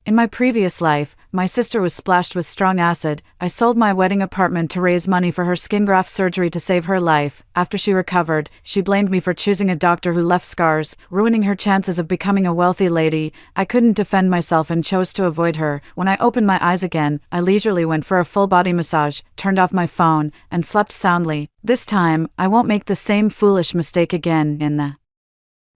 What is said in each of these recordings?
In my previous life, my sister was splashed with strong acid. I sold my wedding apartment to raise money for her skin graft surgery to save her life. After she recovered, she blamed me for choosing a doctor who left scars, ruining her chances of becoming a wealthy lady. I couldn't defend myself and chose to avoid her. When I opened my eyes again, I leisurely went for a full-body massage, turned off my phone, and slept soundly. This time, I won't make the same foolish mistake again. In the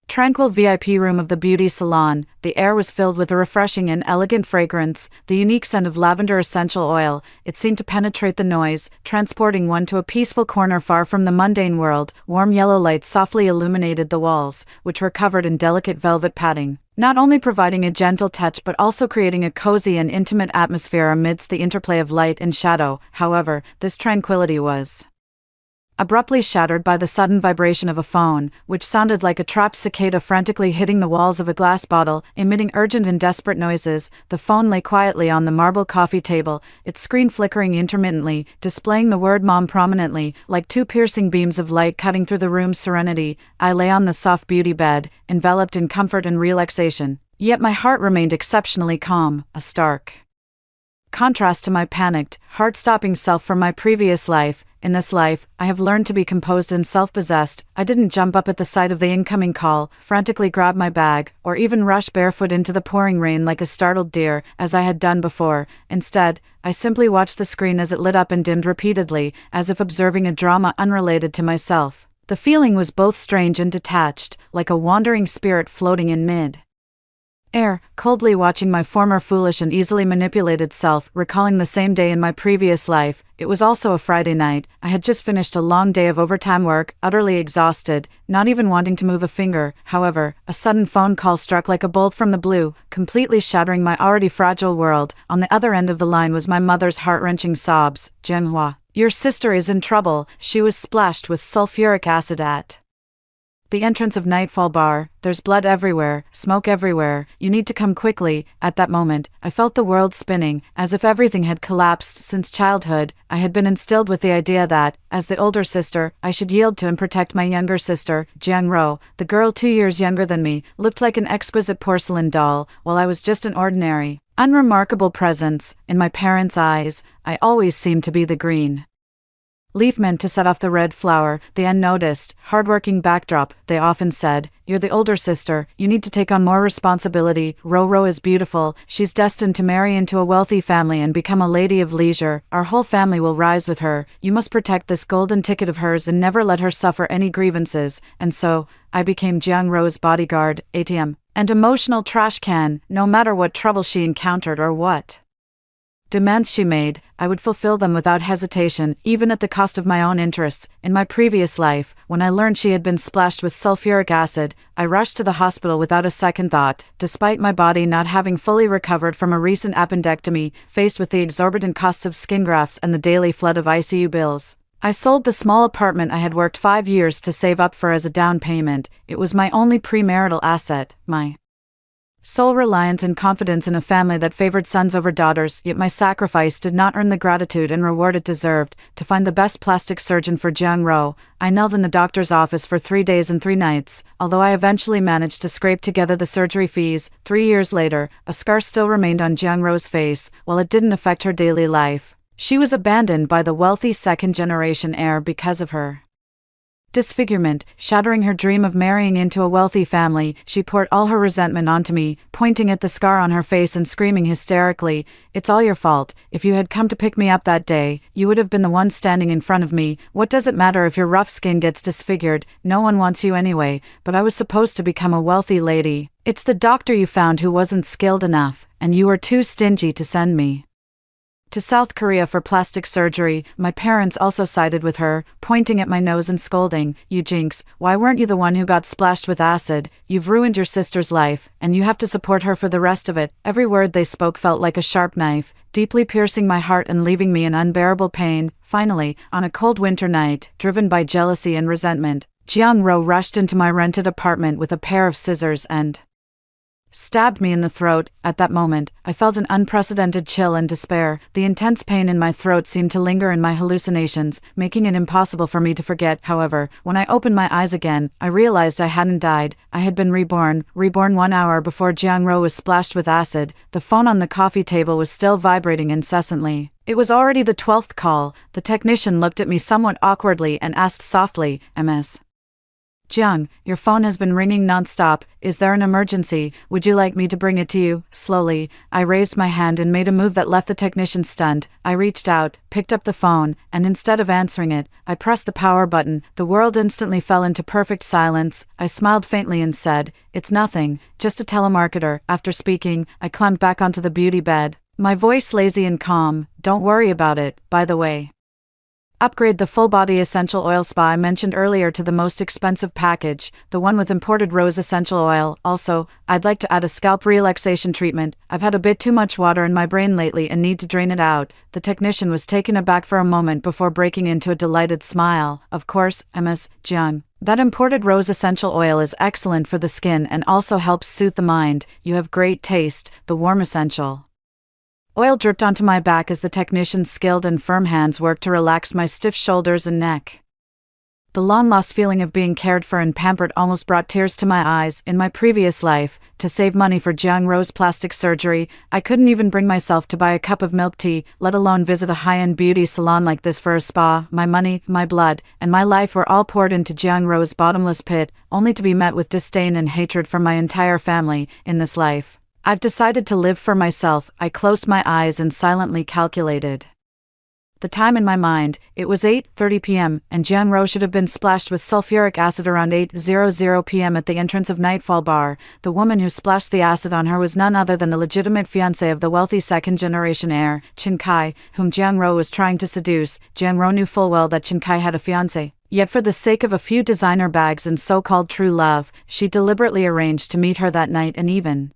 tranquil VIP room of the beauty salon, the air was filled with a refreshing and elegant fragrance, the unique scent of lavender essential oil. It seemed to penetrate the noise, transporting one to a peaceful corner far from the mundane world. Warm yellow lights softly illuminated the walls, which were covered in delicate velvet padding, not only providing a gentle touch but also creating a cozy and intimate atmosphere amidst the interplay of light and shadow. However, this tranquility was abruptly shattered by the sudden vibration of a phone, which sounded like a trapped cicada frantically hitting the walls of a glass bottle, emitting urgent and desperate noises. The phone lay quietly on the marble coffee table, its screen flickering intermittently, displaying the word "Mom" prominently, like two piercing beams of light cutting through the room's serenity. I lay on the soft beauty bed, enveloped in comfort and relaxation. Yet my heart remained exceptionally calm, a stark contrast to my panicked, heart-stopping self from my previous life. In this life, I have learned to be composed and self-possessed. I didn't jump up at the sight of the incoming call, frantically grab my bag, or even rush barefoot into the pouring rain like a startled deer, as I had done before. Instead, I simply watched the screen as it lit up and dimmed repeatedly, as if observing a drama unrelated to myself. The feeling was both strange and detached, like a wandering spirit floating in mid-air, coldly watching my former foolish and easily manipulated self, recalling the same day in my previous life. It was also a Friday night. I had just finished a long day of overtime work, utterly exhausted, not even wanting to move a finger. However, a sudden phone call struck like a bolt from the blue, completely shattering my already fragile world. On the other end of the line was my mother's heart-wrenching sobs. "Jianhua, your sister is in trouble. She was splashed with sulfuric acid at the entrance of Nightfall Bar. There's blood everywhere, smoke everywhere. You need to come quickly." At that moment, I felt the world spinning, as if everything had collapsed. Since childhood, I had been instilled with the idea that, as the older sister, I should yield to and protect my younger sister. Jiang Ro, the girl 2 years younger than me, looked like an exquisite porcelain doll, while I was just an ordinary, unremarkable presence. In my parents' eyes, I always seemed to be the green leaf meant to set off the red flower, the unnoticed, hardworking backdrop. They often said, "You're the older sister, you need to take on more responsibility. Ro is beautiful, she's destined to marry into a wealthy family and become a lady of leisure. Our whole family will rise with her. You must protect this golden ticket of hers and never let her suffer any grievances." And so, I became Jiang Ro's bodyguard, ATM, and emotional trash can. No matter what trouble she encountered or what demands she made, I would fulfill them without hesitation, even at the cost of my own interests. In my previous life, when I learned she had been splashed with sulfuric acid, I rushed to the hospital without a second thought. Despite my body not having fully recovered from a recent appendectomy, faced with the exorbitant costs of skin grafts and the daily flood of ICU bills, I sold the small apartment I had worked 5 years to save up for as a down payment. It was my only premarital asset, my sole reliance and confidence in a family that favored sons over daughters. Yet my sacrifice did not earn the gratitude and reward it deserved. To find the best plastic surgeon for Jiang Ro, I knelt in the doctor's office for 3 days and 3 nights. Although I eventually managed to scrape together the surgery fees, 3 years later, a scar still remained on Jiang Ro's face. While it didn't affect her daily life, she was abandoned by the wealthy second-generation heir because of her disfigurement, shattering her dream of marrying into a wealthy family. She poured all her resentment onto me, pointing at the scar on her face and screaming hysterically, "It's all your fault. If you had come to pick me up that day, you would have been the one standing in front of me. What does it matter if your rough skin gets disfigured? No one wants you anyway." But I was supposed to become a wealthy lady. "It's the doctor you found who wasn't skilled enough, and you were too stingy to send me to South Korea for plastic surgery." My parents also sided with her, pointing at my nose and scolding, "You jinx, why weren't you the one who got splashed with acid? You've ruined your sister's life, and you have to support her for the rest of it." Every word they spoke felt like a sharp knife, deeply piercing my heart and leaving me in unbearable pain. Finally, on a cold winter night, driven by jealousy and resentment, Jiang Ro rushed into my rented apartment with a pair of scissors and stabbed me in the throat. At that moment, I felt an unprecedented chill and despair. The intense pain in my throat seemed to linger in my hallucinations, making it impossible for me to forget. However, when I opened my eyes again, I realized I hadn't died. I had been reborn 1 hour before Jiang-Ro was splashed with acid. The phone on the coffee table was still vibrating incessantly. It was already the 12th call. The technician looked at me somewhat awkwardly and asked softly, "Ms. Jiang, your phone has been ringing non-stop. Is there an emergency? Would you like me to bring it to you?" Slowly, I raised my hand and made a move that left the technician stunned. I reached out, picked up the phone, and instead of answering it, I pressed the power button. The world instantly fell into perfect silence. I smiled faintly and said, "It's nothing, just a telemarketer." After speaking, I climbed back onto the beauty bed, my voice lazy and calm. "Don't worry about it, by the way. Upgrade the full-body essential oil spa I mentioned earlier to the most expensive package, the one with imported rose essential oil. Also, I'd like to add a scalp relaxation treatment. I've had a bit too much water in my brain lately and need to drain it out." The technician was taken aback for a moment before breaking into a delighted smile. "Of course, Ms. Jiang. That imported rose essential oil is excellent for the skin and also helps soothe the mind. You have great taste." The warm essential oil dripped onto my back as the technician's skilled and firm hands worked to relax my stiff shoulders and neck. The long-lost feeling of being cared for and pampered almost brought tears to my eyes. In my previous life, to save money for Jiang-Ro's plastic surgery, I couldn't even bring myself to buy a cup of milk tea, let alone visit a high-end beauty salon like this for a spa. My money, my blood, and my life were all poured into Jiang-Ro's bottomless pit, only to be met with disdain and hatred from my entire family. In this life, I've decided to live for myself. I closed my eyes and silently calculated the time in my mind. It was 8:30 p.m., and Jiang-Ro should have been splashed with sulfuric acid around 8:00 p.m. at the entrance of Nightfall Bar. The woman who splashed the acid on her was none other than the legitimate fiancé of the wealthy second-generation heir, Qin Kai, whom Jiang-Ro was trying to seduce. Jiang-Ro knew full well that Qin Kai had a fiancé. Yet for the sake of a few designer bags and so-called true love, she deliberately arranged to meet her that night and even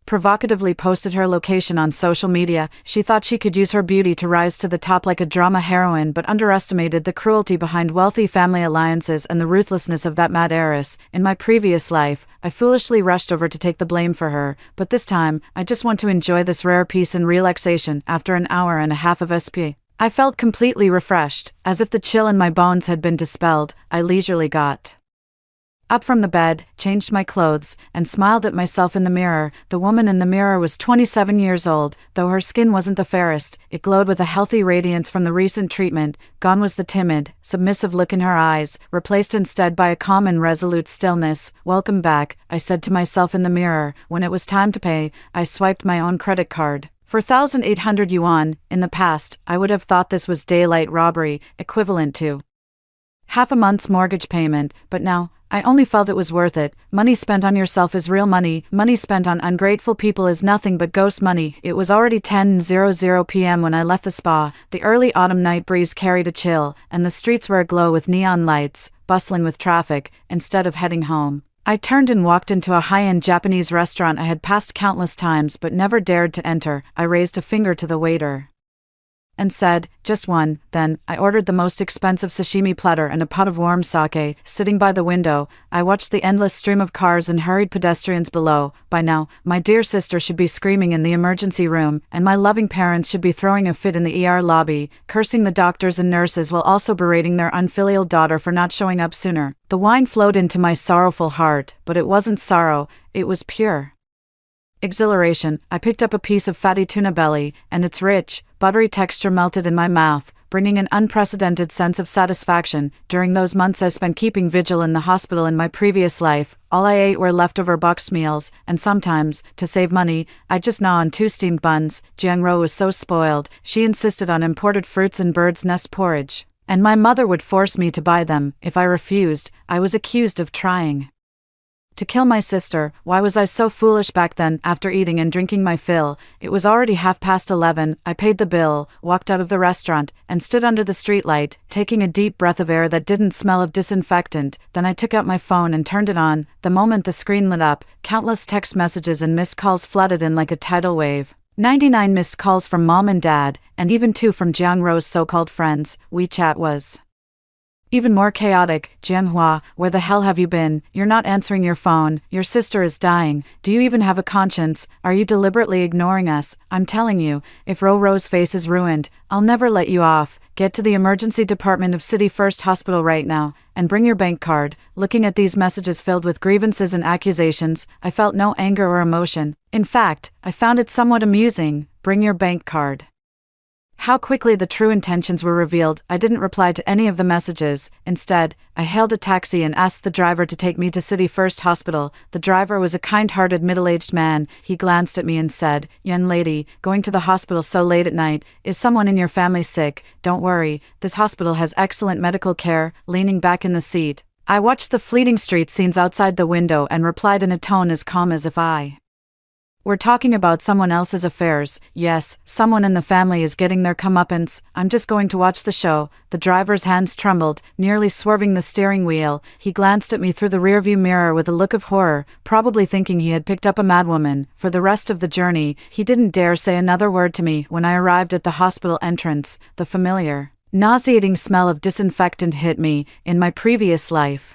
provocatively posted her location on social media. She thought she could use her beauty to rise to the top like a drama heroine, but underestimated the cruelty behind wealthy family alliances and the ruthlessness of that mad heiress. In my previous life, I foolishly rushed over to take the blame for her, but this time, I just want to enjoy this rare peace and relaxation. After an hour and a half of SP, I felt completely refreshed, as if the chill in my bones had been dispelled. I leisurely got up from the bed, changed my clothes, and smiled at myself in the mirror. The woman in the mirror was 27 years old, though her skin wasn't the fairest. It glowed with a healthy radiance from the recent treatment. Gone was the timid, submissive look in her eyes, replaced instead by a calm and resolute stillness. "Welcome back," I said to myself in the mirror. When it was time to pay, I swiped my own credit card for 1,800 yuan. In the past, I would have thought this was daylight robbery, equivalent to half a month's mortgage payment, but now, I only felt it was worth it. Money spent on yourself is real money. Money spent on ungrateful people is nothing but ghost money. It was already 10:00 p.m. when I left the spa. The early autumn night breeze carried a chill, and the streets were aglow with neon lights, bustling with traffic. Instead of heading home, I turned and walked into a high-end Japanese restaurant I had passed countless times but never dared to enter. I raised a finger to the waiter and said, "Just one." Then, I ordered the most expensive sashimi platter and a pot of warm sake. Sitting by the window, I watched the endless stream of cars and hurried pedestrians below. By now, my dear sister should be screaming in the emergency room, and my loving parents should be throwing a fit in the ER lobby, cursing the doctors and nurses while also berating their unfilial daughter for not showing up sooner. The wine flowed into my sorrowful heart, but it wasn't sorrow, it was pure exhilaration. I picked up a piece of fatty tuna belly, and its rich, buttery texture melted in my mouth, bringing an unprecedented sense of satisfaction. During those months I spent keeping vigil in the hospital in my previous life, all I ate were leftover boxed meals, and sometimes, to save money, I'd just gnaw on 2 steamed buns. Jiang-Ro was so spoiled, she insisted on imported fruits and bird's nest porridge, and my mother would force me to buy them. If I refused, I was accused of trying to kill my sister. Why was I so foolish back then? After eating and drinking my fill, it was already 11:30. I paid the bill, walked out of the restaurant, and stood under the streetlight, taking a deep breath of air that didn't smell of disinfectant. Then I took out my phone and turned it on. The moment the screen lit up, countless text messages and missed calls flooded in like a tidal wave. 99 missed calls from mom and dad, and even 2 from Jiang-Ro's so-called friends. WeChat was Even more chaotic, Jianhua, where the hell have you been? You're not answering your phone, your sister is dying, do you even have a conscience? Are you deliberately ignoring us? I'm telling you, if Ro's face is ruined, I'll never let you off. Get to the emergency department of City First Hospital right now, and bring your bank card. Looking at these messages filled with grievances and accusations, I felt no anger or emotion. In fact, I found it somewhat amusing. Bring your bank card. How quickly the true intentions were revealed. I didn't reply to any of the messages. Instead, I hailed a taxi and asked the driver to take me to City First Hospital. The driver was a kind-hearted middle-aged man. He glanced at me and said, "Young lady, going to the hospital so late at night, is someone in your family sick? Don't worry, this hospital has excellent medical care." Leaning back in the seat, I watched the fleeting street scenes outside the window and replied in a tone as calm as if I we're talking about someone else's affairs. Yes, someone in the family is getting their comeuppance. I'm just going to watch the show. The driver's hands trembled, nearly swerving the steering wheel. He glanced at me through the rearview mirror with a look of horror, probably thinking he had picked up a madwoman. For the rest of the journey, he didn't dare say another word to me. When I arrived at the hospital entrance, the familiar, nauseating smell of disinfectant hit me. In my previous life,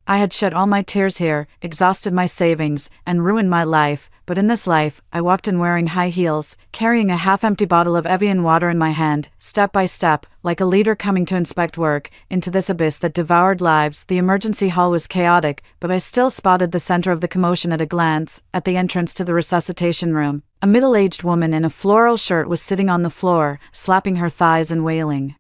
I had shed all my tears here, exhausted my savings, and ruined my life. But in this life, I walked in wearing high heels, carrying a half-empty bottle of Evian water in my hand, step by step, like a leader coming to inspect work, into this abyss that devoured lives. The emergency hall was chaotic, but I still spotted the center of the commotion at a glance. At the entrance to the resuscitation room, a middle-aged woman in a floral shirt was sitting on the floor, slapping her thighs and wailing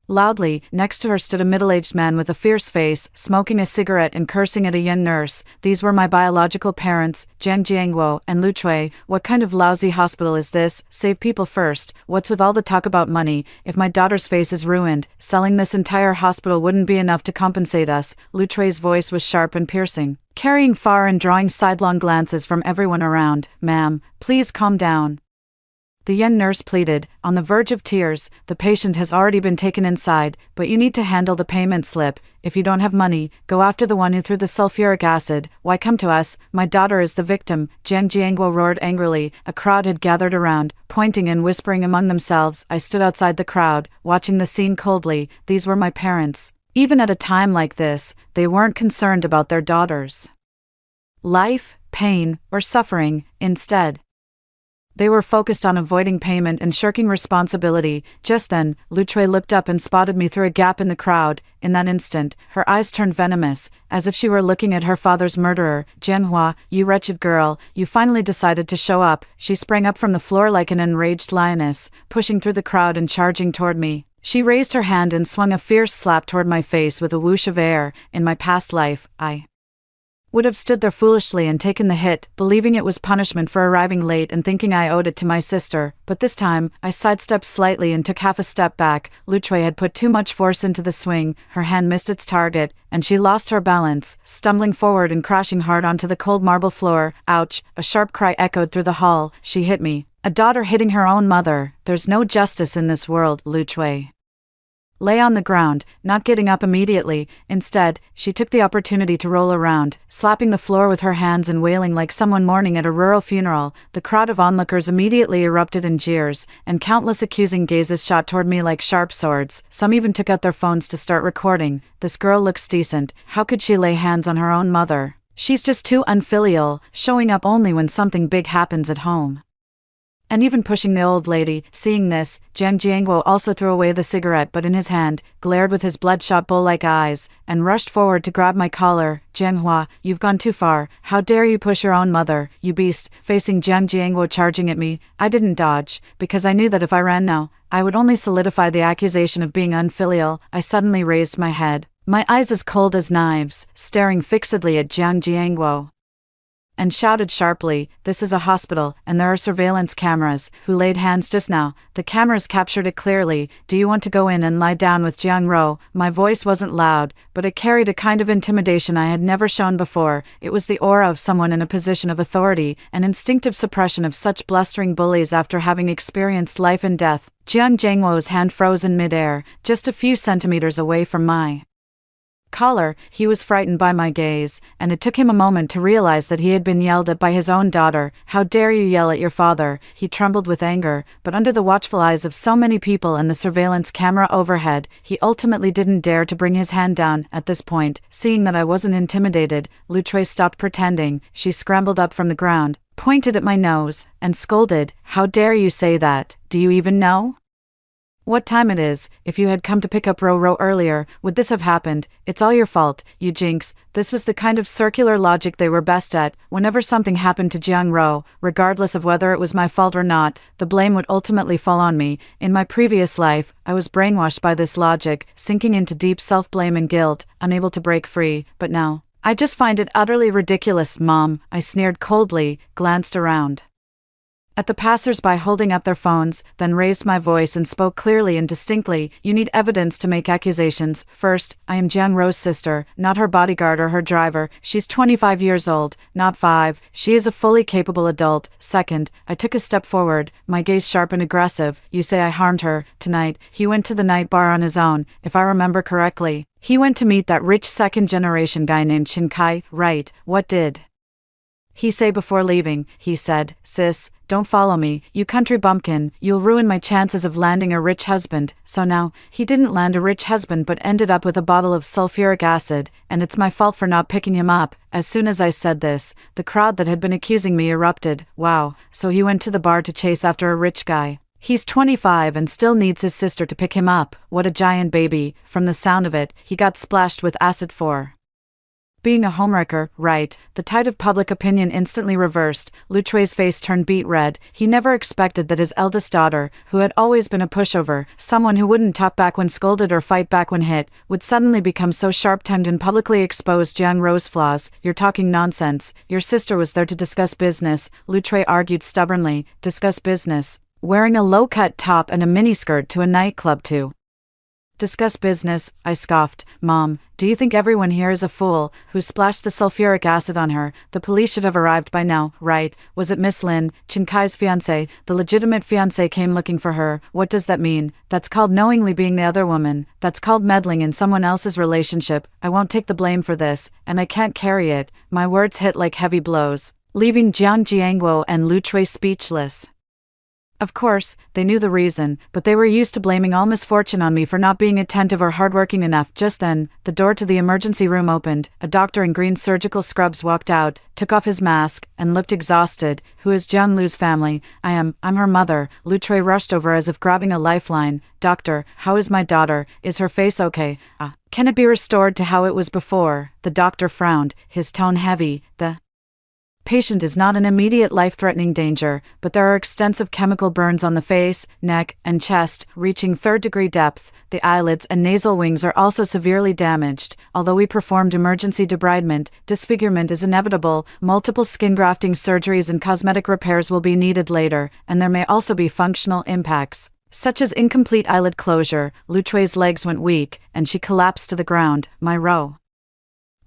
loudly. Next to her stood a middle-aged man with a fierce face, smoking a cigarette and cursing at a young nurse. These were my biological parents, Jiang Jiangguo and Lu Chui. What kind of lousy hospital is this? Save people first. What's with all the talk about money? If my daughter's face is ruined, selling this entire hospital wouldn't be enough to compensate us. Lu Chui's voice was sharp and piercing, carrying far and drawing sidelong glances from everyone around. "Ma'am, please calm down," the young nurse pleaded, on the verge of tears. "The patient has already been taken inside, but you need to handle the payment slip. If you don't have money, go after the one who threw the sulfuric acid. Why come to us? My daughter is the victim." Jiang Jiangguo roared angrily. A crowd had gathered around, pointing and whispering among themselves. I stood outside the crowd, watching the scene coldly. These were my parents. Even at a time like this, they weren't concerned about their daughters' life, pain, or suffering. Instead, they were focused on avoiding payment and shirking responsibility. Just then, Lu Chui looked up and spotted me through a gap in the crowd. In that instant, her eyes turned venomous, as if she were looking at her father's murderer. "Jianhua, you wretched girl, you finally decided to show up." She sprang up from the floor like an enraged lioness, pushing through the crowd and charging toward me. She raised her hand and swung a fierce slap toward my face with a whoosh of air. In my past life, I would have stood there foolishly and taken the hit, believing it was punishment for arriving late and thinking I owed it to my sister. But this time, I sidestepped slightly and took half a step back. Lu Chui had put too much force into the swing, her hand missed its target, and she lost her balance, stumbling forward and crashing hard onto the cold marble floor. Ouch! A sharp cry echoed through the hall. She hit me. A daughter hitting her own mother. There's no justice in this world. Lu Chui lay on the ground, not getting up immediately. Instead, she took the opportunity to roll around, slapping the floor with her hands and wailing like someone mourning at a rural funeral. The crowd of onlookers immediately erupted in jeers, and countless accusing gazes shot toward me like sharp swords. Some even took out their phones to start recording. "This girl looks decent. How could she lay hands on her own mother? She's just too unfilial, showing up only when something big happens at home." And even pushing the old lady. Seeing this, Jiang Jiangguo also threw away the cigarette but in his hand, glared with his bloodshot bull-like eyes, and rushed forward to grab my collar. "Jianhua, you've gone too far. How dare you push your own mother, you beast." Facing Jiang Jiangguo charging at me, I didn't dodge, because I knew that if I ran now, I would only solidify the accusation of being unfilial. I suddenly raised my head, my eyes as cold as knives, staring fixedly at Jiang Jiangguo, and shouted sharply, "This is a hospital, and there are surveillance cameras. Who laid hands just now?" The cameras captured it clearly. "Do you want to go in and lie down with Jiang Ro?" My voice wasn't loud, but it carried a kind of intimidation I had never shown before. It was the aura of someone in a position of authority, an instinctive suppression of such blustering bullies after having experienced life and death. Jiang Jiangguo's hand froze in midair, just a few centimeters away from my collar. He was frightened by my gaze, and it took him a moment to realize that he had been yelled at by his own daughter. "How dare you yell at your father?" He trembled with anger, but under the watchful eyes of so many people and the surveillance camera overhead, he ultimately didn't dare to bring his hand down. At this point, seeing that I wasn't intimidated, Lutre stopped pretending. She scrambled up from the ground, pointed at my nose, and scolded, "How dare you say that? Do you even know what time it is? If you had come to pick up Ro earlier, would this have happened? It's all your fault, you jinx." This was the kind of circular logic they were best at. Whenever something happened to Jiang Ro, regardless of whether it was my fault or not, the blame would ultimately fall on me. In my previous life, I was brainwashed by this logic, sinking into deep self-blame and guilt, unable to break free. But now, I just find it utterly ridiculous, Mom. I sneered coldly, glanced around at the passers-by holding up their phones, then raised my voice and spoke clearly and distinctly. "You need evidence to make accusations. First, I am Jiang Ro's sister, not her bodyguard or her driver. She's 25 years old, not 5. She is a fully capable adult. Second, I took a step forward, my gaze sharp and aggressive. You say I harmed her. Tonight, he went to the night bar on his own, if I remember correctly. He went to meet that rich second-generation guy named Chin Kai, right? What did he say before leaving?" He said, "Sis, don't follow me, you country bumpkin, you'll ruin my chances of landing a rich husband." So now, he didn't land a rich husband but ended up with a bottle of sulfuric acid, and it's my fault for not picking him up. As soon as I said this, the crowd that had been accusing me erupted. Wow, so he went to the bar to chase after a rich guy. He's 25 and still needs his sister to pick him up. What a giant baby. From the sound of it, he got splashed with acid for being a homewrecker, right? The tide of public opinion instantly reversed. Lutre's face turned beet red. He never expected that his eldest daughter, who had always been a pushover, someone who wouldn't talk back when scolded or fight back when hit, would suddenly become so sharp-tongued and publicly expose Jiang Ro's flaws. "You're talking nonsense. Your sister was there to discuss business," Lutre argued stubbornly. "Discuss business? Wearing a low-cut top and a miniskirt to a nightclub to discuss business?" I scoffed. "Mom, do you think everyone here is a fool? Who splashed the sulfuric acid on her? The police should have arrived by now, right? Was it Miss Lin, Chin Kai's fiancé? The legitimate fiancé came looking for her. What does that mean? That's called knowingly being the other woman. That's called meddling in someone else's relationship. I won't take the blame for this, and I can't carry it." My words hit like heavy blows, leaving Jiang Jiangguo and Lutre speechless. Of course, they knew the reason, but they were used to blaming all misfortune on me for not being attentive or hardworking enough. Just then, the door to the emergency room opened. A doctor in green surgical scrubs walked out, took off his mask, and looked exhausted. "Who is Jiang Lu's family?" I'm her mother." Lutre rushed over as if grabbing a lifeline. "Doctor, how is my daughter? Is her face okay? Can it be restored to how it was before?" The doctor frowned, his tone heavy. "The patient is not in immediate life-threatening danger, but there are extensive chemical burns on the face, neck, and chest, reaching third-degree depth. The eyelids and nasal wings are also severely damaged. Although we performed emergency debridement, disfigurement is inevitable. Multiple skin grafting surgeries and cosmetic repairs will be needed later, and there may also be functional impacts, such as incomplete eyelid closure." Lutre's legs went weak, and she collapsed to the ground. "My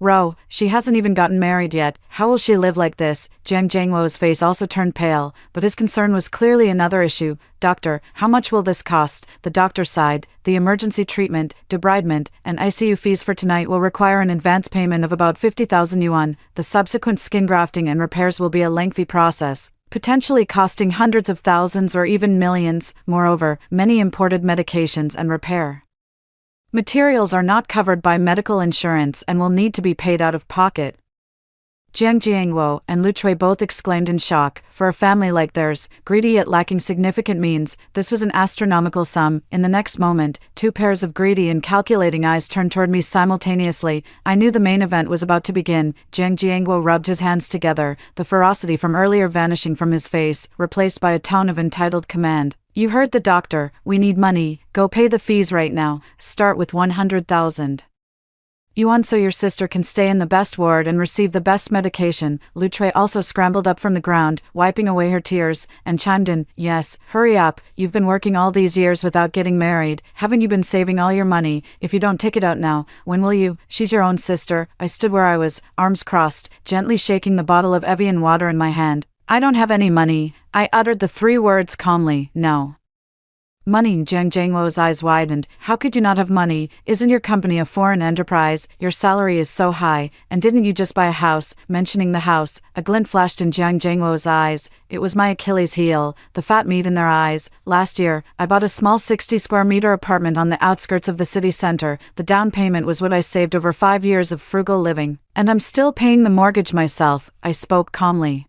Ro, she hasn't even gotten married yet. How will she live like this?" Jiang Jiangwo's face also turned pale, but his concern was clearly another issue. "Doctor, how much will this cost?" The doctor sighed. "The emergency treatment, debridement, and ICU fees for tonight will require an advance payment of about 50,000 yuan. The subsequent skin grafting and repairs will be a lengthy process, potentially costing hundreds of thousands or even millions. Moreover, many imported medications and repair materials are not covered by medical insurance and will need to be paid out of pocket." Jiang Jiangwo and Lutre both exclaimed in shock. For a family like theirs, greedy yet lacking significant means, this was an astronomical sum. In the next moment, two pairs of greedy and calculating eyes turned toward me simultaneously. I knew the main event was about to begin. Jiang Jiangwo rubbed his hands together, the ferocity from earlier vanishing from his face, replaced by a tone of entitled command. "You heard the doctor. We need money. Go pay the fees right now. Start with 100,000 yuan so your sister can stay in the best ward and receive the best medication." Lutre also scrambled up from the ground, wiping away her tears, and chimed in, "Yes, hurry up. You've been working all these years without getting married. Haven't you been saving all your money? If you don't take it out now, when will you? She's your own sister." I stood where I was, arms crossed, gently shaking the bottle of Evian water in my hand. "I don't have any money." I uttered the 3 words calmly. "No." Money. Jiang Jiangwo's eyes widened. How could you not have money? Isn't your company a foreign enterprise? Your salary is so high, and didn't you just buy a house? Mentioning the house, a glint flashed in Jiang Jiangwo's eyes. It was my Achilles heel, the fat meat in their eyes. Last year, I bought a small 60 square meter apartment on the outskirts of the city center. The down payment was what I saved over 5 years of frugal living. And I'm still paying the mortgage myself, I spoke calmly.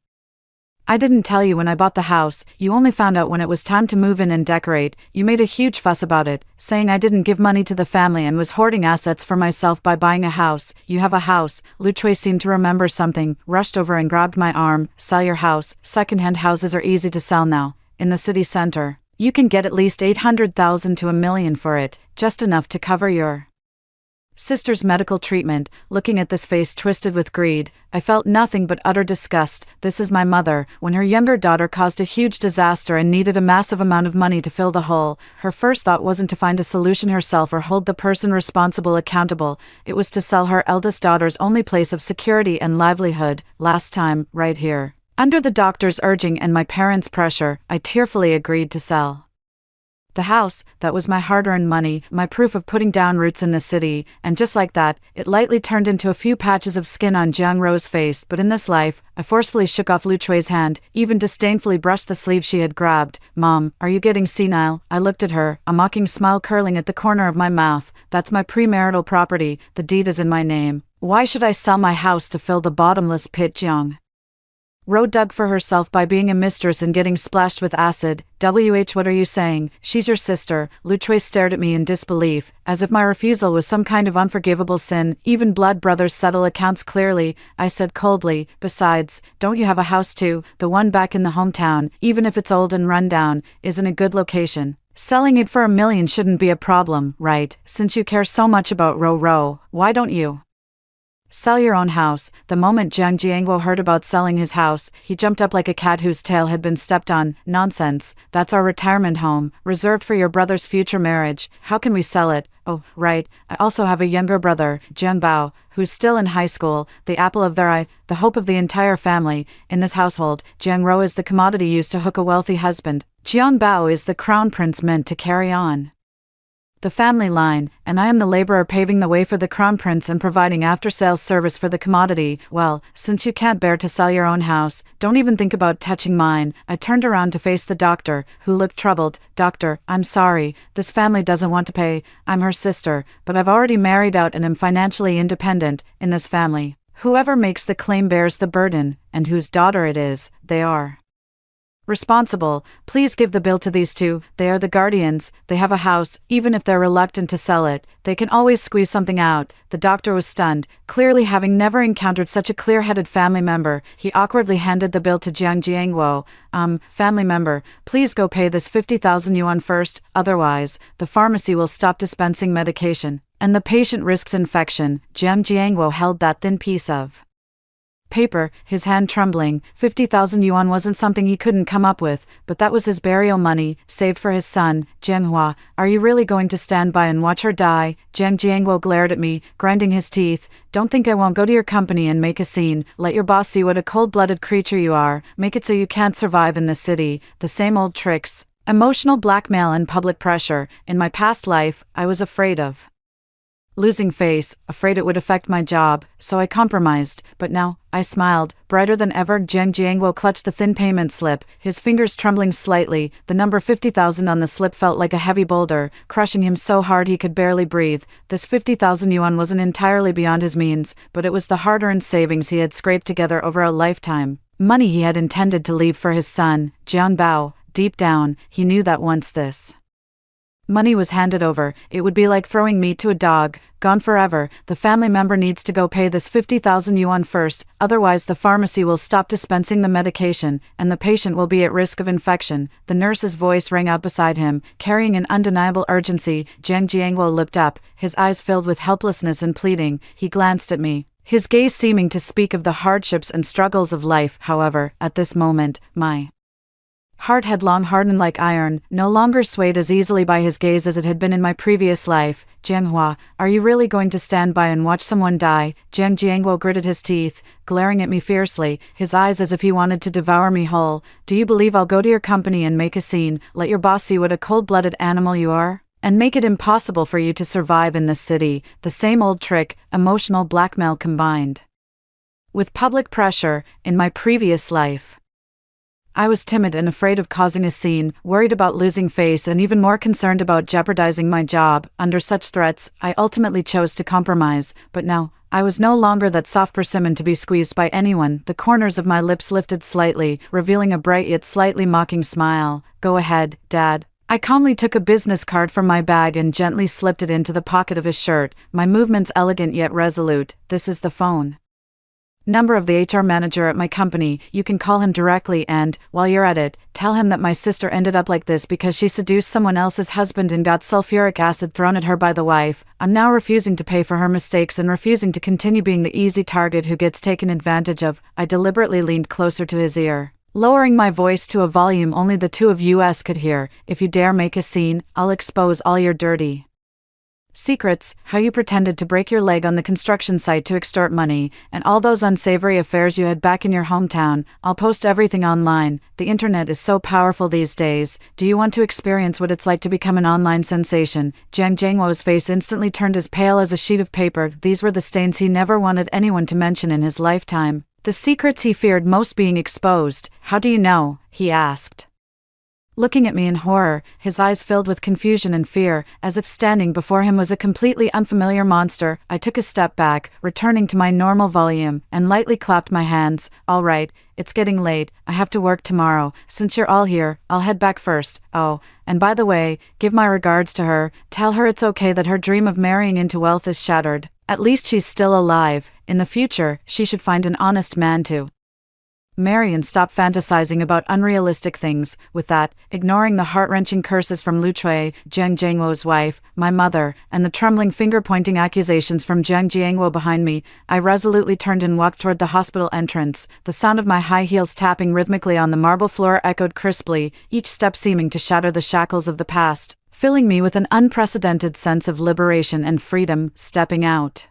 I didn't tell you when I bought the house, you only found out when it was time to move in and decorate. You made a huge fuss about it, saying I didn't give money to the family and was hoarding assets for myself by buying a house. You have a house. Lu Chui seemed to remember something, rushed over and grabbed my arm. Sell your house. Second-hand houses are easy to sell now. In the city center, you can get at least 800,000 to $1 million for it, just enough to cover your sister's medical treatment. Looking at this face twisted with greed, I felt nothing but utter disgust. This is my mother. When her younger daughter caused a huge disaster and needed a massive amount of money to fill the hole, her first thought wasn't to find a solution herself or hold the person responsible accountable. It was to sell her eldest daughter's only place of security and livelihood. Last time, right here, under the doctor's urging and my parents' pressure, I tearfully agreed to sell the house. That was my hard-earned money, my proof of putting down roots in the city, and just like that, it lightly turned into a few patches of skin on Jiang Ro's face. But in this life, I forcefully shook off Lu Chui's hand, even disdainfully brushed the sleeve she had grabbed. Mom, are you getting senile? I looked at her, a mocking smile curling at the corner of my mouth. That's my premarital property, the deed is in my name. Why should I sell my house to fill the bottomless pit? Jiang Ro dug for herself by being a mistress and getting splashed with acid. What are you saying? She's your sister. Lu Chui stared at me in disbelief, as if my refusal was some kind of unforgivable sin. Even blood brothers settle accounts clearly, I said coldly. Besides, don't you have a house too? The one back in the hometown, even if it's old and run down, is in a good location. Selling it for $1 million shouldn't be a problem, right? Since you care so much about Ro, why don't you sell your own house? The moment Jiang Jiangwo heard about selling his house, he jumped up like a cat whose tail had been stepped on. Nonsense. That's our retirement home, reserved for your brother's future marriage. How can we sell it? Oh, right. I also have a younger brother, Jiang Bao, who's still in high school, the apple of their eye, the hope of the entire family. In this household, Jiang Ro is the commodity used to hook a wealthy husband. Jiang Bao is the crown prince meant to carry on the family line, and I am the laborer paving the way for the crown prince and providing after-sales service for the commodity. Well, since you can't bear to sell your own house, don't even think about touching mine. I turned around to face the doctor, who looked troubled. Doctor, I'm sorry, this family doesn't want to pay. I'm her sister, but I've already married out and am financially independent. In this family, whoever makes the claim bears the burden, and whose daughter it is, they are responsible. Please give the bill to these two. They are the guardians. They have a house. Even if they're reluctant to sell it, they can always squeeze something out. The doctor was stunned, clearly having never encountered such a clear-headed family member. He awkwardly handed the bill to Jiang Jiangwo. Family member, please go pay this 50,000 yuan first, otherwise, the pharmacy will stop dispensing medication, and the patient risks infection. Jiang Jiangwo held that thin piece of paper, his hand trembling. 50,000 yuan wasn't something he couldn't come up with, but that was his burial money, saved for his son. Jianghua, are you really going to stand by and watch her die? Jiang Jiangwo glared at me, grinding his teeth. Don't think I won't go to your company and make a scene. Let your boss see what a cold-blooded creature you are. Make it so you can't survive in this city. The same old tricks. Emotional blackmail and public pressure. In my past life, I was afraid of losing face, afraid it would affect my job, so I compromised. But now, I smiled, brighter than ever. Jiang Jiangwo clutched the thin payment slip, his fingers trembling slightly. The number 50,000 on the slip felt like a heavy boulder, crushing him so hard he could barely breathe. This 50,000 yuan wasn't entirely beyond his means, but it was the hard-earned savings he had scraped together over a lifetime. Money he had intended to leave for his son, Jiang Bao. Deep down, he knew that once this money was handed over, it would be like throwing meat to a dog, gone forever. The family member needs to go pay this 50,000 yuan first, otherwise the pharmacy will stop dispensing the medication, and the patient will be at risk of infection. The nurse's voice rang out beside him, carrying an undeniable urgency. Jiang Jiangwo looked up, his eyes filled with helplessness and pleading. He glanced at me, his gaze seeming to speak of the hardships and struggles of life. However, at this moment, my Heart had long hardened like iron, no longer swayed as easily by his gaze as it had been in my previous life. Jianghua, are you really going to stand by and watch someone die? Jiang Jiangguo gritted his teeth, glaring at me fiercely, his eyes as if he wanted to devour me whole. Do you believe I'll go to your company and make a scene, let your boss see what a cold-blooded animal you are? And make it impossible for you to survive in this city? The same old trick, emotional blackmail combined with public pressure, in my previous life. I was timid and afraid of causing a scene, worried about losing face and even more concerned about jeopardizing my job. Under such threats, I ultimately chose to compromise, but now, I was no longer that soft persimmon to be squeezed by anyone. The corners of my lips lifted slightly, revealing a bright yet slightly mocking smile. Go ahead, Dad. I calmly took a business card from my bag and gently slipped it into the pocket of his shirt, my movements elegant yet resolute. This is the phone number of the HR manager at my company. You can call him directly and, while you're at it, tell him that my sister ended up like this because she seduced someone else's husband and got sulfuric acid thrown at her by the wife. I'm now refusing to pay for her mistakes and refusing to continue being the easy target who gets taken advantage of. I deliberately leaned closer to his ear, lowering my voice to a volume only the two of us could hear. If you dare make a scene, I'll expose all your dirty secrets, how you pretended to break your leg on the construction site to extort money, and all those unsavory affairs you had back in your hometown. I'll post everything online. The internet is so powerful these days. Do you want to experience what it's like to become an online sensation? Jiang Jiangguo's face instantly turned as pale as a sheet of paper. These were the stains he never wanted anyone to mention in his lifetime. The secrets he feared most being exposed. How do you know? He asked, looking at me in horror, his eyes filled with confusion and fear, as if standing before him was a completely unfamiliar monster. I took a step back, returning to my normal volume, and lightly clapped my hands. All right, it's getting late, I have to work tomorrow. Since you're all here, I'll head back first. Oh, and by the way, give my regards to her. Tell her it's okay that her dream of marrying into wealth is shattered. At least she's still alive. In the future, she should find an honest man to marry and stop fantasizing about unrealistic things. With that, ignoring the heart-wrenching curses from Lu Chui, Jiang Jiangguo's wife, my mother, and the trembling finger-pointing accusations from Jiang Jiangguo behind me, I resolutely turned and walked toward the hospital entrance. The sound of my high heels tapping rhythmically on the marble floor echoed crisply, each step seeming to shatter the shackles of the past, filling me with an unprecedented sense of liberation and freedom. Stepping out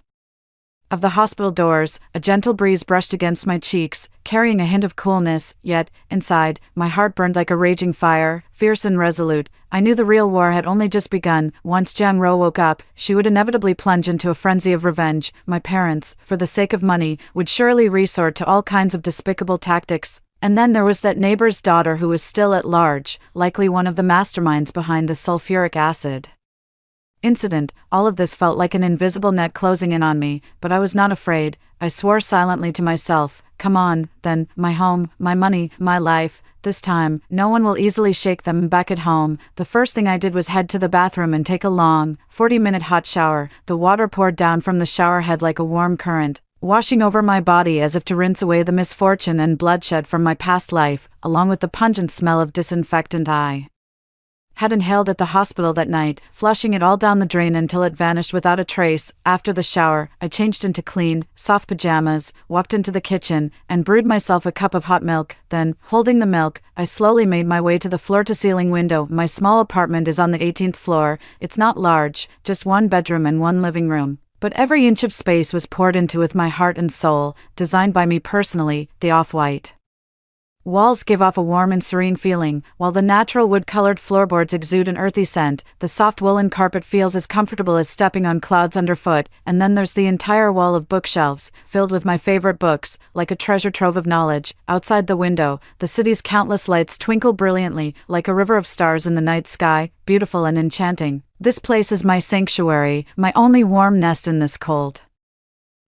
of the hospital doors, a gentle breeze brushed against my cheeks, carrying a hint of coolness, yet, inside, my heart burned like a raging fire, fierce and resolute. I knew the real war had only just begun. Once Jiang Ro woke up, she would inevitably plunge into a frenzy of revenge. My parents, for the sake of money, would surely resort to all kinds of despicable tactics. And then there was that neighbor's daughter who was still at large, likely one of the masterminds behind the sulfuric acid incident. All of this felt like an invisible net closing in on me, but I was not afraid. I swore silently to myself, come on, then, my home, my money, my life. This time, no one will easily shake them. Back at home, the first thing I did was head to the bathroom and take a long, 40-minute hot shower. The water poured down from the shower head like a warm current, washing over my body as if to rinse away the misfortune and bloodshed from my past life, along with the pungent smell of disinfectant I had inhaled at the hospital that night, flushing it all down the drain until it vanished without a trace. After the shower, I changed into clean, soft pajamas, walked into the kitchen, and brewed myself a cup of hot milk. Then, holding the milk, I slowly made my way to the floor-to-ceiling window. My small apartment is on the 18th floor. It's not large, just one bedroom and one living room. But every inch of space was poured into with my heart and soul, designed by me personally. The off-white walls give off a warm and serene feeling, while the natural wood-colored floorboards exude an earthy scent. The soft woolen carpet feels as comfortable as stepping on clouds underfoot, and then there's the entire wall of bookshelves, filled with my favorite books, like a treasure trove of knowledge. Outside the window, the city's countless lights twinkle brilliantly, like a river of stars in the night sky, beautiful and enchanting. This place is my sanctuary, my only warm nest in this cold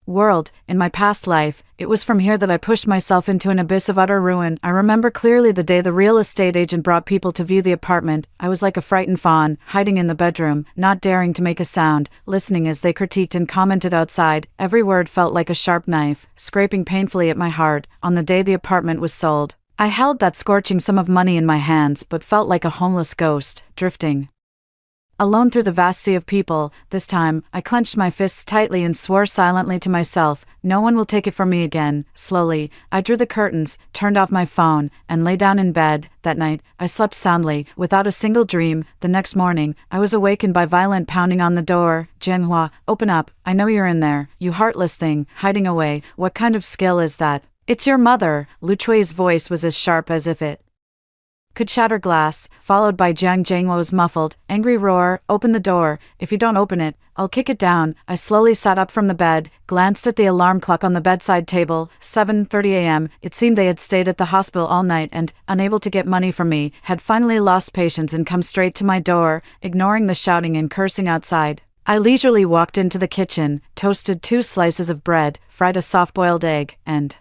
world. In my past life, it was from here that I pushed myself into an abyss of utter ruin. I remember clearly the day the real estate agent brought people to view the apartment. I was like a frightened fawn, hiding in the bedroom, not daring to make a sound, listening as they critiqued and commented outside. Every word felt like a sharp knife, scraping painfully at my heart. On the day the apartment was sold, I held that scorching sum of money in my hands but felt like a homeless ghost, drifting Alone through the vast sea of people, this time, I clenched my fists tightly and swore silently to myself, no one will take it from me again. Slowly, I drew the curtains, turned off my phone, and lay down in bed. That night, I slept soundly, without a single dream. The next morning, I was awakened by violent pounding on the door. Jianhua, open up, I know you're in there, you heartless thing, hiding away, what kind of skill is that? It's your mother. Lu Chui's voice was as sharp as if it could shatter glass, followed by Jiang Jiangwo's muffled, angry roar, open the door, if you don't open it, I'll kick it down. I slowly sat up from the bed, glanced at the alarm clock on the bedside table, 7:30 a.m., it seemed they had stayed at the hospital all night and, unable to get money from me, had finally lost patience and come straight to my door, ignoring the shouting and cursing outside. I leisurely walked into the kitchen, toasted 2 slices of bread, fried a soft-boiled egg, and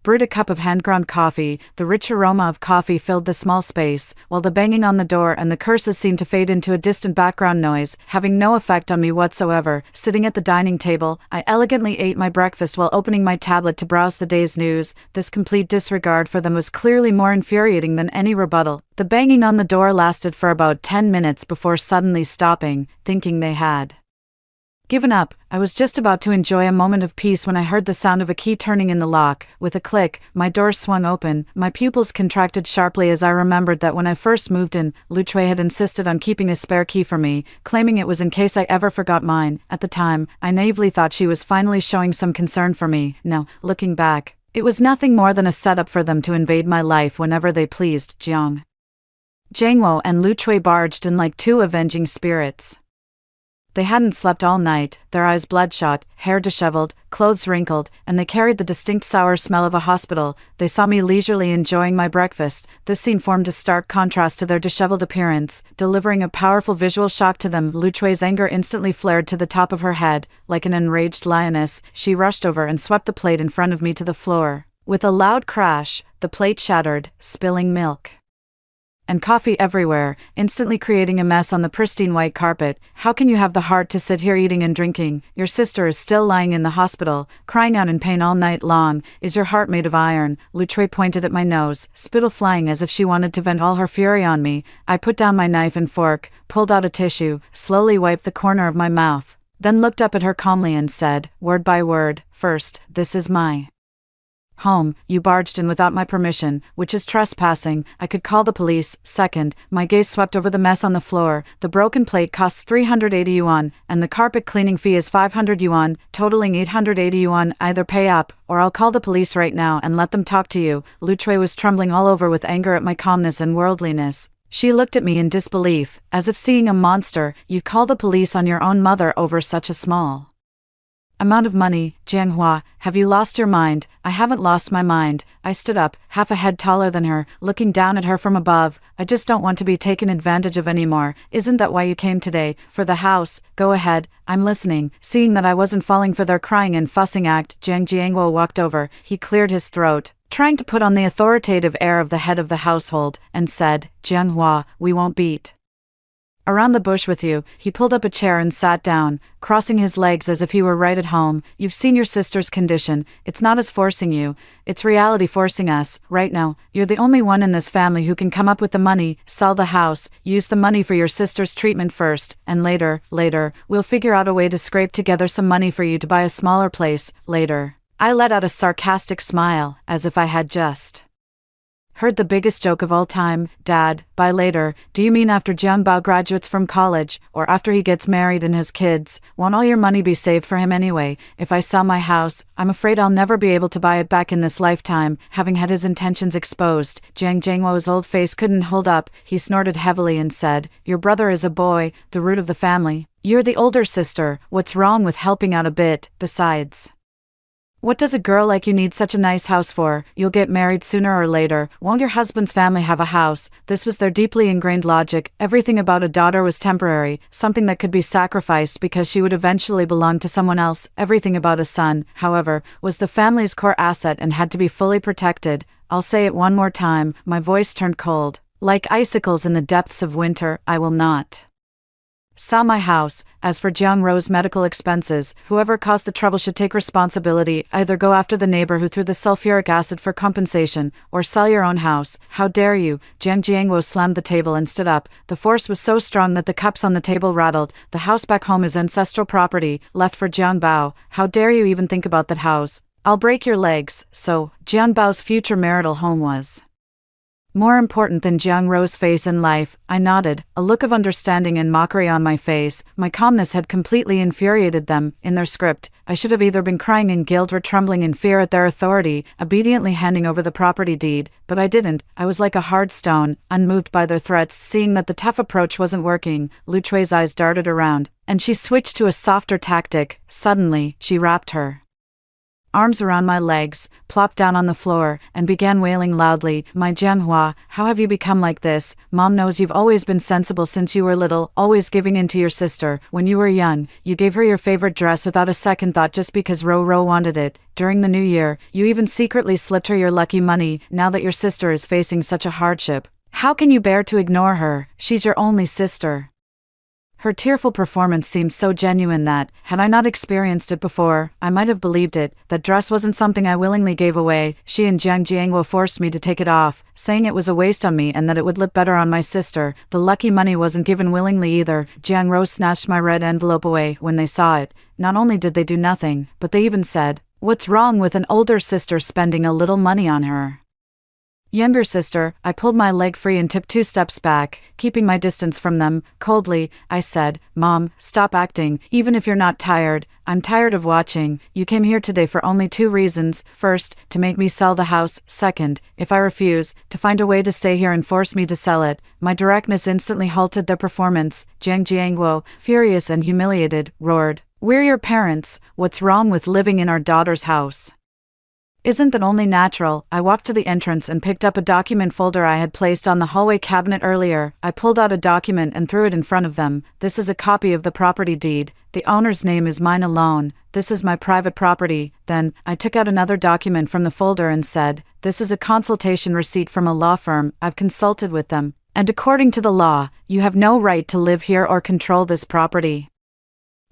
brewed a cup of hand-ground coffee. The rich aroma of coffee filled the small space, while the banging on the door and the curses seemed to fade into a distant background noise, having no effect on me whatsoever. Sitting at the dining table, I elegantly ate my breakfast while opening my tablet to browse the day's news. This complete disregard for them was clearly more infuriating than any rebuttal. The banging on the door lasted for about 10 minutes before suddenly stopping, thinking they had given up. I was just about to enjoy a moment of peace when I heard the sound of a key turning in the lock. With a click, my door swung open. My pupils contracted sharply as I remembered that when I first moved in, Lu Chui had insisted on keeping a spare key for me, claiming it was in case I ever forgot mine. At the time, I naively thought she was finally showing some concern for me. No, looking back, it was nothing more than a setup for them to invade my life whenever they pleased. Jiang Jiangwo and Lu Chui barged in like 2 avenging spirits. They hadn't slept all night, their eyes bloodshot, hair disheveled, clothes wrinkled, and they carried the distinct sour smell of a hospital. They saw me leisurely enjoying my breakfast. This scene formed a stark contrast to their disheveled appearance, delivering a powerful visual shock to them. Lu Chui's anger instantly flared to the top of her head. Like an enraged lioness, she rushed over and swept the plate in front of me to the floor. With a loud crash, the plate shattered, spilling milk and coffee everywhere, instantly creating a mess on the pristine white carpet. How can you have the heart to sit here eating and drinking? Your sister is still lying in the hospital, crying out in pain all night long. Is your heart made of iron? Lu Chui pointed at my nose, spittle flying as if she wanted to vent all her fury on me. I put down my knife and fork, pulled out a tissue, slowly wiped the corner of my mouth, then looked up at her calmly and said, word by word, first, this is my home, you barged in without my permission, which is trespassing. I could call the police. Second, my gaze swept over the mess on the floor. The broken plate costs 380 yuan, and the carpet cleaning fee is 500 yuan, totaling 880 yuan. Either pay up, or I'll call the police right now and let them talk to you. Lu Chui was trembling all over with anger at my calmness and worldliness. She looked at me in disbelief, as if seeing a monster. You'd call the police on your own mother over such a small amount of money? Jianhua, have you lost your mind? I haven't lost my mind. I stood up, half a head taller than her, looking down at her from above. I just don't want to be taken advantage of anymore. Isn't that why you came today? For the house? Go ahead, I'm listening. Seeing that I wasn't falling for their crying and fussing act, Jiang Jiangwo walked over. He cleared his throat, trying to put on the authoritative air of the head of the household, and said, Jianhua, we won't beat around the bush with you. He pulled up a chair and sat down, crossing his legs as if he were right at home. You've seen your sister's condition. It's not us forcing you, it's reality forcing us. Right now, you're the only one in this family who can come up with the money. Sell the house, use the money for your sister's treatment first, and later, we'll figure out a way to scrape together some money for you to buy a smaller place, later. I let out a sarcastic smile, as if I had just heard the biggest joke of all time. Dad, by later, do you mean after Jiangbao graduates from college, or after he gets married and has kids? Won't all your money be saved for him anyway? If I sell my house, I'm afraid I'll never be able to buy it back in this lifetime. Having had his intentions exposed, Jiang Jiangwo's old face couldn't hold up. He snorted heavily and said, your brother is a boy, the root of the family. You're the older sister, what's wrong with helping out a bit? Besides, what does a girl like you need such a nice house for? You'll get married sooner or later. Won't your husband's family have a house? This was their deeply ingrained logic. Everything about a daughter was temporary, something that could be sacrificed because she would eventually belong to someone else. Everything about a son, however, was the family's core asset and had to be fully protected. I'll say it one more time. My voice turned cold. Like icicles in the depths of winter, I will not Sell my house. As for Jiang Ro's medical expenses, whoever caused the trouble should take responsibility. Either go after the neighbor who threw the sulfuric acid for compensation, or sell your own house. How dare you? Jiang Jiangwo slammed the table and stood up. The force was so strong that the cups on the table rattled. The house back home is ancestral property, left for Jiang Bao. How dare you even think about that house? I'll break your legs. So, Jiang Bao's future marital home was more important than Jiang Ro's face in life. I nodded, a look of understanding and mockery on my face. My calmness had completely infuriated them. In their script, I should have either been crying in guilt or trembling in fear at their authority, obediently handing over the property deed, but I didn't. I was like a hard stone, unmoved by their threats. Seeing that the tough approach wasn't working, Lu Chui's eyes darted around, and she switched to a softer tactic. Suddenly, she wrapped her arms around my legs, plopped down on the floor, and began wailing loudly. My Jianghua, how have you become like this? Mom knows you've always been sensible since you were little, always giving in to your sister. When you were young, you gave her your favorite dress without a second thought just because Ro wanted it. During the new year, you even secretly slipped her your lucky money. Now that your sister is facing such a hardship, how can you bear to ignore her? She's your only sister. Her tearful performance seemed so genuine that, had I not experienced it before, I might have believed it. That dress wasn't something I willingly gave away. She and Jiang Jiangwo forced me to take it off, saying it was a waste on me and that it would look better on my sister. The lucky money wasn't given willingly either. Jiang Rose snatched my red envelope away. When they saw it, not only did they do nothing, but they even said, "What's wrong with an older sister spending a little money on her younger sister?" I pulled my leg free and tipped 2 steps back, keeping my distance from them. Coldly, I said, "Mom, stop acting, even if you're not tired. I'm tired of watching. You came here today for only 2 reasons. First, to make me sell the house. Second, if I refuse, to find a way to stay here and force me to sell it." My directness instantly halted their performance. Jiang Jiangwo, furious and humiliated, roared, "We're your parents. What's wrong with living in our daughter's house? Isn't that only natural?" I walked to the entrance and picked up a document folder I had placed on the hallway cabinet earlier. I pulled out a document and threw it in front of them. "This is a copy of the property deed. The owner's name is mine alone. This is my private property." Then, I took out another document from the folder and said, "This is a consultation receipt from a law firm. I've consulted with them, and according to the law, you have no right to live here or control this property.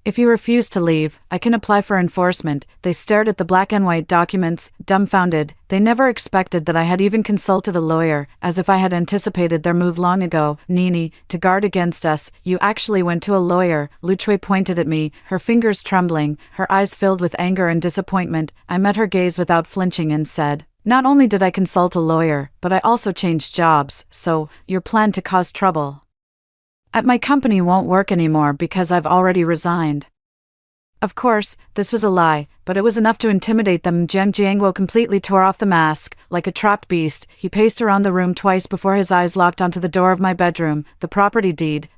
If you refuse to leave, I can apply for enforcement." They stared at the black and white documents, dumbfounded. They never expected that I had even consulted a lawyer, as if I had anticipated their move long ago. "Nini, to guard against us, you actually went to a lawyer." Lu Chui pointed at me, her fingers trembling, her eyes filled with anger and disappointment. I met her gaze without flinching and said, "Not only did I consult a lawyer, but I also changed jobs. So, your plan to cause trouble at my company won't work anymore because I've already resigned." Of course, this was a lie, but it was enough to intimidate them. Jiang Jiangwo completely tore off the mask. Like a trapped beast, he paced around the room twice before his eyes locked onto the door of my bedroom. "The property deed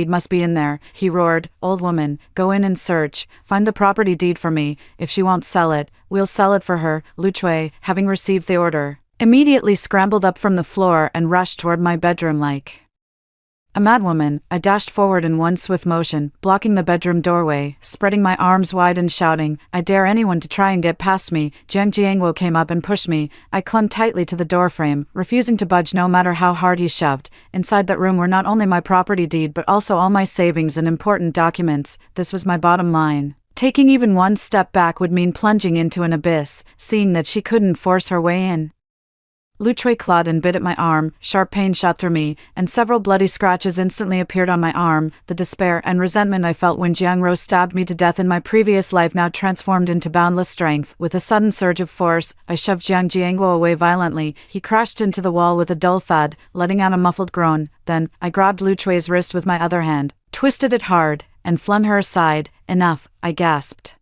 must be in there," he roared. "Old woman, go in and search. Find the property deed for me. If she won't sell it, we'll sell it for her." Lu Chui, having received the order, immediately scrambled up from the floor and rushed toward my bedroom like a madwoman. I dashed forward in one swift motion, blocking the bedroom doorway, spreading my arms wide and shouting, "I dare anyone to try and get past me." Jiang Jiangwo came up and pushed me. I clung tightly to the doorframe, refusing to budge no matter how hard he shoved. Inside that room were not only my property deed but also all my savings and important documents. This was my bottom line. Taking even one step back would mean plunging into an abyss. Seeing that she couldn't force her way in, Lu Chui clawed and bit at my arm. Sharp pain shot through me, and several bloody scratches instantly appeared on my arm. The despair and resentment I felt when Jiang Rou stabbed me to death in my previous life now transformed into boundless strength. With a sudden surge of force, I shoved Jiang Jiangguo away violently. He crashed into the wall with a dull thud, letting out a muffled groan. Then, I grabbed Lu Chui's wrist with my other hand, twisted it hard, and flung her aside. "Enough," I gasped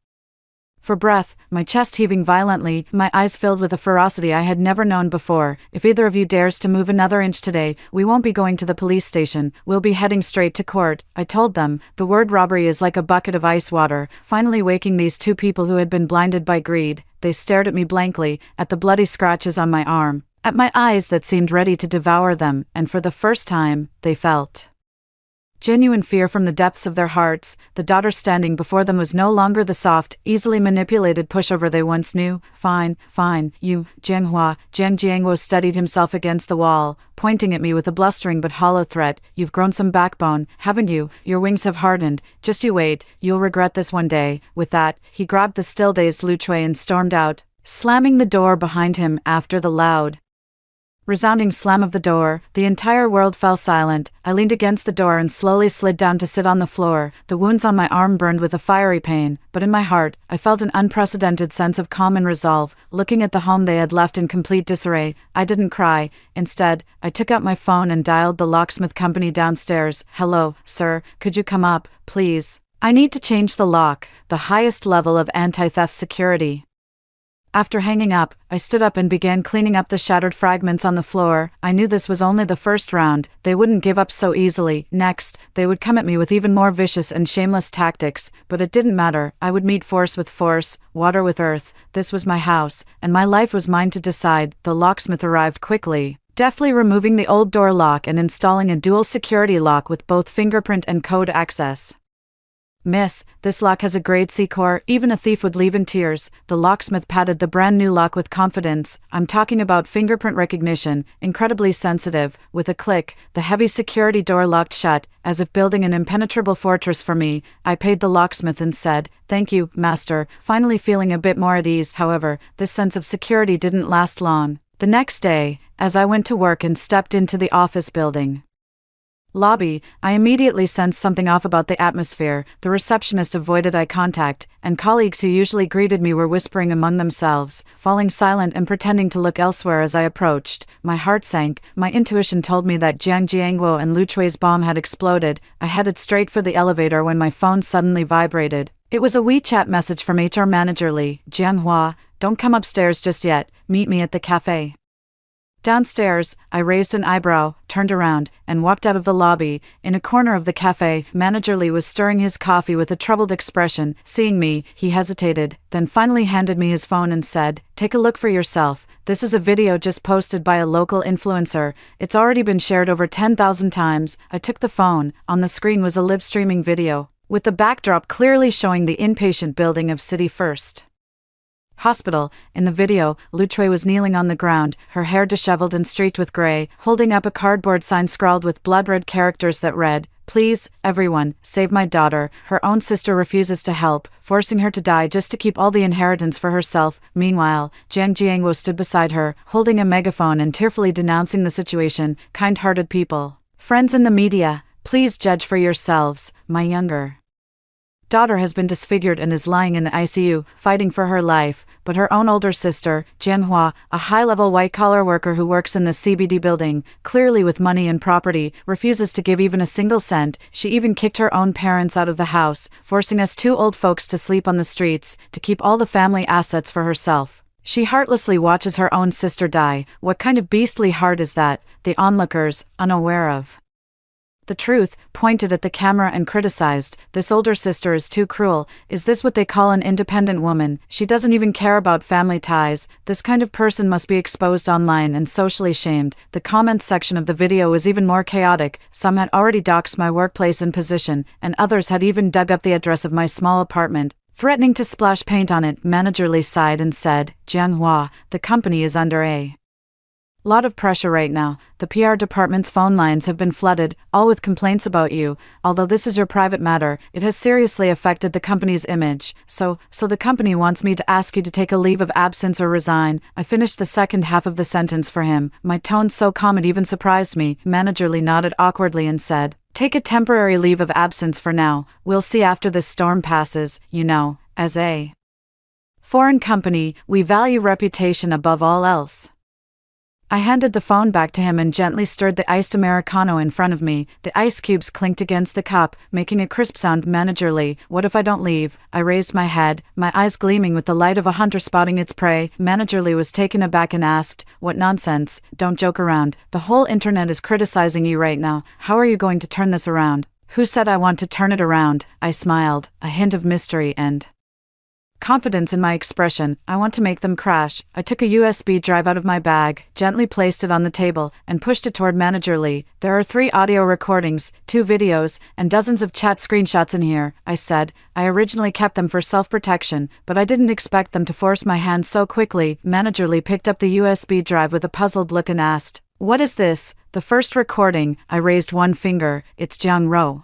for breath, my chest heaving violently, my eyes filled with a ferocity I had never known before. "If either of you dares to move another inch today, we won't be going to the police station, we'll be heading straight to court," I told them. The word robbery is like a bucket of ice water, finally waking these 2 people who had been blinded by greed. They stared at me blankly, at the bloody scratches on my arm, at my eyes that seemed ready to devour them, and for the first time, they felt Genuine fear from the depths of their hearts. The daughter standing before them was no longer the soft, easily manipulated pushover they once knew. Fine, you, Jianghua. Jiang Jiangwo steadied himself against the wall, pointing at me with a blustering but hollow threat. You've grown some backbone, haven't you? Your wings have hardened. Just you wait, you'll regret this one day. With that, he grabbed the still-dazed Lu Chui and stormed out, slamming the door behind him. After the loud, resounding slam of the door, the entire world fell silent. I leaned against the door and slowly slid down to sit on the floor. The wounds on my arm burned with a fiery pain, but in my heart, I felt an unprecedented sense of calm and resolve. Looking at the home they had left in complete disarray, I didn't cry. Instead, I took out my phone and dialed the locksmith company downstairs. Hello, sir, could you come up, please? I need to change the lock, the highest level of anti-theft security. After hanging up, I stood up and began cleaning up the shattered fragments on the floor. I knew this was only the first round. They wouldn't give up so easily. Next, they would come at me with even more vicious and shameless tactics, but it didn't matter. I would meet force with force, water with earth. This was my house, and my life was mine to decide. The locksmith arrived quickly, deftly removing the old door lock and installing a dual security lock with both fingerprint and code access. Miss, this lock has a grade C core, even a thief would leave in tears. The locksmith patted the brand new lock with confidence. I'm talking about fingerprint recognition, incredibly sensitive. With a click, the heavy security door locked shut, as if building an impenetrable fortress for me. I paid the locksmith and said, "Thank you, master," finally feeling a bit more at ease. However, this sense of security didn't last long. The next day, as I went to work and stepped into the office building lobby, I immediately sensed something off about the atmosphere. The receptionist avoided eye contact, and colleagues who usually greeted me were whispering among themselves, falling silent and pretending to look elsewhere as I approached. My heart sank. My intuition told me that Jiang Jiangwo and Lu Chui's bomb had exploded. I headed straight for the elevator when my phone suddenly vibrated. It was a WeChat message from HR manager Li. Jianghua, don't come upstairs just yet, meet me at the cafe. Downstairs, I raised an eyebrow, turned around, and walked out of the lobby. In a corner of the cafe, Manager Li was stirring his coffee with a troubled expression. Seeing me, he hesitated, then finally handed me his phone and said, "Take a look for yourself. This is a video just posted by a local influencer. It's already been shared over 10,000 times. I took the phone. On the screen was a live streaming video, with the backdrop clearly showing the inpatient building of City First Hospital. In the video, Lu Chui was kneeling on the ground, her hair disheveled and streaked with gray, holding up a cardboard sign scrawled with blood-red characters that read, "Please, everyone, save my daughter." Her own sister refuses to help, forcing her to die just to keep all the inheritance for herself. Meanwhile, Jiang Jiangwo stood beside her, holding a megaphone and tearfully denouncing the situation. Kind-hearted people, friends in the media, please judge for yourselves. My younger daughter has been disfigured and is lying in the ICU, fighting for her life, but her own older sister, Jianhua, a high-level white-collar worker who works in the CBD building, clearly with money and property, refuses to give even a single cent. She even kicked her own parents out of the house, forcing us two old folks to sleep on the streets, to keep all the family assets for herself. She heartlessly watches her own sister die. What kind of beastly heart is that? The onlookers, unaware of the truth, pointed at the camera and criticized, "This older sister is too cruel. Is this what they call an independent woman? She doesn't even care about family ties. This kind of person must be exposed online and socially shamed." The comments section of the video was even more chaotic. Some had already doxed my workplace and position, and others had even dug up the address of my small apartment, threatening to splash paint on it. Manager Li sighed and said, "Jianghua, the company is under a lot of pressure right now. The PR department's phone lines have been flooded, all with complaints about you. Although this is your private matter, it has seriously affected the company's image. So the company wants me to ask you to take a leave of absence or resign." I finished the second half of the sentence for him, my tone so calm it even surprised me. Manager Li nodded awkwardly and said, "Take a temporary leave of absence for now. We'll see after this storm passes. You know, as a foreign company, we value reputation above all else." I handed the phone back to him and gently stirred the iced Americano in front of me. The ice cubes clinked against the cup, making a crisp sound. Manager Li, "What if I don't leave?" I raised my head, my eyes gleaming with the light of a hunter spotting its prey. Manager Li was taken aback and asked, "What nonsense? Don't joke around. The whole internet is criticizing you right now. How are you going to turn this around?" "Who said I want to turn it around?" I smiled, a hint of mystery and confidence in my expression. I want to make them crash. I took a USB drive out of my bag, gently placed it on the table, and pushed it toward Manager Lee. There are 3 audio recordings, 2 videos, and dozens of chat screenshots in here, I said. I originally kept them for self-protection, but I didn't expect them to force my hand so quickly. Manager Lee picked up the USB drive with a puzzled look and asked, "What is this?" "The first recording." I raised one finger. "It's Jiang Ro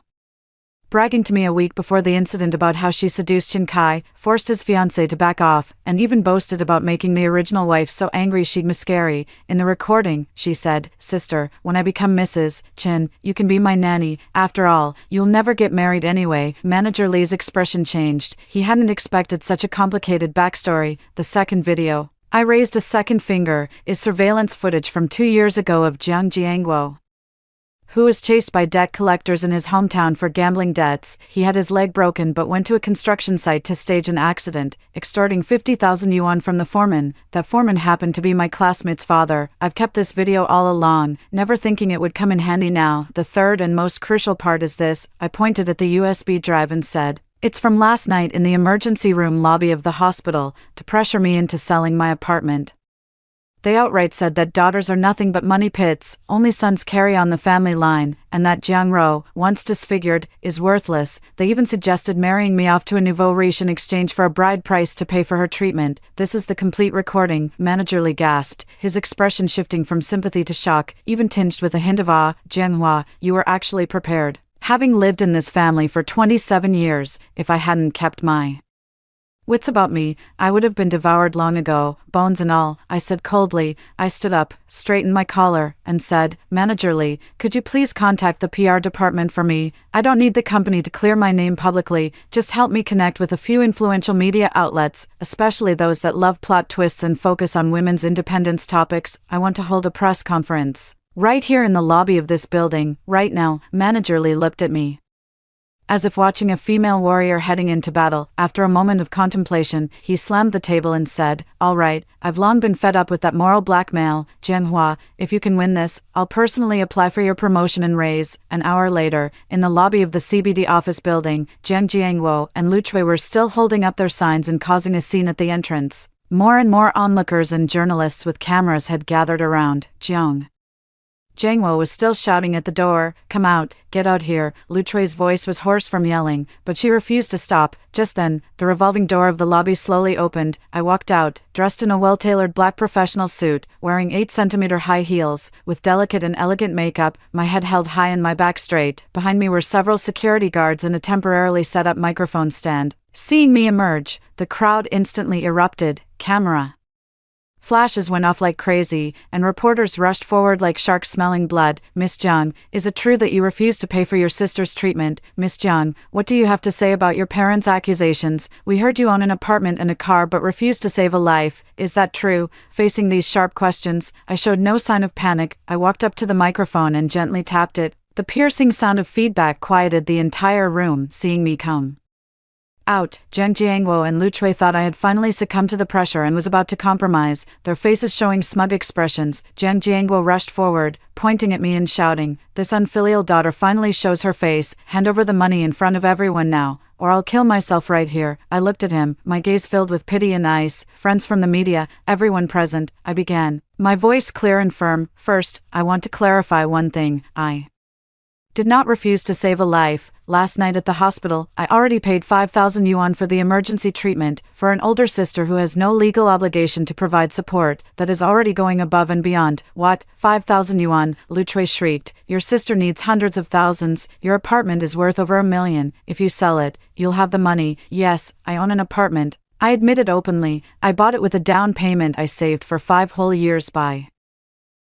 bragging to me a week before the incident about how she seduced Chin Kai, forced his fiancé to back off, and even boasted about making the original wife so angry she'd miscarry. In the recording, she said, "Sister, when I become Mrs. Chin, you can be my nanny. After all, you'll never get married anyway." Manager Lee's expression changed. He hadn't expected such a complicated backstory. The second video. I raised a second finger, is surveillance footage from 2 years ago of Jiang Jiangguo, who was chased by debt collectors in his hometown for gambling debts. He had his leg broken but went to a construction site to stage an accident, extorting 50,000 yuan from the foreman. That foreman happened to be my classmate's father. I've kept this video all along, never thinking it would come in handy now. The third and most crucial part is this. I pointed at the USB drive and said, "It's from last night in the emergency room lobby of the hospital, to pressure me into selling my apartment. They outright said that daughters are nothing but money pits, only sons carry on the family line, and that Jiang Ro, once disfigured, is worthless. They even suggested marrying me off to a nouveau riche in exchange for a bride price to pay for her treatment." This is the complete recording, Manager Lee gasped, his expression shifting from sympathy to shock, even tinged with a hint of awe. "Jiang Hua, you were actually prepared. Having lived in this family for 27 years, if I hadn't kept my wits about me, I would have been devoured long ago, bones and all," I said coldly. I stood up, straightened my collar, and said, "Manager Lee, could you please contact the PR department for me? I don't need the company to clear my name publicly, just help me connect with a few influential media outlets, especially those that love plot twists and focus on women's independence topics. I want to hold a press conference right here in the lobby of this building, right now." Manager Lee looked at me as if watching a female warrior heading into battle. After a moment of contemplation, he slammed the table and said, "All right, I've long been fed up with that moral blackmail. Jiang Hua, if you can win this, I'll personally apply for your promotion and raise." An hour later, in the lobby of the CBD office building, Jiang Jiangguo and Lu Chui were still holding up their signs and causing a scene at the entrance. More and more onlookers and journalists with cameras had gathered around. Jiang Jiangguo was still shouting at the door, "Come out, get out here." Lu Chui's voice was hoarse from yelling, but she refused to stop. Just then, the revolving door of the lobby slowly opened. I walked out, dressed in a well-tailored black professional suit, wearing 8-centimeter high heels, with delicate and elegant makeup, my head held high and my back straight. Behind me were several security guards and a temporarily set-up microphone stand. Seeing me emerge, the crowd instantly erupted. Camera flashes went off like crazy, and reporters rushed forward like sharks smelling blood. "Miss Jiang, is it true that you refused to pay for your sister's treatment? Miss Jiang, what do you have to say about your parents' accusations? We heard you own an apartment and a car but refused to save a life. Is that true?" Facing these sharp questions, I showed no sign of panic. I walked up to the microphone and gently tapped it. The piercing sound of feedback quieted the entire room. Seeing me come out, Jiang Jiangguo and Lu Chui thought I had finally succumbed to the pressure and was about to compromise, their faces showing smug expressions. Jiang Jiangguo rushed forward, pointing at me and shouting, "This unfilial daughter finally shows her face. Hand over the money in front of everyone now, or I'll kill myself right here." I looked at him, my gaze filled with pity and ice. "Friends from the media, everyone present," I began, my voice clear and firm. "First, I want to clarify one thing. I did not refuse to save a life. Last night at the hospital, I already paid 5,000 yuan for the emergency treatment for an older sister who has no legal obligation to provide support, that is already going above and beyond." "What? 5,000 yuan?" Lu Chui shrieked. "Your sister needs hundreds of thousands. Your apartment is worth over 1 million. If you sell it, you'll have the money." "Yes, I own an apartment," I admitted openly. "I bought it with a down payment I saved for 5 whole years by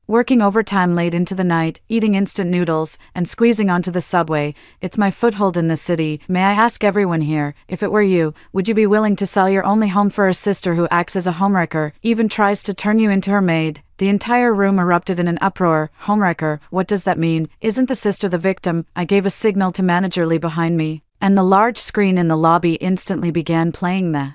working overtime late into the night, eating instant noodles, and squeezing onto the subway. It's my foothold in the city. May I ask everyone here, if it were you, would you be willing to sell your only home for a sister who acts as a homewrecker, even tries to turn you into her maid?" The entire room erupted in an uproar. "Homewrecker, what does that mean? Isn't the sister the victim?" I gave a signal to Manager Lee behind me, and the large screen in the lobby instantly began playing the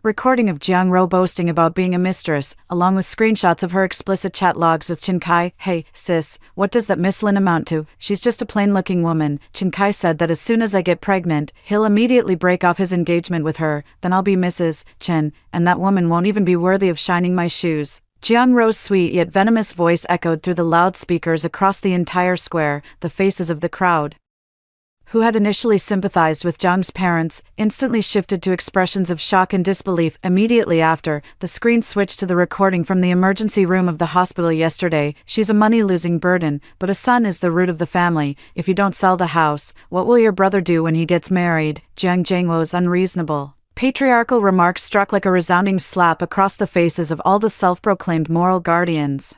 Recording of Jiang Ro boasting about being a mistress, along with screenshots of her explicit chat logs with Chin Kai. Hey, sis, what does that Miss Lin amount to? She's just a plain-looking woman. Chin Kai said that as soon as I get pregnant, he'll immediately break off his engagement with her, then I'll be Mrs. Chen, and that woman won't even be worthy of shining my shoes. Jiang Ro's sweet yet venomous voice echoed through the loudspeakers across the entire square. The faces of the crowd, who had initially sympathized with Jiang's parents, instantly shifted to expressions of shock and disbelief. Immediately after, the screen switched to the recording from the emergency room of the hospital yesterday. She's a money-losing burden, but a son is the root of the family. If you don't sell the house, what will your brother do when he gets married? Jiang Jiangwo's unreasonable, patriarchal remarks struck like a resounding slap across the faces of all the self-proclaimed moral guardians.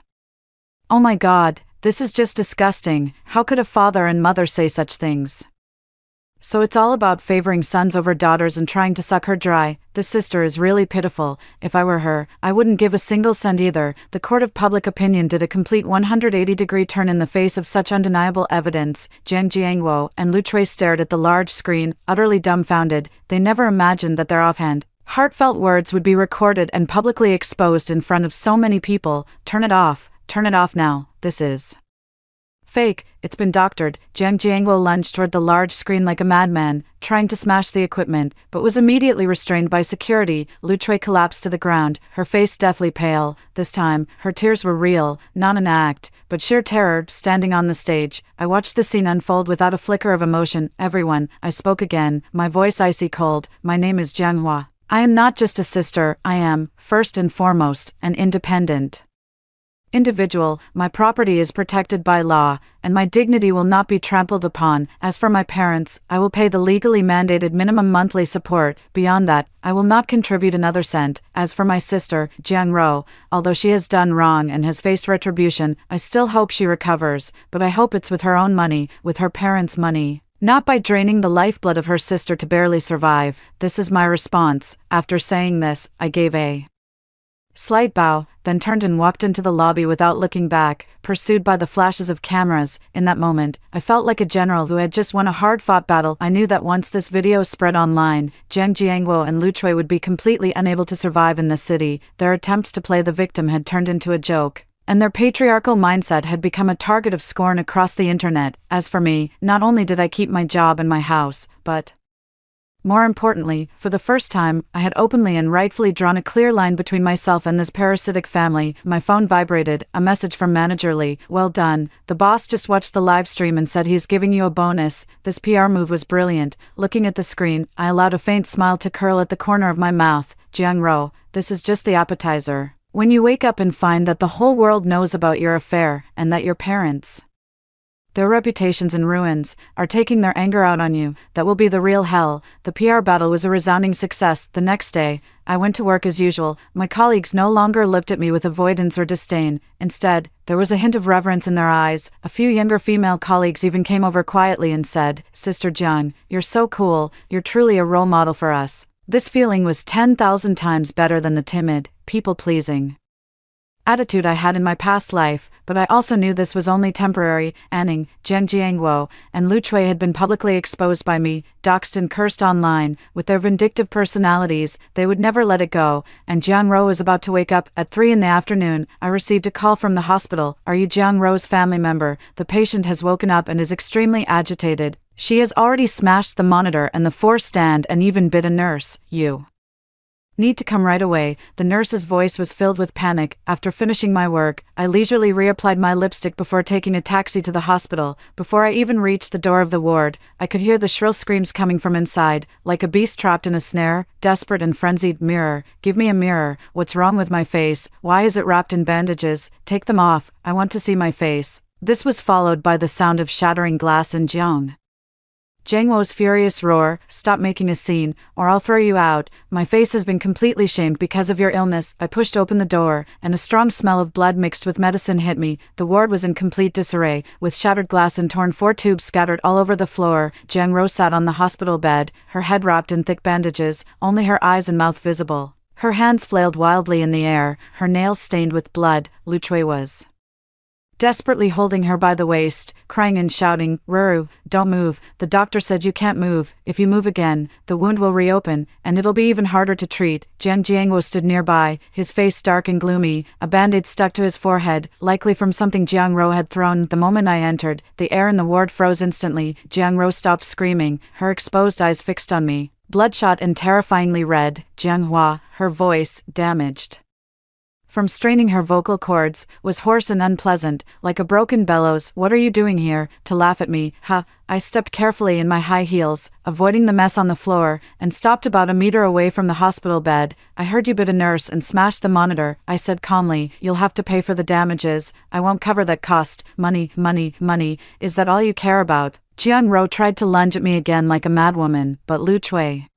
Oh my God, this is just disgusting. How could a father and mother say such things? So it's all about favoring sons over daughters and trying to suck her dry. This sister is really pitiful. If I were her, I wouldn't give a single cent either. The court of public opinion did a complete 180-degree turn in the face of such undeniable evidence. Jiang Jiangwo and Lu Chui stared at the large screen, utterly dumbfounded. They never imagined that their offhand, heartfelt words would be recorded and publicly exposed in front of so many people. Turn it off now. This is fake. It's been doctored. Jiang Jiangwo lunged toward the large screen like a madman, trying to smash the equipment, but was immediately restrained by security. Lu Chui collapsed to the ground, her face deathly pale. This time, her tears were real, not an act, but sheer terror. Standing on the stage, I watched the scene unfold without a flicker of emotion. Everyone, I spoke again, my voice icy cold. My name is Jiang Hua. I am not just a sister, I am, first and foremost, an independent individual. My property is protected by law, and my dignity will not be trampled upon. As for my parents, I will pay the legally mandated minimum monthly support. Beyond that, I will not contribute another cent. As for my sister, Jiang Ro, although she has done wrong and has faced retribution, I still hope she recovers, but I hope it's with her own money, with her parents' money, not by draining the lifeblood of her sister to barely survive. This is my response. After saying this, I gave a slight bow, then turned and walked into the lobby without looking back, pursued by the flashes of cameras. In that moment, I felt like a general who had just won a hard-fought battle. I knew that once this video spread online, Jiang Jiangwo and Lu Chui would be completely unable to survive in the city. Their attempts to play the victim had turned into a joke, and their patriarchal mindset had become a target of scorn across the internet. As for me, not only did I keep my job and my house, but more importantly, for the first time, I had openly and rightfully drawn a clear line between myself and this parasitic family. My phone vibrated, a message from Manager Lee. Well done. The boss just watched the live stream and said he's giving you a bonus. This PR move was brilliant. Looking at the screen, I allowed a faint smile to curl at the corner of my mouth. Jiang Ro, this is just the appetizer. When you wake up and find that the whole world knows about your affair, and that your parents, their reputations in ruins, are taking their anger out on you, that will be the real hell. The PR battle was a resounding success. The next day, I went to work as usual. My colleagues no longer looked at me with avoidance or disdain. Instead, there was a hint of reverence in their eyes. A few younger female colleagues even came over quietly and said, "Sister Jiang, you're so cool, you're truly a role model for us." This feeling was 10,000 times better than the timid, people-pleasing attitude I had in my past life, but I also knew this was only temporary. Anning, Jiang Jiangwo, and Lu Chui had been publicly exposed by me, doxed and cursed online. With their vindictive personalities, they would never let it go, and Jiang Ro was about to wake up. At 3 in the afternoon, I received a call from the hospital. "Are you Jiang Ro's family member? The patient has woken up and is extremely agitated. She has already smashed the monitor and the force stand and even bit a nurse. You need to come right away." The nurse's voice was filled with panic. After finishing my work, I leisurely reapplied my lipstick before taking a taxi to the hospital. Before I even reached the door of the ward, I could hear the shrill screams coming from inside, like a beast trapped in a snare, desperate and frenzied. "Mirror, give me a mirror. What's wrong with my face? Why is it wrapped in bandages? Take them off. I want to see my face." This was followed by the sound of shattering glass and Jiang Jiangwo's furious roar, "Stop making a scene, or I'll throw you out. My face has been completely shamed because of your illness." I pushed open the door, and a strong smell of blood mixed with medicine hit me. The ward was in complete disarray, with shattered glass and torn 4 tubes scattered all over the floor. Jiang Ro sat on the hospital bed, her head wrapped in thick bandages, only her eyes and mouth visible. Her hands flailed wildly in the air, her nails stained with blood. Lu Chui was desperately holding her by the waist, crying and shouting, "Ruru, don't move, the doctor said you can't move, if you move again, the wound will reopen, and it'll be even harder to treat." Jiang Jiangwo stood nearby, his face dark and gloomy, a band-aid stuck to his forehead, likely from something Jiang Ro had thrown. The moment I entered, the air in the ward froze instantly. Jiang Ro stopped screaming, her exposed eyes fixed on me, bloodshot and terrifyingly red. Jiang Hua, her voice, damaged from straining her vocal cords, was hoarse and unpleasant, like a broken bellows. "What are you doing here?" To laugh at me. "Ha." I stepped carefully in my high heels, avoiding the mess on the floor, and stopped about a meter away from the hospital bed. "I heard you bit a nurse and smashed the monitor," I said calmly. "You'll have to pay for the damages. I won't cover that cost. Money, money, money. Is that all you care about?" Jiang Ro tried to lunge at me again like a madwoman, but Lu Chui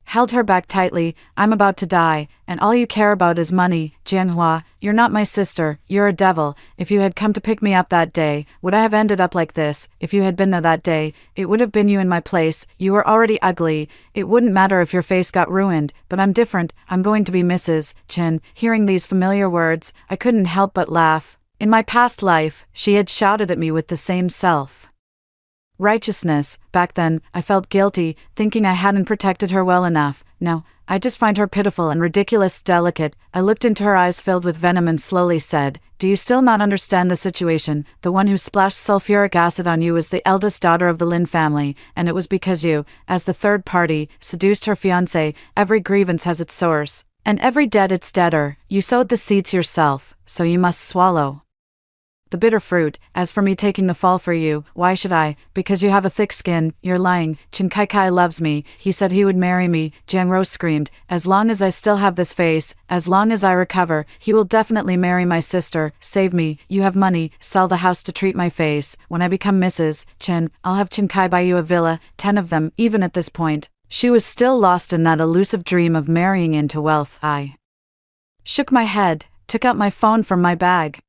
held her back tightly. "I'm about to die, and all you care about is money. Jiang Hua, you're not my sister, you're a devil. If you had come to pick me up that day, would I have ended up like this? If you had been there that day, it would have been you in my place. You were already ugly. It wouldn't matter if your face got ruined, but I'm different. I'm going to be Mrs. Chen." Hearing these familiar words, I couldn't help but laugh. In my past life, she had shouted at me with the same righteousness. Back then, I felt guilty, thinking I hadn't protected her well enough. Now, I just find her pitiful and ridiculous, delicate. I looked into her eyes filled with venom and slowly said, "Do you still not understand the situation? The one who splashed sulfuric acid on you was the eldest daughter of the Lin family, and it was because you, as the third party, seduced her fiancé. Every grievance has its source, and every debt its debtor. You sowed the seeds yourself, so you must swallow the bitter fruit. As for me taking the fall for you, why should I? Because you have a thick skin. You're lying. Chen Kai loves me. He said he would marry me." Jiang Ro screamed, "As long as I still have this face, as long as I recover, he will definitely marry my sister. Save me. You have money. Sell the house to treat my face. When I become Mrs. Chen, I'll have Chen Kai buy you a villa, 10 of them." Even at this point, she was still lost in that elusive dream of marrying into wealth. I shook my head, took out my phone from my bag,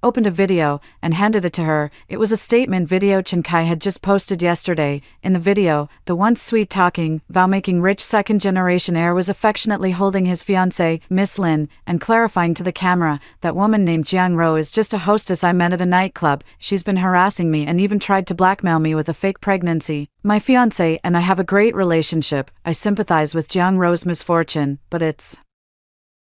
opened a video, and handed it to her. It was a statement video Chen Kai had just posted yesterday. In the video, the once sweet-talking, vow-making rich second-generation heir was affectionately holding his fiancée, Miss Lin, and clarifying to the camera, "That woman named Jiang Ro is just a hostess I met at a nightclub. She's been harassing me and even tried to blackmail me with a fake pregnancy. My fiancé and I have a great relationship. I sympathize with Jiang Ro's misfortune, but it's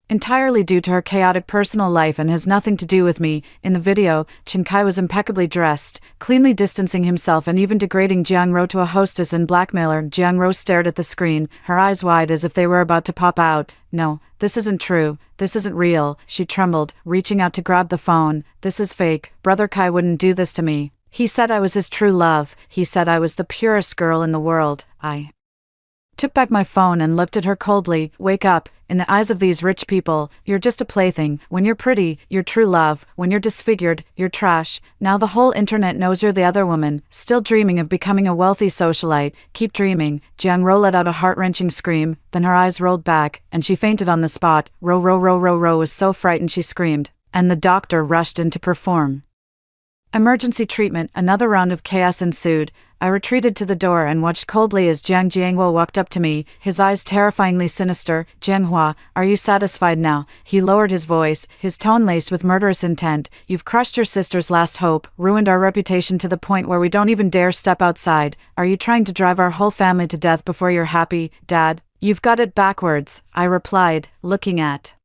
entirely due to her chaotic personal life and has nothing to do with me." In the video, Chen Kai was impeccably dressed, cleanly distancing himself and even degrading Jiang Ro to a hostess and blackmailer. Jiang Ro stared at the screen, her eyes wide as if they were about to pop out. "No, this isn't true. This isn't real." She trembled, reaching out to grab the phone. "This is fake. Brother Kai wouldn't do this to me. He said I was his true love. He said I was the purest girl in the world." I took back my phone and looked at her coldly. "Wake up. In the eyes of these rich people, you're just a plaything. When you're pretty, you're true love. When you're disfigured, you're trash. Now the whole internet knows you're the other woman, still dreaming of becoming a wealthy socialite. Keep dreaming." Jiang Ro let out a heart-wrenching scream, then her eyes rolled back, and she fainted on the spot. Ro was so frightened she screamed, and the doctor rushed in to perform emergency treatment. Another round of chaos ensued. I retreated to the door and watched coldly as Jiang Jiangwo walked up to me, his eyes terrifyingly sinister. "Jiang Hua, are you satisfied now?" He lowered his voice, his tone laced with murderous intent. "You've crushed your sister's last hope, ruined our reputation to the point where we don't even dare step outside. Are you trying to drive our whole family to death before you're happy, Dad?" "You've got it backwards," I replied, looking at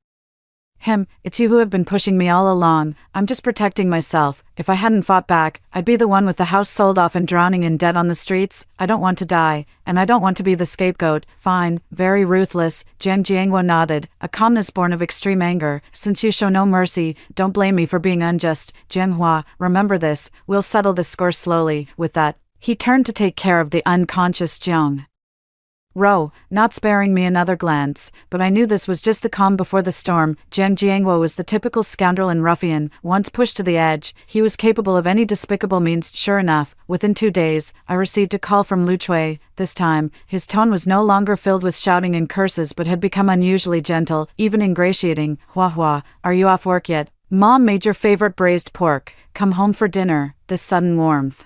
him. "It's you who have been pushing me all along. I'm just protecting myself. If I hadn't fought back, I'd be the one with the house sold off and drowning in debt on the streets. I don't want to die, and I don't want to be the scapegoat." "Fine, very ruthless." Jiang Jiangwo nodded, a calmness born of extreme anger. "Since you show no mercy, don't blame me for being unjust. Jiang Hua, remember this, we'll settle this score slowly." With that, he turned to take care of the unconscious Jiang Ro, not sparing me another glance, but I knew this was just the calm before the storm. Jiang Jiangwo was the typical scoundrel and ruffian. Once pushed to the edge, he was capable of any despicable means. Sure enough, within 2 days, I received a call from Lu Chui. This time, his tone was no longer filled with shouting and curses but had become unusually gentle, even ingratiating. "Hua Hua, are you off work yet? Mom made your favorite braised pork. Come home for dinner." This sudden warmth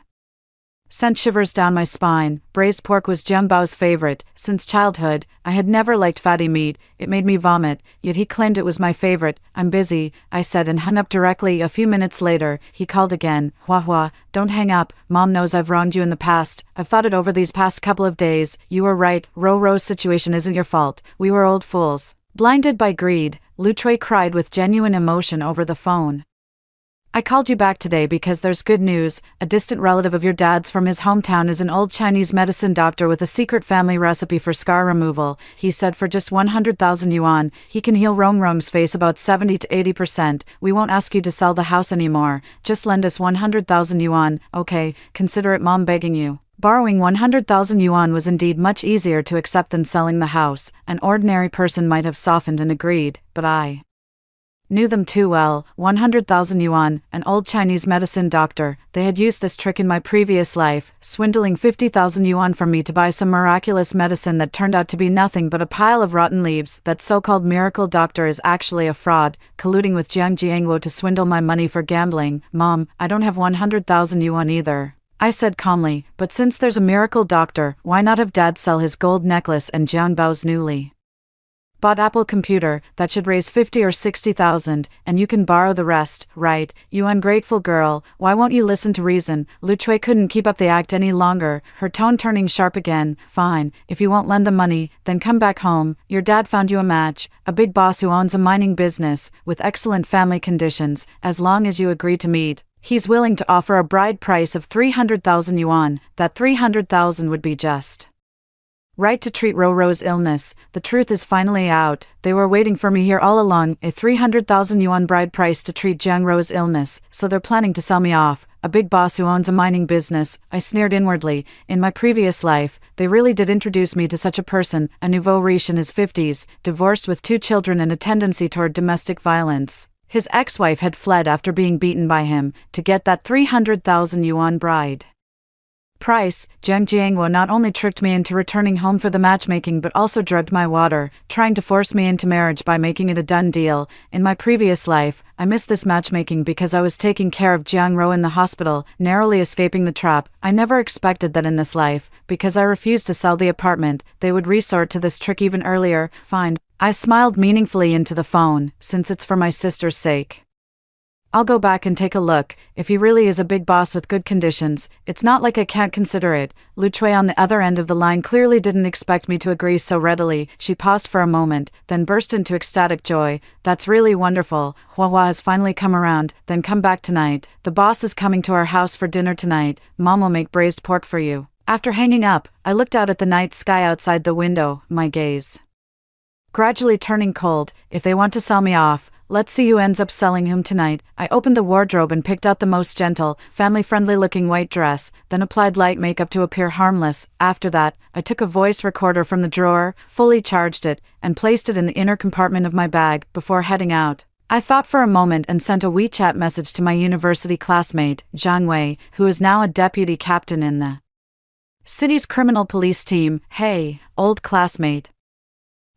sent shivers down my spine. Braised pork was Jiang Bao's favorite. Since childhood, I had never liked fatty meat. It made me vomit, yet he claimed it was my favorite. I'm busy, I said and hung up directly. A few minutes later, he called again. Hua hua, don't hang up. Mom knows I've wronged you in the past. I've thought it over these past couple of days. You were right. Ro's situation isn't your fault. We were old fools. Blinded by greed, Lu Chui cried with genuine emotion over the phone. I called you back today because there's good news. A distant relative of your dad's from his hometown is an old Chinese medicine doctor with a secret family recipe for scar removal. He said for just 100,000 yuan, he can heal Rong's face about 70 to 80%. We won't ask you to sell the house anymore. Just lend us 100,000 yuan. Okay, consider it, Mom begging you. Borrowing 100,000 yuan was indeed much easier to accept than selling the house. An ordinary person might have softened and agreed, but I knew them too well. 100,000 yuan, an old Chinese medicine doctor. They had used this trick in my previous life, swindling 50,000 yuan from me to buy some miraculous medicine that turned out to be nothing but a pile of rotten leaves. That so-called miracle doctor is actually a fraud, colluding with Jiang Jiangwo to swindle my money for gambling. Mom, I don't have 100,000 yuan either, I said calmly, but since there's a miracle doctor, why not have Dad sell his gold necklace and Jiang Bao's newly bought Apple computer? That should raise 50 or 60,000, and you can borrow the rest, right? You ungrateful girl, why won't you listen to reason? Lu Chui couldn't keep up the act any longer, her tone turning sharp again. Fine, if you won't lend the money, then come back home. Your dad found you a match, a big boss who owns a mining business, with excellent family conditions. As long as you agree to meet, he's willing to offer a bride price of 300,000 yuan. That 300,000 would be just right to treat Ro's illness. The truth is finally out. They were waiting for me here all along. A 300,000 yuan bride price to treat Jiang Ro's illness, so they're planning to sell me off. A big boss who owns a mining business. I sneered inwardly. In my previous life, they really did introduce me to such a person, a nouveau riche in his 50s, divorced with 2 children and a tendency toward domestic violence. His ex-wife had fled after being beaten by him, to get that 300,000 yuan bride price. Jiang Jiangwo not only tricked me into returning home for the matchmaking but also drugged my water, trying to force me into marriage by making it a done deal. In my previous life, I missed this matchmaking because I was taking care of Jiang Ro in the hospital, narrowly escaping the trap. I never expected that in this life, because I refused to sell the apartment, they would resort to this trick even earlier. Fine. I smiled meaningfully into the phone, since it's for my sister's sake. I'll go back and take a look. If he really is a big boss with good conditions, it's not like I can't consider it. Lu Chui on the other end of the line clearly didn't expect me to agree so readily. She paused for a moment, then burst into ecstatic joy. That's really wonderful. Hua Hua has finally come around. Then come back tonight. The boss is coming to our house for dinner tonight. Mom will make braised pork for you. After hanging up, I looked out at the night sky outside the window, my gaze gradually turning cold. If they want to sell me off, let's see who ends up selling him tonight. I opened the wardrobe and picked out the most gentle, family-friendly looking white dress, then applied light makeup to appear harmless. After that, I took a voice recorder from the drawer, fully charged it, and placed it in the inner compartment of my bag before heading out. I thought for a moment and sent a WeChat message to my university classmate, Zhang Wei, who is now a deputy captain in the city's criminal police team. Hey, old classmate.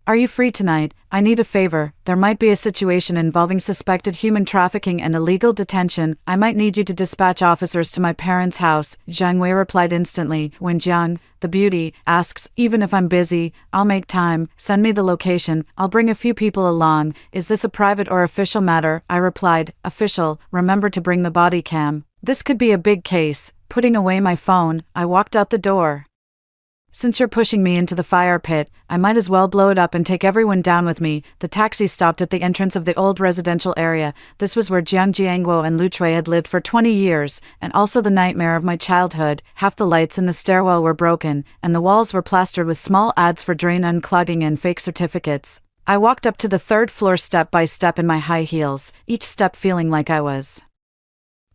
Are you free tonight? I need a favor. There might be a situation involving suspected human trafficking and illegal detention. I might need you to dispatch officers to my parents' house. Zhang Wei replied instantly. When Jiang, the beauty, asks, even if I'm busy, I'll make time. Send me the location. I'll bring a few people along. Is this a private or official matter? I replied, official. Remember to bring the body cam. This could be a big case. Putting away my phone, I walked out the door. Since you're pushing me into the fire pit, I might as well blow it up and take everyone down with me. The taxi stopped at the entrance of the old residential area. This was where Jiang Jiangwo and Lu Chui had lived for 20 years, and also the nightmare of my childhood. Half the lights in the stairwell were broken, and the walls were plastered with small ads for drain unclogging and fake certificates. I walked up to the 3rd floor step by step in my high heels, each step feeling like I was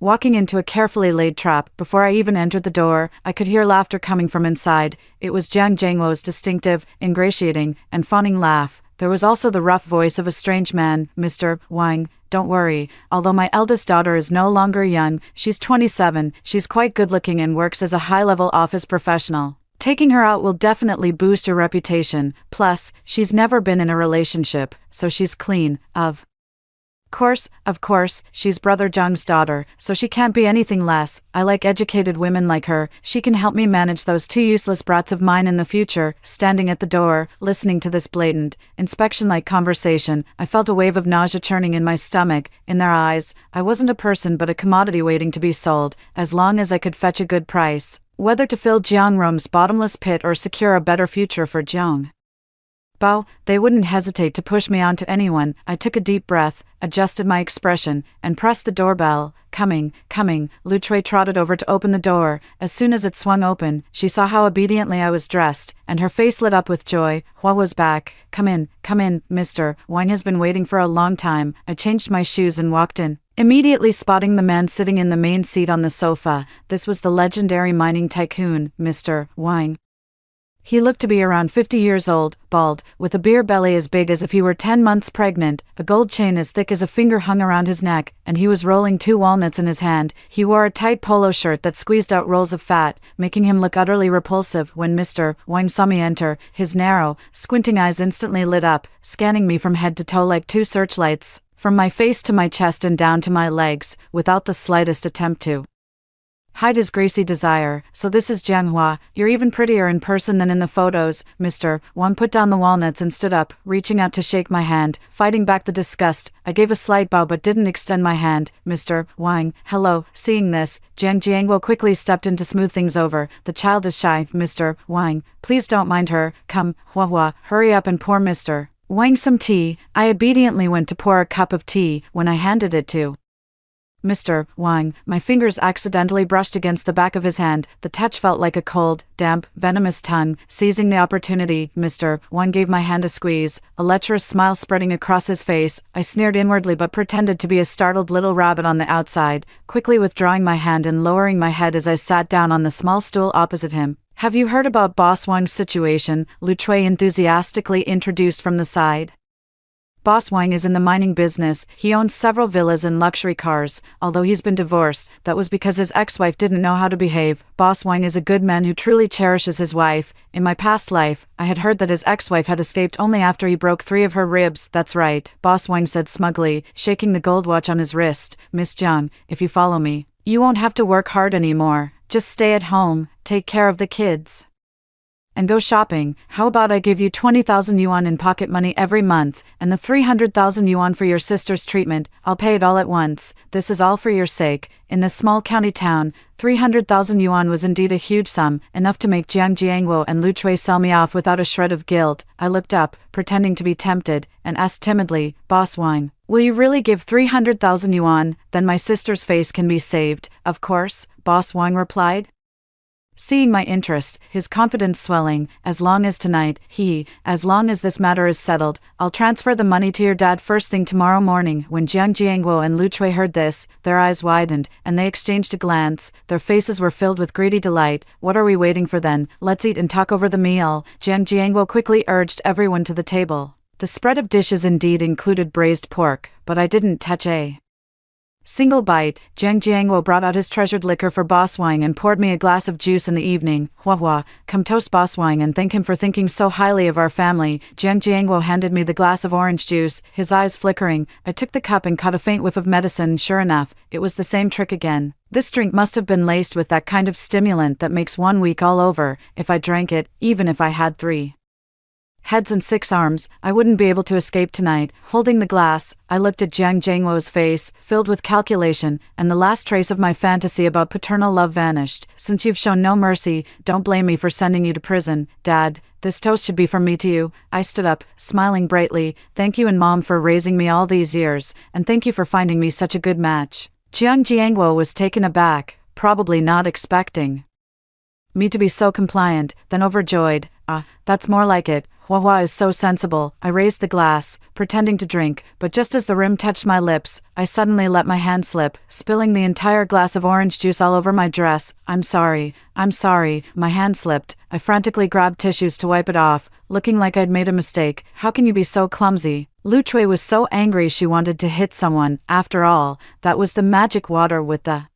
walking into a carefully laid trap. Before I even entered the door, I could hear laughter coming from inside. It was Jiang Jiangwo's distinctive, ingratiating, and fawning laugh. There was also the rough voice of a strange man. Mr. Wang, don't worry. Although my eldest daughter is no longer young, she's 27, she's quite good-looking and works as a high-level office professional. Taking her out will definitely boost your reputation. Plus, she's never been in a relationship, so she's clean of Of course, she's Brother Zhang's daughter, so she can't be anything less. I like educated women like her. She can help me manage those two useless brats of mine in the future. Standing at the door, listening to this blatant, inspection-like conversation, I felt a wave of nausea churning in my stomach. In their eyes, I wasn't a person but a commodity waiting to be sold, as long as I could fetch a good price. Whether to fill Jiang Rom's bottomless pit or secure a better future for Jiang Bao, they wouldn't hesitate to push me onto anyone. I took a deep breath, adjusted my expression, and pressed the doorbell. Coming. Lu Chui trotted over to open the door. As soon as it swung open, she saw how obediently I was dressed, and her face lit up with joy. Hua was back. Come in, Mr. Wang has been waiting for a long time. I changed my shoes and walked in, immediately spotting the man sitting in the main seat on the sofa. This was the legendary mining tycoon, Mr. Wang. He looked to be around 50 years old, bald, with a beer belly as big as if he were 10 months pregnant, a gold chain as thick as a finger hung around his neck, and he was rolling 2 walnuts in his hand. He wore a tight polo shirt that squeezed out rolls of fat, making him look utterly repulsive. When Mr. Wang saw me enter, his narrow, squinting eyes instantly lit up, scanning me from head to toe like 2 searchlights, from my face to my chest and down to my legs, without the slightest attempt to hide his greasy desire. So this is Jiang Hua. You're even prettier in person than in the photos. Mr. Wang put down the walnuts and stood up, reaching out to shake my hand, fighting back the disgust. I gave a slight bow but didn't extend my hand. Mr. Wang, hello. Seeing this, Jiang Jiangwo quickly stepped in to smooth things over. The child is shy. Mr. Wang, please don't mind her. Come, Hua, hurry up and pour Mr. Wang some tea. I obediently went to pour a cup of tea. When I handed it to Mr. Wang, my fingers accidentally brushed against the back of his hand. The touch felt like a cold, damp, venomous tongue. Seizing the opportunity, Mr. Wang gave my hand a squeeze, a lecherous smile spreading across his face. I sneered inwardly but pretended to be a startled little rabbit on the outside, quickly withdrawing my hand and lowering my head as I sat down on the small stool opposite him. Have you heard about Boss Wang's situation? Lu Chui enthusiastically introduced from the side. Boss Wang is in the mining business. He owns several villas and luxury cars. Although he's been divorced, that was because his ex-wife didn't know how to behave. Boss Wang is a good man who truly cherishes his wife. In my past life, I had heard that his ex-wife had escaped only after he broke 3 of her ribs. That's right, Boss Wang said smugly, shaking the gold watch on his wrist. Miss Jiang, if you follow me, you won't have to work hard anymore. Just stay at home, take care of the kids, and go shopping. How about I give you 20,000 yuan in pocket money every month, and the 300,000 yuan for your sister's treatment? I'll pay it all at once. This is all for your sake. In this small county town, 300,000 yuan was indeed a huge sum, enough to make Jiang Jiangwo and Lu Chui sell me off without a shred of guilt. I looked up, pretending to be tempted, and asked timidly, Boss Wang, will you really give 300,000 yuan? Then my sister's face can be saved. Of course, Boss Wang replied. Seeing my interest, his confidence swelling, as long as this matter is settled, I'll transfer the money to your dad first thing tomorrow morning. When Jiang Jiangwo and Lu Chui heard this, their eyes widened, and they exchanged a glance. Their faces were filled with greedy delight. What are we waiting for then? Let's eat and talk over the meal. Jiang Jiangwo quickly urged everyone to the table. The spread of dishes indeed included braised pork, but I didn't touch a single bite. Jiang Jiangwo brought out his treasured liquor for Boss Wang and poured me a glass of juice in the evening. Hua, come toast Boss Wang and thank him for thinking so highly of our family. Jiang Jiangwo handed me the glass of orange juice, his eyes flickering. I took the cup and caught a faint whiff of medicine, and sure enough, it was the same trick again. This drink must have been laced with that kind of stimulant that makes 1 week all over. If I drank it, even if I had 3 heads and 6 arms, I wouldn't be able to escape tonight. Holding the glass, I looked at Jiang Jiangwo's face, filled with calculation, and the last trace of my fantasy about paternal love vanished. Since you've shown no mercy, don't blame me for sending you to prison. Dad, this toast should be from me to you. I stood up, smiling brightly. Thank you and Mom for raising me all these years, and thank you for finding me such a good match. Jiang Jiangwo was taken aback, probably not expecting me to be so compliant, then overjoyed. That's more like it. Hua is so sensible. I raised the glass, pretending to drink, but just as the rim touched my lips, I suddenly let my hand slip, spilling the entire glass of orange juice all over my dress. I'm sorry. My hand slipped. I frantically grabbed tissues to wipe it off, looking like I'd made a mistake. How can you be so clumsy? Lu Chui was so angry she wanted to hit someone. After all, that was the magic water with the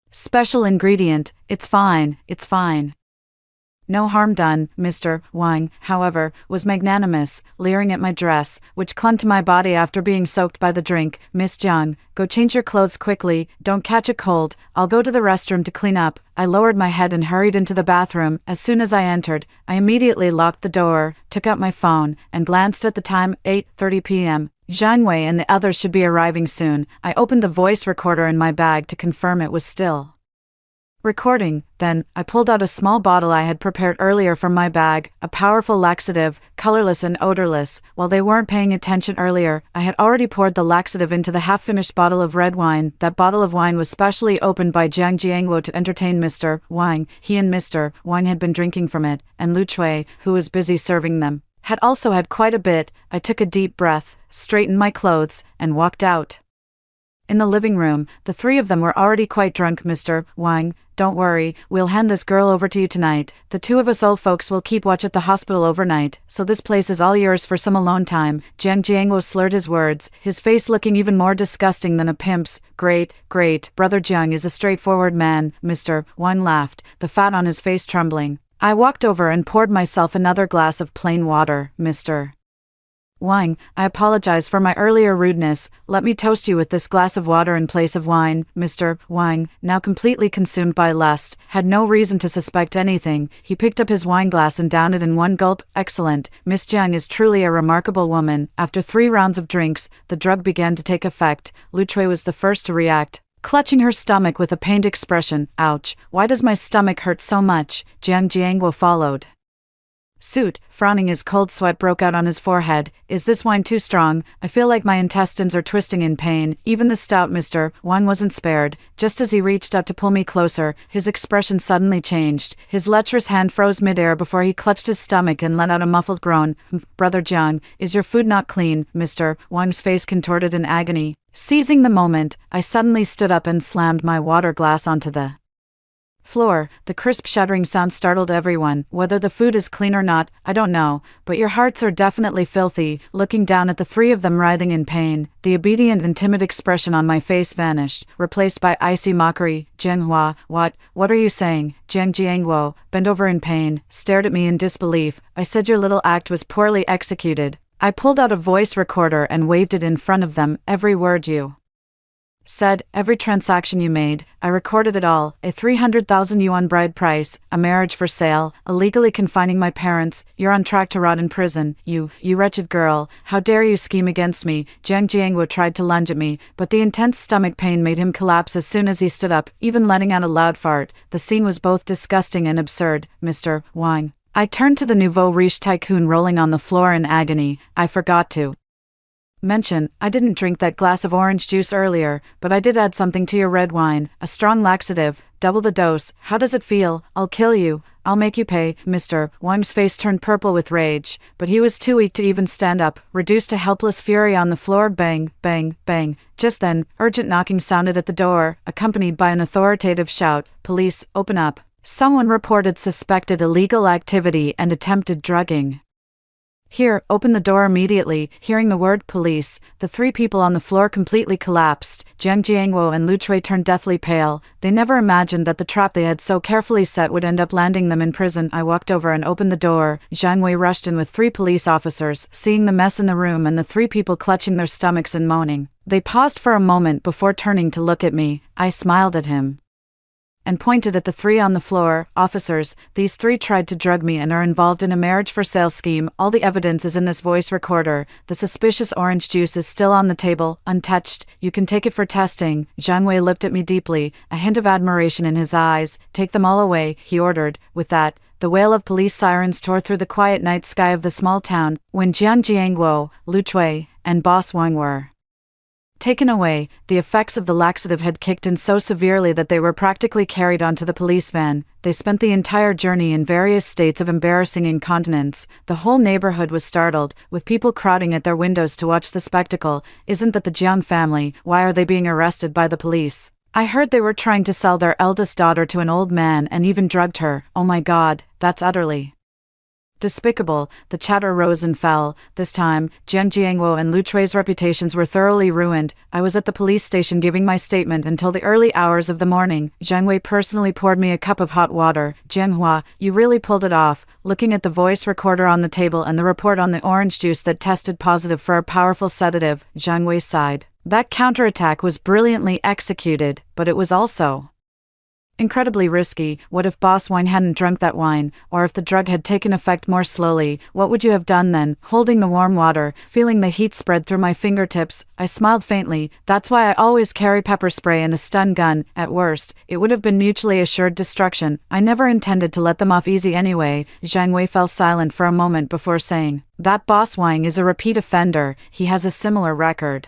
special ingredient. It's fine. No harm done, Mr. Wang, however, was magnanimous, leering at my dress, which clung to my body after being soaked by the drink. Miss Jiang, go change your clothes quickly, don't catch a cold, I'll go to the restroom to clean up. I lowered my head and hurried into the bathroom. As soon as I entered, I immediately locked the door, took out my phone, and glanced at the time, 8:30 p.m. Zhang Wei and the others should be arriving soon. I opened the voice recorder in my bag to confirm it was still recording. Then, I pulled out a small bottle I had prepared earlier from my bag, a powerful laxative, colorless and odorless. While they weren't paying attention earlier, I had already poured the laxative into the half-finished bottle of red wine. That bottle of wine was specially opened by Jiang Jiangwo to entertain Mr. Wang. He and Mr. Wang had been drinking from it, and Lu Chui, who was busy serving them, had also had quite a bit. I took a deep breath, straightened my clothes, and walked out. In the living room, the three of them were already quite drunk. Mr. Wang, don't worry, we'll hand this girl over to you tonight. The two of us old folks will keep watch at the hospital overnight, so this place is all yours for some alone time. Jiang Jiangwo slurred his words, his face looking even more disgusting than a pimp's. Great, brother Jiang is a straightforward man, Mr. Wang laughed, the fat on his face trembling. I walked over and poured myself another glass of plain water. Mr. Wang, I apologize for my earlier rudeness. Let me toast you with this glass of water in place of wine. Mr. Wang, now completely consumed by lust, had no reason to suspect anything. He picked up his wine glass and downed it in one gulp. Excellent. Miss Jiang is truly a remarkable woman. After 3 rounds of drinks, the drug began to take effect. Lu Chui was the first to react, clutching her stomach with a pained expression. Ouch, why does my stomach hurt so much? Jiang Jiangwo followed suit, frowning as cold sweat broke out on his forehead. Is this wine too strong? I feel like my intestines are twisting in pain. Even the stout Mr. Wang wasn't spared. Just as he reached out to pull me closer, his expression suddenly changed. His lecherous hand froze midair before he clutched his stomach and let out a muffled groan. Brother Jiang, is your food not clean? Mr. Wang's face contorted in agony. Seizing the moment, I suddenly stood up and slammed my water glass onto the floor. The crisp shuddering sound startled everyone. Whether the food is clean or not, I don't know, but your hearts are definitely filthy. Looking down at the three of them writhing in pain, the obedient and timid expression on my face vanished, replaced by icy mockery. Jianghua, what are you saying? Jiang Jiangwo, bent over in pain, stared at me in disbelief. I said your little act was poorly executed. I pulled out a voice recorder and waved it in front of them. Every word you said, every transaction you made, I recorded it all. A 300,000 yuan bride price, a marriage for sale, illegally confining my parents. You're on track to rot in prison. You wretched girl, how dare you scheme against me? Jiang Jiangwo tried to lunge at me, but the intense stomach pain made him collapse as soon as he stood up, even letting out a loud fart. The scene was both disgusting and absurd. Mr. Wang, I turned to the nouveau riche tycoon rolling on the floor in agony. I forgot to mention, I didn't drink that glass of orange juice earlier, but I did add something to your red wine, a strong laxative, double the dose. How does it feel? I'll kill you. I'll make you pay. Mr. Wang's face turned purple with rage, but he was too weak to even stand up, reduced to helpless fury on the floor. Bang, bang, bang. Just then, urgent knocking sounded at the door, accompanied by an authoritative shout. Police, open up. Someone reported suspected illegal activity and attempted drugging. Here, open the door immediately. Hearing the word police, the 3 people on the floor completely collapsed. Jiang Jiangwo and Lu Chui turned deathly pale. They never imagined that the trap they had so carefully set would end up landing them in prison. I walked over and opened the door. Zhang Wei rushed in with 3 police officers. Seeing the mess in the room and the 3 people clutching their stomachs and moaning, they paused for a moment before turning to look at me. I smiled at him and pointed at the 3 on the floor. Officers, these 3 tried to drug me and are involved in a marriage for sale scheme. All the evidence is in this voice recorder. The suspicious orange juice is still on the table, untouched. You can take it for testing. Zhang Wei looked at me deeply, a hint of admiration in his eyes. Take them all away, he ordered. With that, the wail of police sirens tore through the quiet night sky of the small town. When Jiang Jiangwo, Lu Chui, and Boss Wang were taken away, the effects of the laxative had kicked in so severely that they were practically carried onto the police van. They spent the entire journey in various states of embarrassing incontinence. The whole neighborhood was startled, with people crowding at their windows to watch the spectacle. Isn't that the Jiang family? Why are they being arrested by the police? I heard they were trying to sell their eldest daughter to an old man and even drugged her. Oh my God, that's utterly Despicable, the chatter rose and fell. This time, Jiang Jiangwo and Lu Chui's reputations were thoroughly ruined. I was at the police station giving my statement until the early hours of the morning. Jiang Wei personally poured me a cup of hot water. Jiang Hua, you really pulled it off. Looking at the voice recorder on the table and the report on the orange juice that tested positive for a powerful sedative, Jiang Wei sighed. That counterattack was brilliantly executed, but it was also incredibly risky. What if Boss Wine hadn't drunk that wine, or if the drug had taken effect more slowly? What would you have done then? Holding the warm water, feeling the heat spread through my fingertips, I smiled faintly. That's why I always carry pepper spray and a stun gun. At worst, it would have been mutually assured destruction. I never intended to let them off easy anyway. Jiang Wei fell silent for a moment before saying, that Boss Wang is a repeat offender. He has a similar record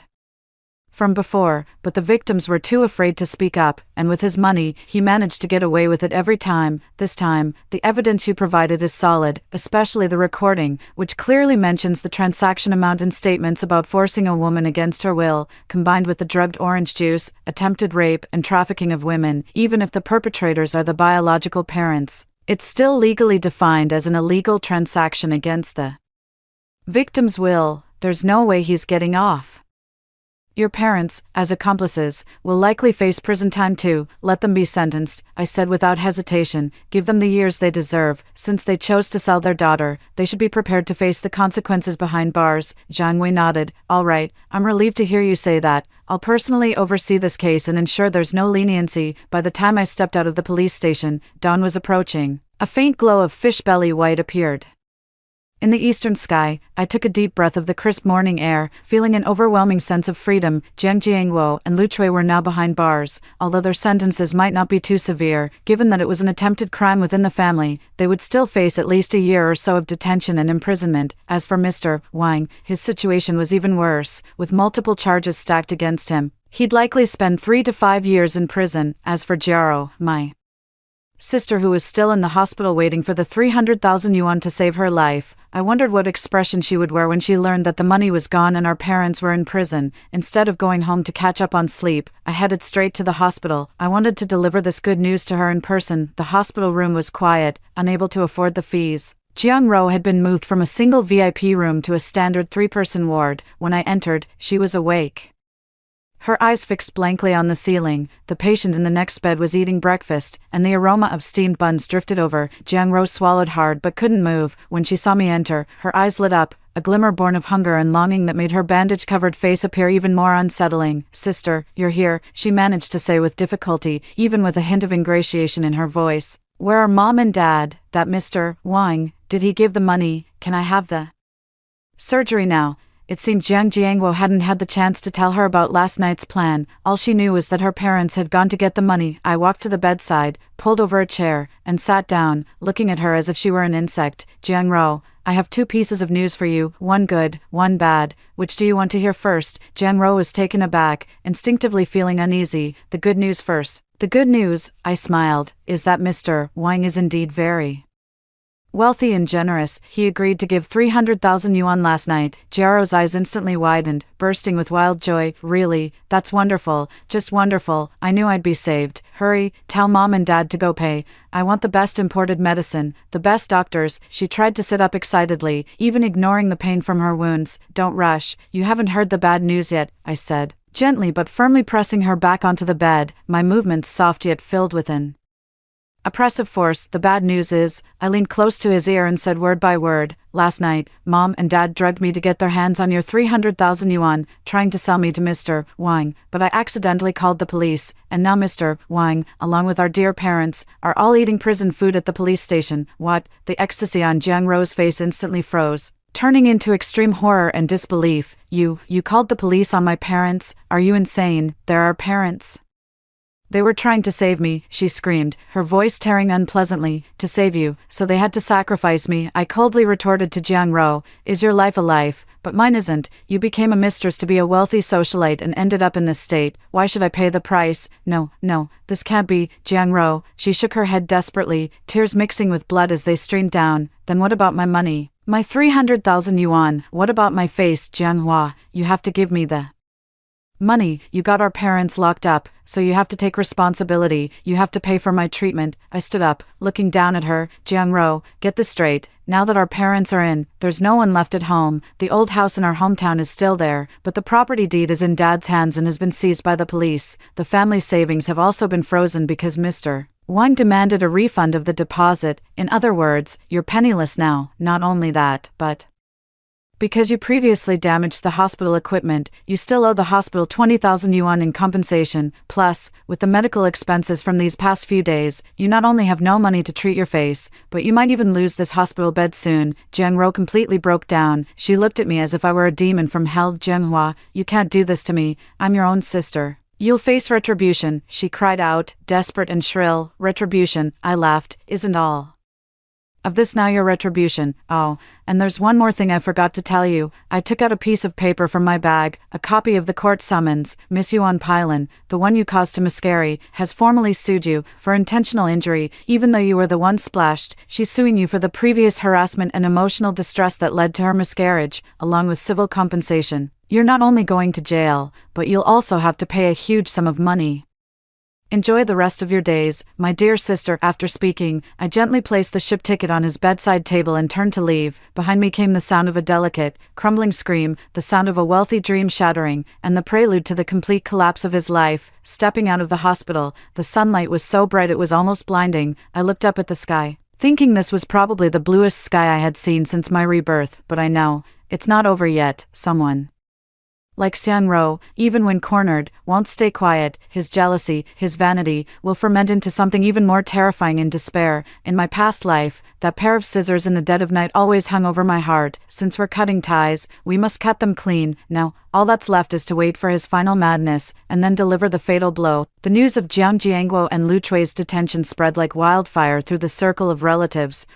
from before, but the victims were too afraid to speak up, and with his money, he managed to get away with it every time. This time, the evidence you provided is solid, especially the recording, which clearly mentions the transaction amount and statements about forcing a woman against her will, combined with the drugged orange juice, attempted rape, and trafficking of women. Even if the perpetrators are the biological parents, it's still legally defined as an illegal transaction against the victim's will. There's no way he's getting off. Your parents, as accomplices, will likely face prison time too. Let them be sentenced, I said without hesitation. Give them the years they deserve. Since they chose to sell their daughter, they should be prepared to face the consequences behind bars. Jiang Wei nodded. All right, I'm relieved to hear you say that. I'll personally oversee this case and ensure there's no leniency. By the time I stepped out of the police station, dawn was approaching. A faint glow of fish belly white appeared in the eastern sky. I took a deep breath of the crisp morning air, feeling an overwhelming sense of freedom. Jiang Jiangwo and Lu Chui were now behind bars. Although their sentences might not be too severe, given that it was an attempted crime within the family, they would still face at least a year or so of detention and imprisonment. As for Mr. Wang, his situation was even worse, with multiple charges stacked against him. He'd likely spend 3 to 5 years in prison. As for Jiaro, my sister, who was still in the hospital waiting for the 300,000 yuan to save her life, I wondered what expression she would wear when she learned that the money was gone and our parents were in prison. Instead of going home to catch up on sleep, I headed straight to the hospital. I wanted to deliver this good news to her in person. The hospital room was quiet, unable to afford the fees. Jiang Ro had been moved from a single VIP room to a standard 3-person ward. When I entered, she was awake, her eyes fixed blankly on the ceiling. The patient in the next bed was eating breakfast, and the aroma of steamed buns drifted over. Jiang Ro swallowed hard but couldn't move. When she saw me enter, her eyes lit up, a glimmer born of hunger and longing that made her bandage-covered face appear even more unsettling. Sister, you're here, she managed to say with difficulty, even with a hint of ingratiation in her voice. Where are Mom and Dad? That Mr. Wang, did he give the money? Can I have the surgery now? It seemed Jiang Jiangwo hadn't had the chance to tell her about last night's plan. All she knew was that her parents had gone to get the money. I walked to the bedside, pulled over a chair, and sat down, looking at her as if she were an insect. Jiang Ro, I have 2 pieces of news for you, one good, one bad. Which do you want to hear first? Jiang Ro was taken aback, instinctively feeling uneasy. The good news first. The good news, I smiled, is that Mr. Wang is indeed very wealthy and generous. He agreed to give 300,000 yuan last night. Jiaro's eyes instantly widened, bursting with wild joy. Really? That's wonderful. Just wonderful. I knew I'd be saved. Hurry, tell Mom and Dad to go pay. I want the best imported medicine, the best doctors. She tried to sit up excitedly, even ignoring the pain from her wounds. Don't rush. You haven't heard the bad news yet, I said, gently but firmly pressing her back onto the bed, my movements soft yet filled with an oppressive force. The bad news is, I leaned close to his ear and said word by word, last night, Mom and Dad drugged me to get their hands on your 300,000 yuan, trying to sell me to Mr. Wang, but I accidentally called the police, and now Mr. Wang, along with our dear parents, are all eating prison food at the police station. What? The ecstasy on Jiang Ro's face instantly froze, turning into extreme horror and disbelief. You called the police on my parents? Are you insane? They're our parents. They were trying to save me, she screamed, her voice tearing unpleasantly. To save you, so they had to sacrifice me. I coldly retorted to Jiang Ro, is your life a life? But mine isn't. You became a mistress to be a wealthy socialite and ended up in this state. Why should I pay the price? No, this can't be. Jiang Ro, she shook her head desperately, tears mixing with blood as they streamed down. Then what about my money? My 300,000 yuan? What about my face? Jiang Hua, you have to give me the Money, you got our parents locked up, so you have to take responsibility, you have to pay for my treatment. I stood up, looking down at her. Jiang-ro, get this straight. Now that our parents are in, there's no one left at home. The old house in our hometown is still there, but the property deed is in Dad's hands and has been seized by the police. The family's savings have also been frozen because Mr. Wang demanded a refund of the deposit. In other words, you're penniless now. Not only that, but because you previously damaged the hospital equipment, you still owe the hospital 20,000 yuan in compensation. Plus, with the medical expenses from these past few days, you not only have no money to treat your face, but you might even lose this hospital bed soon. Jiang-ro completely broke down. She looked at me as if I were a demon from hell. Jianghua, you can't do this to me. I'm your own sister. You'll face retribution, she cried out, desperate and shrill. Retribution, I laughed, isn't all of this now your retribution? Oh, and there's one more thing I forgot to tell you. I took out a piece of paper from my bag, a copy of the court summons. Miss Yuan Pailan, the one you caused to miscarry, has formally sued you for intentional injury, even though you were the one splashed. She's suing you for the previous harassment and emotional distress that led to her miscarriage, along with civil compensation. You're not only going to jail, but you'll also have to pay a huge sum of money. Enjoy the rest of your days, my dear sister. After speaking, I gently placed the ship ticket on his bedside table and turned to leave. Behind me came the sound of a delicate, crumbling scream, the sound of a wealthy dream shattering, and the prelude to the complete collapse of his life. Stepping out of the hospital, the sunlight was so bright it was almost blinding. I looked up at the sky, thinking this was probably the bluest sky I had seen since my rebirth, but I know, it's not over yet. Someone like Xiang-ro, even when cornered, won't stay quiet. His jealousy, his vanity, will ferment into something even more terrifying in despair. In my past life, that pair of scissors in the dead of night always hung over my heart. Since we're cutting ties, we must cut them clean. Now, all that's left is to wait for his final madness, and then deliver the fatal blow. The news of Jiang Jiangguo and Lu Chui's detention spread like wildfire through the circle of relatives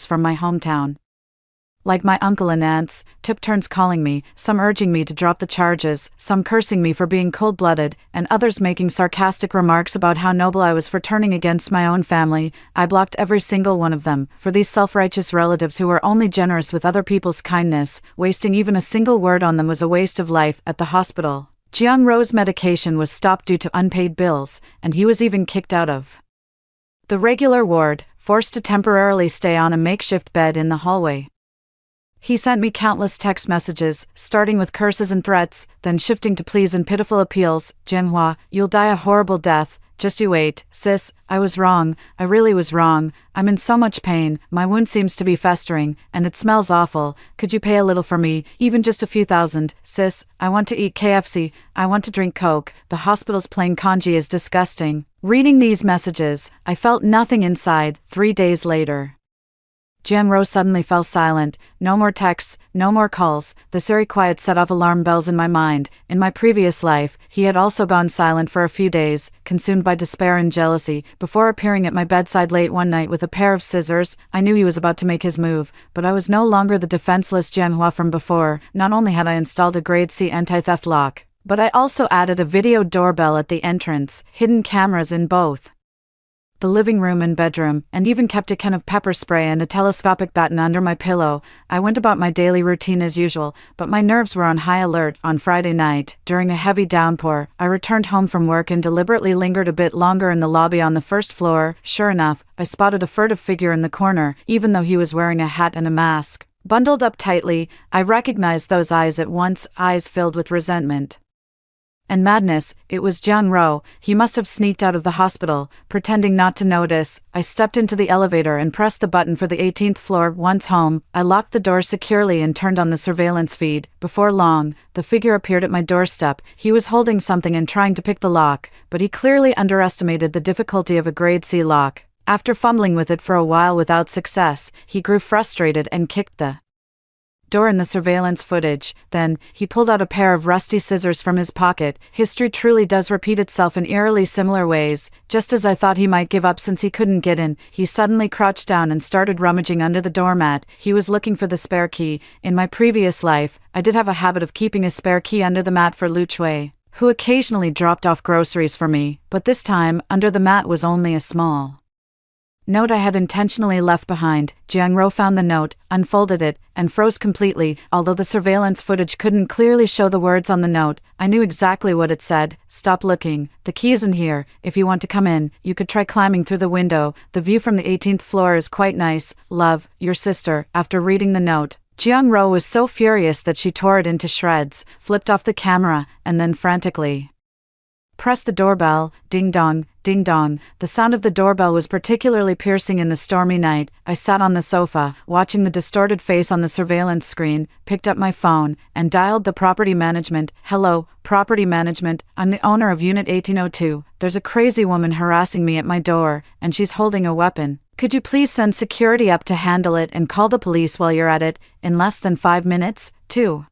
from my hometown. Like my uncle and aunts, took turns calling me, some urging me to drop the charges, some cursing me for being cold-blooded, and others making sarcastic remarks about how noble I was for turning against my own family. I blocked every single one of them, for these self-righteous relatives who were only generous with other people's kindness. Wasting even a single word on them was a waste of life. At the hospital, Jiang-ro's medication was stopped due to unpaid bills, and he was even kicked out of the regular ward, forced to temporarily stay on a makeshift bed in the hallway. He sent me countless text messages, starting with curses and threats, then shifting to pleas and pitiful appeals. Jianghua, you'll die a horrible death. Just you wait, sis. I was wrong. I really was wrong. I'm in so much pain. My wound seems to be festering, and it smells awful. Could you pay a little for me, even just a few thousand? Sis, I want to eat KFC. I want to drink Coke. The hospital's plain congee is disgusting. Reading these messages, I felt nothing inside. 3 days later, Jiang-ro suddenly fell silent. No more texts, no more calls. The eerie quiet set off alarm bells in my mind. In my previous life, he had also gone silent for a few days, consumed by despair and jealousy. Before appearing at my bedside late one night with a pair of scissors, I knew he was about to make his move, but I was no longer the defenseless Jianghua from before. Not only had I installed a grade C anti-theft lock, but I also added a video doorbell at the entrance, hidden cameras in both the living room and bedroom, and even kept a can of pepper spray and a telescopic baton under my pillow. I went about my daily routine as usual, but my nerves were on high alert. On Friday night, during a heavy downpour, I returned home from work and deliberately lingered a bit longer in the lobby on the first floor. Sure enough, I spotted a furtive figure in the corner, even though he was wearing a hat and a mask. Bundled up tightly, I recognized those eyes at once, eyes filled with resentment and madness. It was Jiang-ro. He must have sneaked out of the hospital, pretending not to notice. I stepped into the elevator and pressed the button for the 18th floor. Once home, I locked the door securely and turned on the surveillance feed. Before long, the figure appeared at my doorstep. He was holding something and trying to pick the lock, but he clearly underestimated the difficulty of a grade C lock. After fumbling with it for a while without success, he grew frustrated and kicked the door in the surveillance footage. Then, he pulled out a pair of rusty scissors from his pocket. History truly does repeat itself in eerily similar ways. Just as I thought he might give up since he couldn't get in, he suddenly crouched down and started rummaging under the doormat. He was looking for the spare key. In my previous life, I did have a habit of keeping a spare key under the mat for Lu Chui, who occasionally dropped off groceries for me, but this time, under the mat was only a small note I had intentionally left behind. Jiang-ro found the note, unfolded it, and froze completely. Although the surveillance footage couldn't clearly show the words on the note, I knew exactly what it said. Stop looking. The key isn't here. If you want to come in, you could try climbing through the window. The view from the 18th floor is quite nice. Love, your sister. After reading the note, Jiang-ro was so furious that she tore it into shreds, flipped off the camera, and then frantically pressed the doorbell. Ding dong, ding dong. The sound of the doorbell was particularly piercing in the stormy night. I sat on the sofa, watching the distorted face on the surveillance screen, picked up my phone, and dialed the property management. Hello, property management. I'm the owner of Unit 1802. There's a crazy woman harassing me at my door, and she's holding a weapon. Could you please send security up to handle it and call the police while you're at it, in less than 5 minutes? 2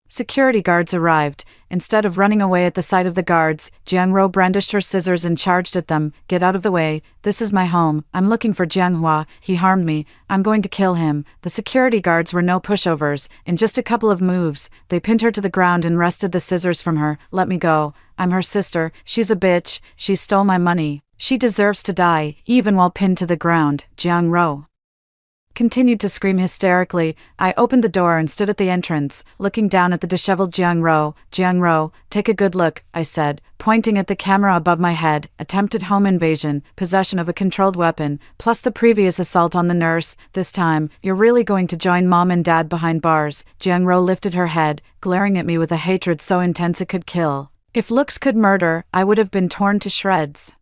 security guards arrived. Instead of running away at the sight of the guards, Jiang-ro brandished her scissors and charged at them. Get out of the way. This is my home. I'm looking for Jianghua. He harmed me. I'm going to kill him. The security guards were no pushovers. In just a couple of moves, they pinned her to the ground and wrested the scissors from her. Let me go. I'm her sister. She's a bitch. She stole my money. She deserves to die, even while pinned to the ground. Jiang-ro continued to scream hysterically. I opened the door and stood at the entrance, looking down at the disheveled Jiang-ro. Jiang-ro, take a good look, I said, pointing at the camera above my head. Attempted home invasion, possession of a controlled weapon, plus the previous assault on the nurse. This time, you're really going to join mom and dad behind bars. Jiang-ro lifted her head, glaring at me with a hatred so intense it could kill. If looks could murder, I would have been torn to shreds.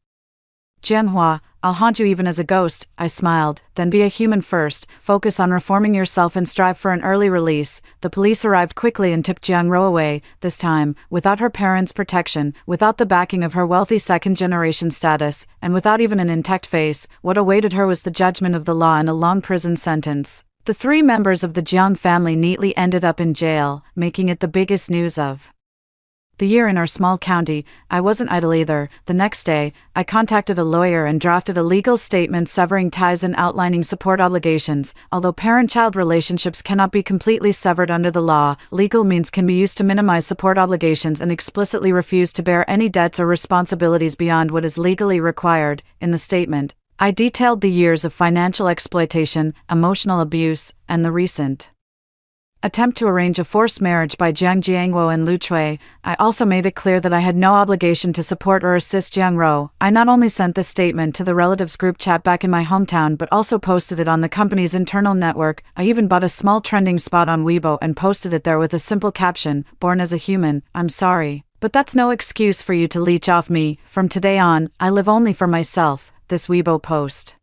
Jianghua, I'll haunt you even as a ghost, I smiled. Then be a human first, focus on reforming yourself and strive for an early release. The police arrived quickly and took Jiang-ro away, this time, without her parents' protection, without the backing of her wealthy second-generation status, and without even an intact face. What awaited her was the judgment of the law and a long prison sentence. The 3 members of the Jiang family neatly ended up in jail, making it the biggest news of the year in our small county. I wasn't idle either. The next day, I contacted a lawyer and drafted a legal statement severing ties and outlining support obligations. Although parent-child relationships cannot be completely severed under the law, legal means can be used to minimize support obligations and explicitly refuse to bear any debts or responsibilities beyond what is legally required. In the statement, I detailed the years of financial exploitation, emotional abuse, and the recent attempt to arrange a forced marriage by Jiang Jiangwo and Lu Chui. I also made it clear that I had no obligation to support or assist Jiang-ro. I not only sent this statement to the relatives group chat back in my hometown but also posted it on the company's internal network. I even bought a small trending spot on Weibo and posted it there with a simple caption, "Born as a human, I'm sorry. But that's no excuse for you to leech off me. From today on, I live only for myself." This Weibo post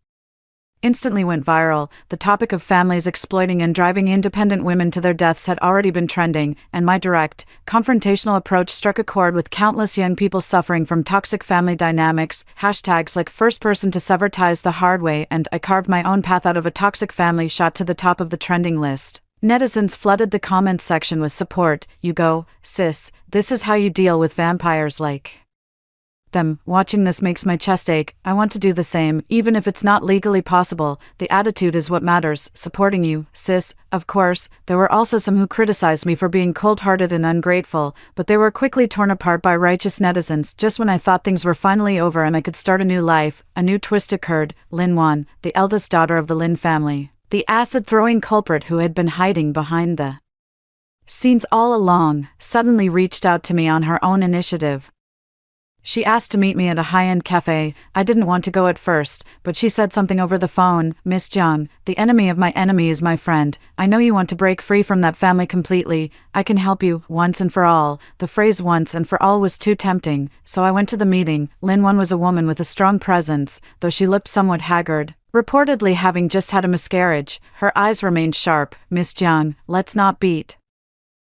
instantly went viral. The topic of families exploiting and driving independent women to their deaths had already been trending, and my direct, confrontational approach struck a chord with countless young people suffering from toxic family dynamics. Hashtags like "first person to sever ties the hard way" and "I carved my own path out of a toxic family" shot to the top of the trending list. Netizens flooded the comments section with support. You go, sis, this is how you deal with vampires like them. Watching this makes my chest ache. I want to do the same, even if it's not legally possible. The attitude is what matters. Supporting you, sis. Of course, there were also some who criticized me for being cold-hearted and ungrateful, but they were quickly torn apart by righteous netizens. Just when I thought things were finally over and I could start a new life, a new twist occurred. Lin Wan, the eldest daughter of the Lin family, the acid-throwing culprit who had been hiding behind the scenes all along, suddenly reached out to me on her own initiative. She asked to meet me at a high-end cafe. I didn't want to go at first, but she said something over the phone. "Miss Jiang, the enemy of my enemy is my friend. I know you want to break free from that family completely. I can help you, once and for all." The phrase "once and for all" was too tempting, so I went to the meeting. Lin Wan was a woman with a strong presence, though she looked somewhat haggard, reportedly having just had a miscarriage. Her eyes remained sharp. "Miss Jiang, let's not beat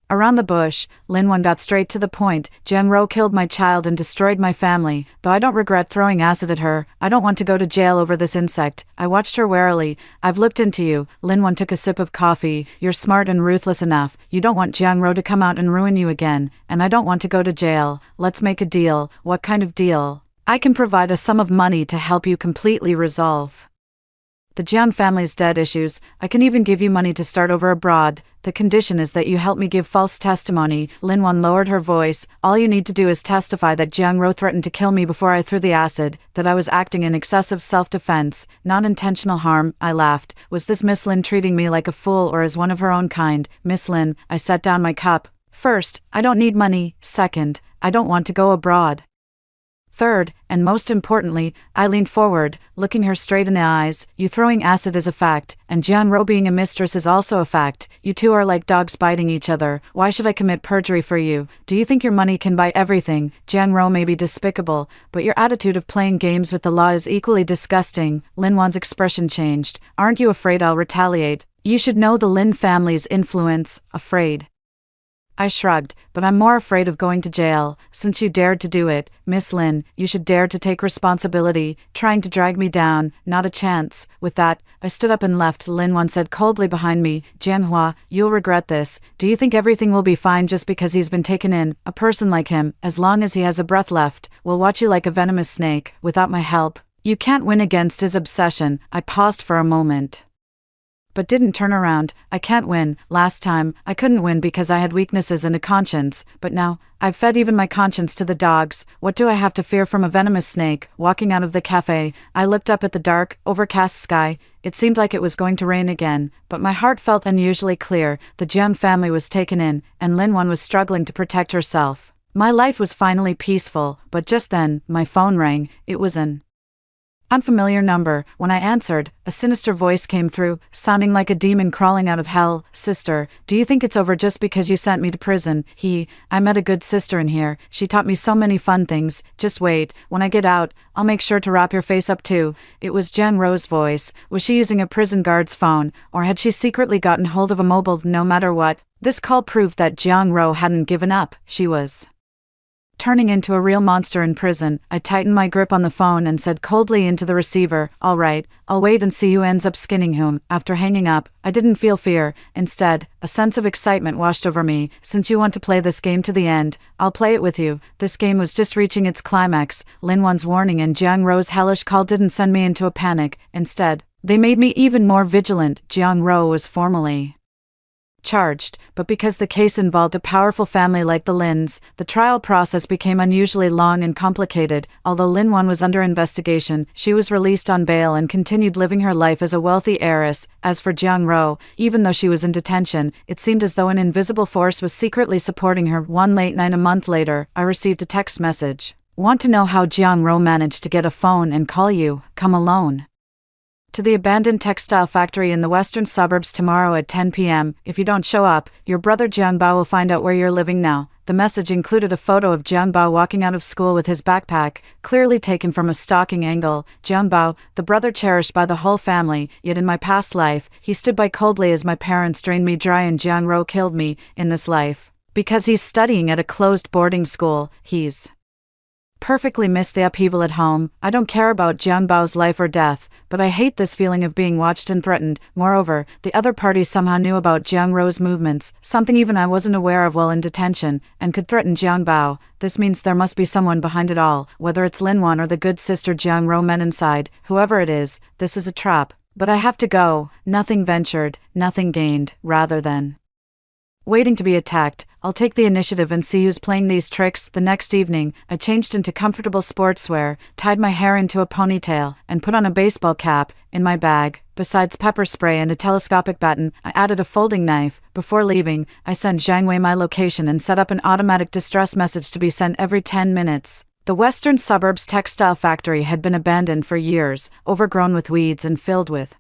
around the bush." Lin Wan got straight to the point. "Jiang-ro killed my child and destroyed my family, though I don't regret throwing acid at her. I don't want to go to jail over this insect." I watched her warily. "I've looked into you." Lin Wan took a sip of coffee. "You're smart and ruthless enough. You don't want Jiang-ro to come out and ruin you again, and I don't want to go to jail. Let's make a deal." "What kind of deal?" "I can provide a sum of money to help you completely resolve The Jiang family's dead issues. I can even give you money to start over abroad. The condition is that you help me give false testimony. Lin Wan lowered her voice. All you need to do is testify that Jiang Ro threatened to kill me before I threw the acid, that I was acting in excessive self-defense, not intentional harm. I laughed. Was this Miss Lin treating me like a fool or as one of her own kind? Miss Lin, I set down my cup. First, I don't need money. Second, I don't want to go abroad. Third, and most importantly, I leaned forward, looking her straight in the eyes. You throwing acid is a fact, and Jiang Ro being a mistress is also a fact. You two are like dogs biting each other. Why should I commit perjury for you? Do you think your money can buy everything? Jiang Ro may be despicable, but your attitude of playing games with the law is equally disgusting. Lin Wan's expression changed. Aren't you afraid I'll retaliate? You should know the Lin family's influence. Afraid? I shrugged, but I'm more afraid of going to jail. Since you dared to do it, Miss Lin, you should dare to take responsibility. Trying to drag me down, not a chance. With that, I stood up and left. Lin Wan said coldly behind me, Jianhua, you'll regret this. Do you think everything will be fine just because he's been taken in? A person like him, as long as he has a breath left, will watch you like a venomous snake, without my help. You can't win against his obsession. I paused for a moment, but didn't turn around. I can't win. Last time, I couldn't win because I had weaknesses and a conscience, but now, I've fed even my conscience to the dogs. What do I have to fear from a venomous snake? Walking out of the cafe, I looked up at the dark, overcast sky. It seemed like it was going to rain again, but my heart felt unusually clear. The Jiang family was taken in, and Lin Wan was struggling to protect herself. My life was finally peaceful, but just then, my phone rang. It was an unfamiliar number. When I answered, a sinister voice came through, sounding like a demon crawling out of hell. Sister, do you think it's over just because you sent me to prison? I met a good sister in here. She taught me so many fun things. Just wait. When I get out, I'll make sure to wrap your face up too. It was Jiang Ro's voice. Was she using a prison guard's phone, or had she secretly gotten hold of a mobile? No matter what, this call proved that Jiang Ro hadn't given up. She was turning into a real monster in prison. I tightened my grip on the phone and said coldly into the receiver, all right, I'll wait and see who ends up skinning whom. After hanging up, I didn't feel fear. Instead, a sense of excitement washed over me. Since you want to play this game to the end, I'll play it with you. This game was just reaching its climax. Lin Wan's warning and Jiang Ro's hellish call didn't send me into a panic. Instead, they made me even more vigilant. Jiang Ro was formally charged, but because the case involved a powerful family like the Lins, the trial process became unusually long and complicated. Although Lin Wan was under investigation, she was released on bail and continued living her life as a wealthy heiress. As for Jiang Ro, even though she was in detention, it seemed as though an invisible force was secretly supporting her. One late night a month later, I received a text message. Want to know how Jiang Ro managed to get a phone and call you? Come alone to the abandoned textile factory in the western suburbs tomorrow at 10 p.m. If you don't show up, your brother Jiangbao will find out where you're living now. The message included a photo of Jiangbao walking out of school with his backpack, clearly taken from a stalking angle. Jiangbao, the brother cherished by the whole family, yet in my past life, he stood by coldly as my parents drained me dry and Jiang Ro killed me. In this life, because he's studying at a closed boarding school, he's perfectly missed the upheaval at home. I don't care about Jiangbao's life or death, but I hate this feeling of being watched and threatened. Moreover, the other parties somehow knew about Jiang Ro's movements, something even I wasn't aware of while in detention, and could threaten Jiangbao. This means there must be someone behind it all, whether it's Lin Wan or the good sister Jiang Ro men inside. Whoever it is, this is a trap. But I have to go. Nothing ventured, nothing gained. Rather than waiting to be attacked, I'll take the initiative and see who's playing these tricks. The next evening, I changed into comfortable sportswear, tied my hair into a ponytail, and put on a baseball cap. In my bag, besides pepper spray and a telescopic baton, I added a folding knife. Before leaving, I sent Zhang Wei my location and set up an automatic distress message to be sent every 10 minutes. The western suburbs textile factory had been abandoned for years, overgrown with weeds and filled with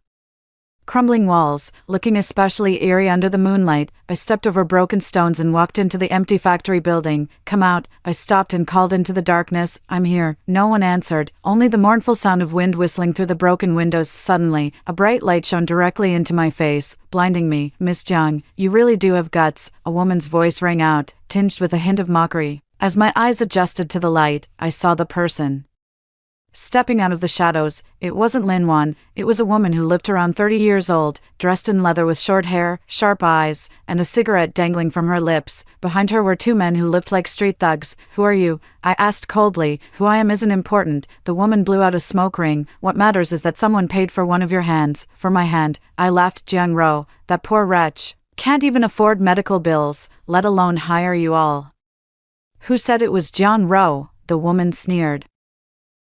crumbling walls. Looking especially eerie under the moonlight, I stepped over broken stones and walked into the empty factory building. Come out, I stopped and called into the darkness. I'm here. No one answered, only the mournful sound of wind whistling through the broken windows. Suddenly, a bright light shone directly into my face, blinding me. Miss Jiang, you really do have guts, a woman's voice rang out, tinged with a hint of mockery. As my eyes adjusted to the light, I saw the person Stepping out of the shadows, it wasn't Linwan, it was a woman who looked around 30 years old, dressed in leather with short hair, sharp eyes, and a cigarette dangling from her lips. Behind her were two men who looked like street thugs. "Who are you?" I asked coldly. "Who I am isn't important." The woman blew out a smoke ring. "What matters is that someone paid for one of your hands." "For my hand?" I laughed. "Jiang Ro, that poor wretch. Can't even afford medical bills, let alone hire you all." "Who said it was Jiang Ro?" the woman sneered.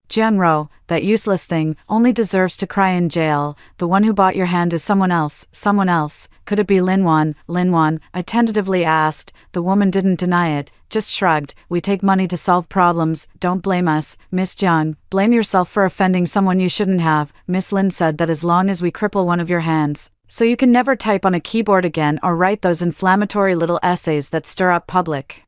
"Jiang Ro, that useless thing, only deserves to cry in jail. The one who bought your hand is someone else." "Someone else? Could it be Linwan?" "Linwan?" I tentatively asked. The woman didn't deny it, just shrugged. "We take money to solve problems, don't blame us, Miss Jiang. Blame yourself for offending someone you shouldn't have." Miss Lin said that as long as we cripple one of your hands, so you can never type on a keyboard again or write those inflammatory little essays that stir up public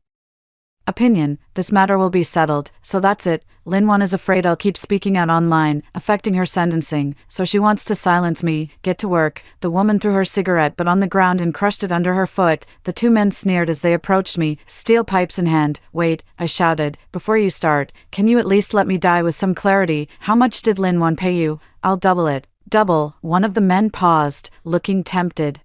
opinion, this matter will be settled. So that's it. Linwan is afraid I'll keep speaking out online, affecting her sentencing, so she wants to silence me. Get to work. The woman threw her cigarette but on the ground and crushed it under her foot. The two men sneered as they approached me, steel pipes in hand. "Wait," I shouted, "before you start, can you at least let me die with some clarity? How much did Linwan pay you?" "I'll double it." "Double?" One of the men paused, looking tempted.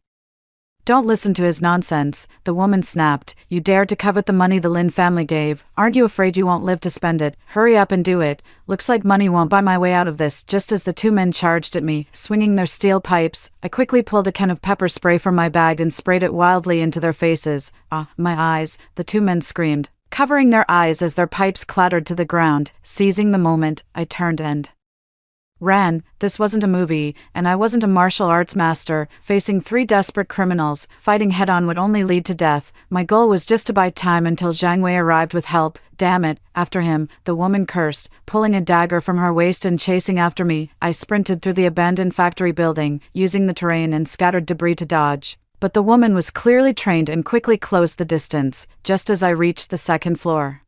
"Don't listen to his nonsense," the woman snapped. "You dare to covet the money the Lin family gave. Aren't you afraid you won't live to spend it? Hurry up and do it. Looks like money won't buy my way out of this." Just as the two men charged at me, swinging their steel pipes, I quickly pulled a can of pepper spray from my bag and sprayed it wildly into their faces. "Ah, my eyes," the two men screamed, covering their eyes as their pipes clattered to the ground. Seizing the moment, I turned and ran. This wasn't a movie, and I wasn't a martial arts master. Facing three desperate criminals, fighting head-on would only lead to death. My goal was just to buy time until Zhang Wei arrived with help. "Damn it, after him," the woman cursed, pulling a dagger from her waist and chasing after me. I sprinted through the abandoned factory building, using the terrain and scattered debris to dodge. But the woman was clearly trained and quickly closed the distance, just as I reached the second floor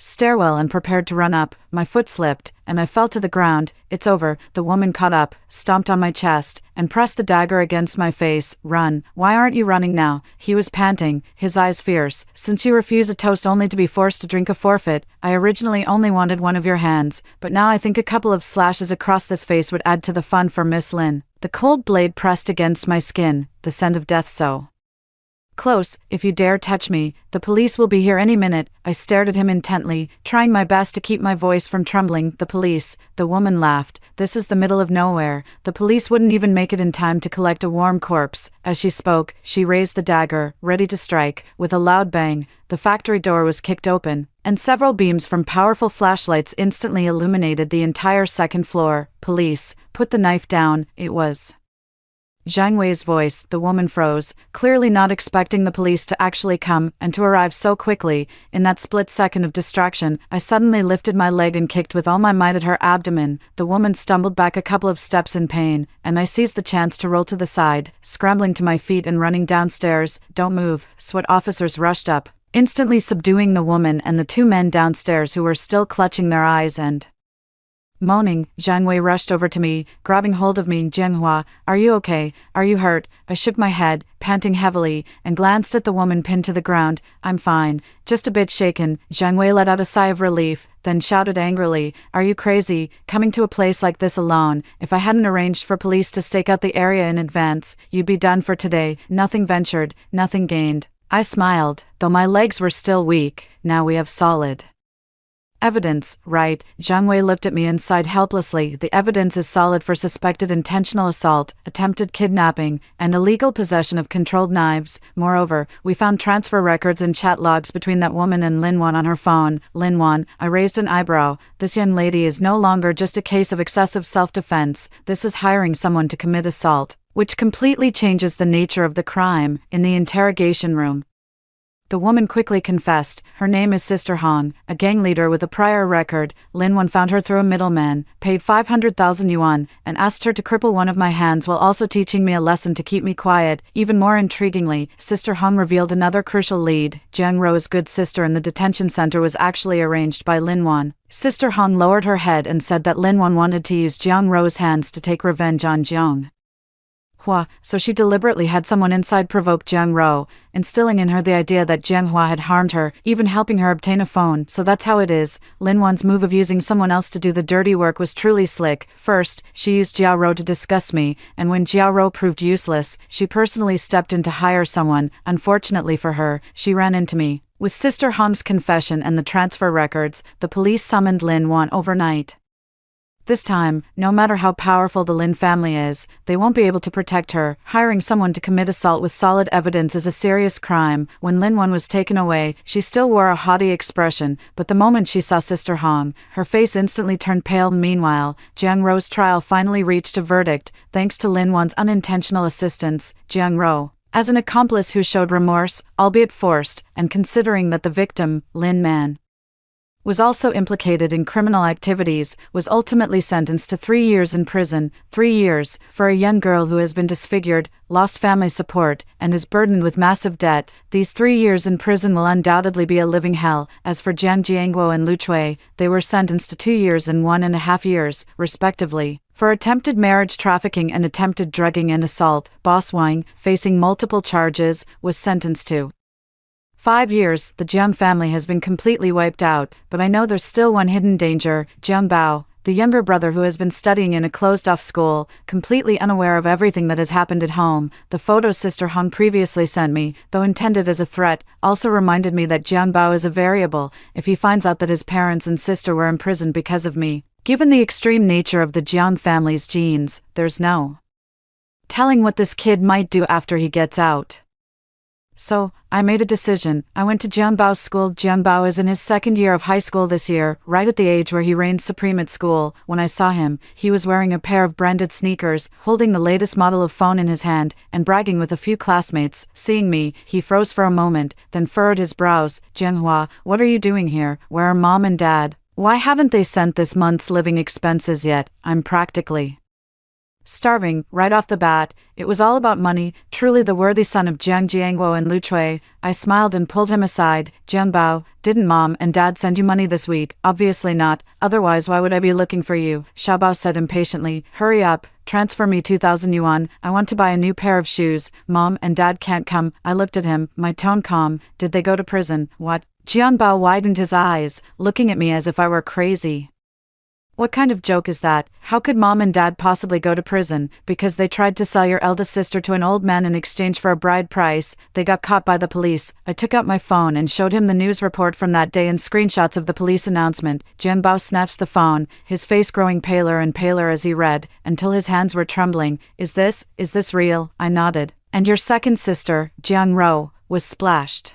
stairwell and prepared to run up. My foot slipped, and I fell to the ground. "It's over." The woman caught up, stomped on my chest, and pressed the dagger against my face. "Run. Why aren't you running now?" He was panting, his eyes fierce. "Since you refuse a toast only to be forced to drink a forfeit, I originally only wanted one of your hands, but now I think a couple of slashes across this face would add to the fun for Miss Lin." The cold blade pressed against my skin, the scent of death so close. "If you dare touch me, the police will be here any minute." I stared at him intently, trying my best to keep my voice from trembling. "The police?" The woman laughed. "This is the middle of nowhere. The police wouldn't even make it in time to collect a warm corpse." As she spoke, she raised the dagger, ready to strike. With a loud bang, the factory door was kicked open, and several beams from powerful flashlights instantly illuminated the entire second floor. "Police, put the knife down." It was Zhang Wei's voice. The woman froze, clearly not expecting the police to actually come, and to arrive so quickly. In that split second of distraction, I suddenly lifted my leg and kicked with all my might at her abdomen. The woman stumbled back a couple of steps in pain, and I seized the chance to roll to the side, scrambling to my feet and running downstairs. "Don't move." SWAT officers rushed up, instantly subduing the woman and the two men downstairs who were still clutching their eyes and moaning. Zhang Wei rushed over to me, grabbing hold of me. "Jianghua, are you okay? Are you hurt?" I shook my head, panting heavily, and glanced at the woman pinned to the ground. "I'm fine, just a bit shaken." Zhang Wei let out a sigh of relief, then shouted angrily, "Are you crazy, coming to a place like this alone? If I hadn't arranged for police to stake out the area in advance, you'd be done for today." Nothing ventured, nothing gained. I smiled, though my legs were still weak. "Now we have solid evidence, right?" Zhang Wei looked at me and sighed helplessly. "The evidence is solid for suspected intentional assault, attempted kidnapping, and illegal possession of controlled knives. Moreover, we found transfer records and chat logs between that woman and Linwan on her phone." "Linwan?" I raised an eyebrow. "This young lady is no longer just a case of excessive self-defense. This is hiring someone to commit assault, which completely changes the nature of the crime." In the interrogation room, the woman quickly confessed. Her name is Sister Hong, a gang leader with a prior record. Linwan found her through a middleman, paid 500,000 yuan, and asked her to cripple one of my hands while also teaching me a lesson to keep me quiet. Even more intriguingly, Sister Hong revealed another crucial lead. Jiang Ro's good sister in the detention center was actually arranged by Linwan. Sister Hong lowered her head and said that Linwan wanted to use Jiang Ro's hands to take revenge on Jiang Hua, so she deliberately had someone inside provoke Jiang Ro, instilling in her the idea that Jiang Hua had harmed her, even helping her obtain a phone. So that's how it is. Lin Wan's move of using someone else to do the dirty work was truly slick. First, she used Jiao Ro to disgust me, and when Jiao Ro proved useless, she personally stepped in to hire someone. Unfortunately for her, she ran into me. With Sister Hong's confession and the transfer records, the police summoned Lin Wan overnight. This time, no matter how powerful the Lin family is, they won't be able to protect her. Hiring someone to commit assault with solid evidence is a serious crime. When Lin Wan was taken away, she still wore a haughty expression, but the moment she saw Sister Hong, her face instantly turned pale. Meanwhile, Jiang Ro's trial finally reached a verdict, thanks to Lin Wan's unintentional assistance. Jiang Ro, as an accomplice who showed remorse, albeit forced, and considering that the victim, Lin Man, was also implicated in criminal activities, was ultimately sentenced to 3 years in prison. 3 years, for a young girl who has been disfigured, lost family support, and is burdened with massive debt. These 3 years in prison will undoubtedly be a living hell. As for Jiang Jiangguo and Lu Chui, they were sentenced to 2 years and 1.5 years, respectively. For attempted marriage trafficking and attempted drugging and assault, Boss Wang, facing multiple charges, was sentenced to 5 years. The Jiang family has been completely wiped out, but I know there's still one hidden danger. Jiang Bao, the younger brother who has been studying in a closed-off school, completely unaware of everything that has happened at home. The photos Sister Hong previously sent me, though intended as a threat, also reminded me that Jiang Bao is a variable. If he finds out that his parents and sister were imprisoned because of me, given the extreme nature of the Jiang family's genes, there's no telling what this kid might do after he gets out. So, I made a decision. I went to Jiang Bao's school. Jiang Bao is in his 2nd year of high school this year, right at the age where he reigns supreme at school. When I saw him, he was wearing a pair of branded sneakers, holding the latest model of phone in his hand, and bragging with a few classmates. Seeing me, he froze for a moment, then furrowed his brows. Jianghua, what are you doing here? Where are mom and dad? Why haven't they sent this month's living expenses yet? I'm practically starving. Right off the bat, it was all about money. Truly the worthy son of Jiang Jiangguo and Lu Chui. I smiled and pulled him aside. Jiang Bao, didn't mom and dad send you money this week? Obviously not, otherwise why would I be looking for you? Xiaobao said impatiently. Hurry up, transfer me 2,000 yuan. I want to buy a new pair of shoes. Mom and dad can't come. I looked at him, my tone calm. Did they go to prison? What? Jiang Bao widened his eyes, looking at me as if I were crazy. What kind of joke is that? How could mom and dad possibly go to prison? Because they tried to sell your eldest sister to an old man in exchange for a bride price. They got caught by the police. I took out my phone and showed him the news report from that day and screenshots of the police announcement. Jian Bao snatched the phone, his face growing paler and paler as he read, until his hands were trembling. Is this real? I nodded. And your second sister, Jiang Ro, was splashed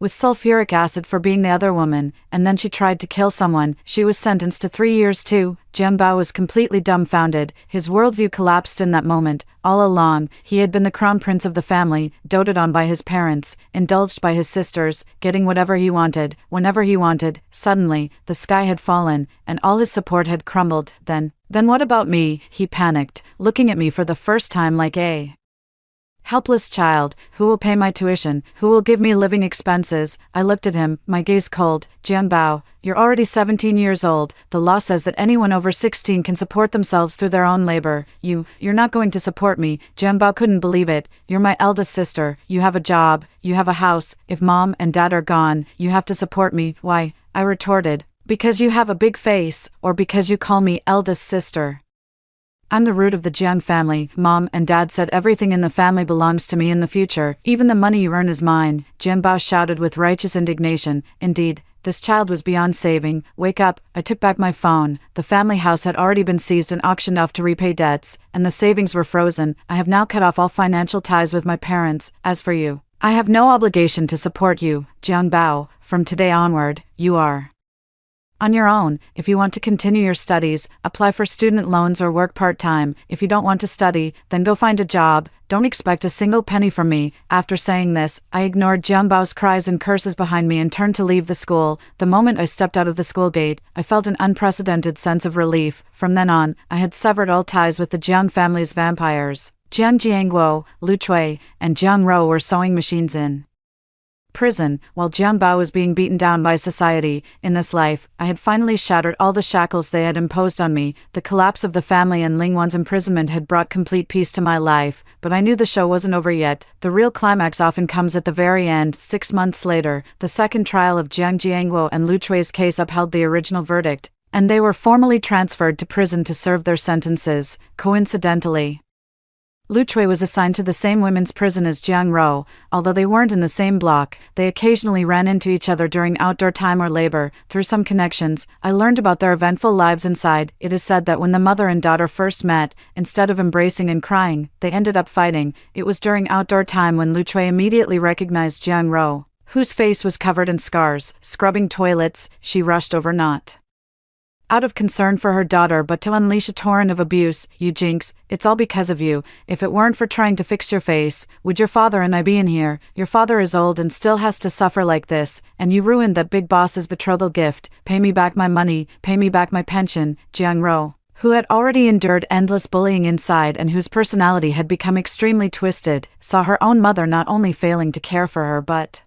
with sulfuric acid for being the other woman, and then she tried to kill someone. She was sentenced to 3 years too. Jiang Bao was completely dumbfounded. His worldview collapsed in that moment. All along, he had been the crown prince of the family, doted on by his parents, indulged by his sisters, getting whatever he wanted, whenever he wanted. Suddenly, the sky had fallen, and all his support had crumbled. Then what about me? He panicked, looking at me for the first time like a helpless child. Who will pay my tuition? Who will give me living expenses? I looked at him, my gaze cold. Jiang Bao, you're already 17 years old. The law says that anyone over 16 can support themselves through their own labor. You're not going to support me. Jiang Bao couldn't believe it. You're my eldest sister. You have a job. You have a house. If mom and dad are gone, you have to support me. Why? I retorted. Because you have a big face, or because you call me eldest sister? I'm the root of the Jiang family. Mom and dad said everything in the family belongs to me in the future. Even the money you earn is mine. Jian Bao shouted with righteous indignation. Indeed, this child was beyond saving. Wake up. I took back my phone. The family house had already been seized and auctioned off to repay debts, and the savings were frozen. I have now cut off all financial ties with my parents. As for you, I have no obligation to support you, Jiang Bao. From today onward, you are on your own. If you want to continue your studies, apply for student loans or work part-time. If you don't want to study, then go find a job. Don't expect a single penny from me. After saying this, I ignored Jiang Bao's cries and curses behind me and turned to leave the school. The moment I stepped out of the school gate, I felt an unprecedented sense of relief. From then on, I had severed all ties with the Jiang family's vampires. Jiang Jiangguo, Lu Chui, and Jiang Ro were sewing machines in prison, while Jiang Bao was being beaten down by society. In this life, I had finally shattered all the shackles they had imposed on me. The collapse of the family and Ling Wan's imprisonment had brought complete peace to my life, but I knew the show wasn't over yet. The real climax often comes at the very end. 6 months later, the second trial of Jiang Jiangguo and Lu Chui's case upheld the original verdict, and they were formally transferred to prison to serve their sentences. Coincidentally, Lu Chui was assigned to the same women's prison as Jiang Rou. Although they weren't in the same block, they occasionally ran into each other during outdoor time or labor. Through some connections, I learned about their eventful lives inside. It is said that when the mother and daughter first met, instead of embracing and crying, they ended up fighting. It was during outdoor time when Lu Chui immediately recognized Jiang Rou, whose face was covered in scars. Scrubbing toilets, she rushed over not out of concern for her daughter but to unleash a torrent of abuse. "You jinx, it's all because of you. If it weren't for trying to fix your face, would your father and I be in here? Your father is old and still has to suffer like this, and you ruined that big boss's betrothal gift. Pay me back my money, pay me back my pension." Jiang Rou, who had already endured endless bullying inside and whose personality had become extremely twisted, saw her own mother not only failing to care for her but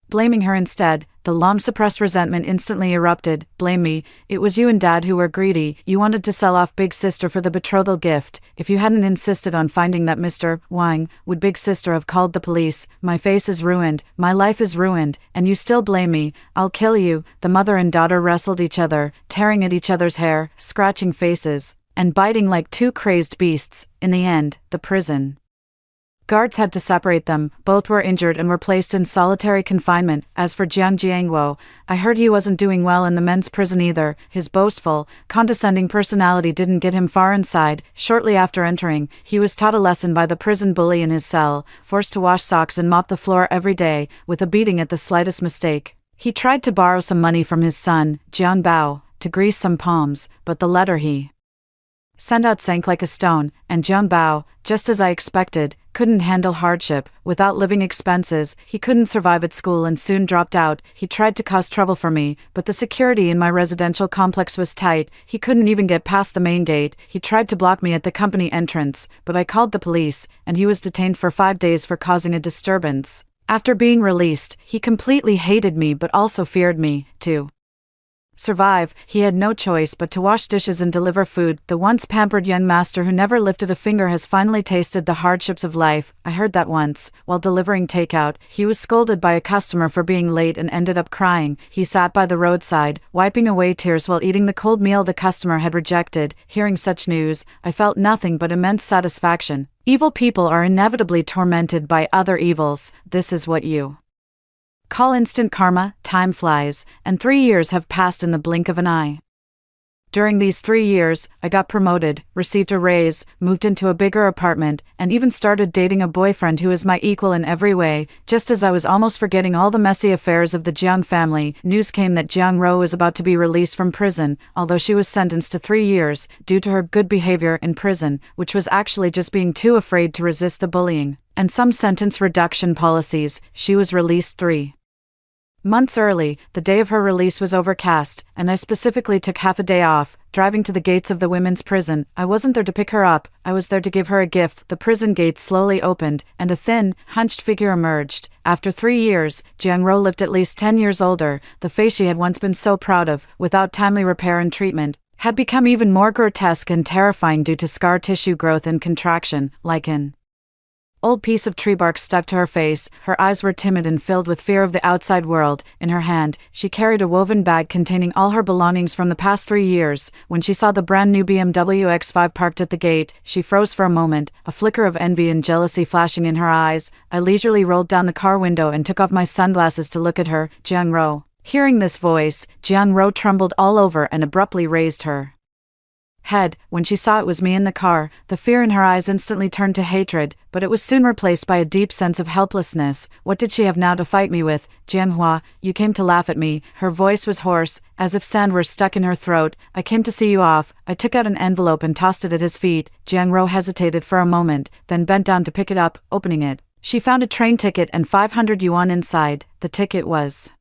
blaming her instead. The long-suppressed resentment instantly erupted. "Blame me. It was you and Dad who were greedy. You wanted to sell off Big Sister for the betrothal gift. If you hadn't insisted on finding that Mr. Wang, would Big Sister have called the police? My face is ruined, my life is ruined, and you still blame me. I'll kill you." The mother and daughter wrestled each other, tearing at each other's hair, scratching faces, and biting like two crazed beasts. In the end, the prison guards had to separate them. Both were injured and were placed in solitary confinement. As for Jiang Jiangguo, I heard he wasn't doing well in the men's prison either. His boastful, condescending personality didn't get him far inside. Shortly after entering, he was taught a lesson by the prison bully in his cell, forced to wash socks and mop the floor every day, with a beating at the slightest mistake. He tried to borrow some money from his son, Jiang Bao, to grease some palms, but the letter he sent out sank like a stone, and Jiang Bao, just as I expected, couldn't handle hardship. Without living expenses, he couldn't survive at school and soon dropped out. He tried to cause trouble for me, but the security in my residential complex was tight. He couldn't even get past the main gate. He tried to block me at the company entrance, but I called the police, and he was detained for 5 days for causing a disturbance. After being released, he completely hated me but also feared me, to survive, he had no choice but to wash dishes and deliver food. The once pampered young master who never lifted a finger has finally tasted the hardships of life. I heard that once, while delivering takeout, he was scolded by a customer for being late and ended up crying. He sat by the roadside, wiping away tears while eating the cold meal the customer had rejected. Hearing such news, I felt nothing but immense satisfaction. Evil people are inevitably tormented by other evils. This is what you call instant karma. Time flies, and 3 years have passed in the blink of an eye. During these 3 years, I got promoted, received a raise, moved into a bigger apartment, and even started dating a boyfriend who is my equal in every way. Just as I was almost forgetting all the messy affairs of the Jiang family, news came that Jiang Rou was about to be released from prison, although she was sentenced to 3 years, due to her good behavior in prison, which was actually just being too afraid to resist the bullying and some sentence reduction policies. She was released 3 months early. The day of her release was overcast, and I specifically took half a day off, driving to the gates of the women's prison. I wasn't there to pick her up, I was there to give her a gift. The prison gates slowly opened, and a thin, hunched figure emerged. After 3 years, Jiang Rou looked at least 10 years older. The face she had once been so proud of, without timely repair and treatment, had become even more grotesque and terrifying due to scar tissue growth and contraction, like an old piece of tree bark stuck to her face. Her eyes were timid and filled with fear of the outside world. In her hand, she carried a woven bag containing all her belongings from the past 3 years. When she saw the brand new BMW X5 parked at the gate, she froze for a moment, a flicker of envy and jealousy flashing in her eyes. I leisurely rolled down the car window and took off my sunglasses to look at her. "Jiang Rou." Hearing this voice, Jiang Rou trembled all over and abruptly raised her head. When she saw it was me in the car, the fear in her eyes instantly turned to hatred, but it was soon replaced by a deep sense of helplessness. What did she have now to fight me with? "Jiang Hua, you came to laugh at me." Her voice was hoarse, as if sand were stuck in her throat. "I came to see you off." I took out an envelope and tossed it at his feet. Jiang Rou hesitated for a moment, then bent down to pick it up. Opening it, she found a train ticket and 500 yuan inside. The ticket was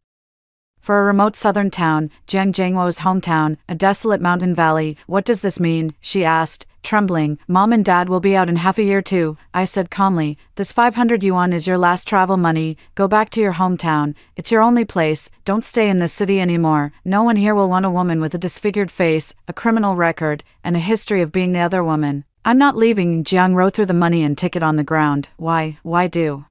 For a remote southern town, Jiang Jiangwo's hometown, a desolate mountain valley. What does this mean? She asked, trembling. Mom and Dad will be out in half a year too, I said calmly. This 500 yuan is your last travel money. Go back to your hometown. It's your only place. Don't stay in this city anymore. No one here will want a woman with a disfigured face, a criminal record, and a history of being the other woman. I'm not leaving. Jiang Ro threw the money and ticket on the ground. Why do?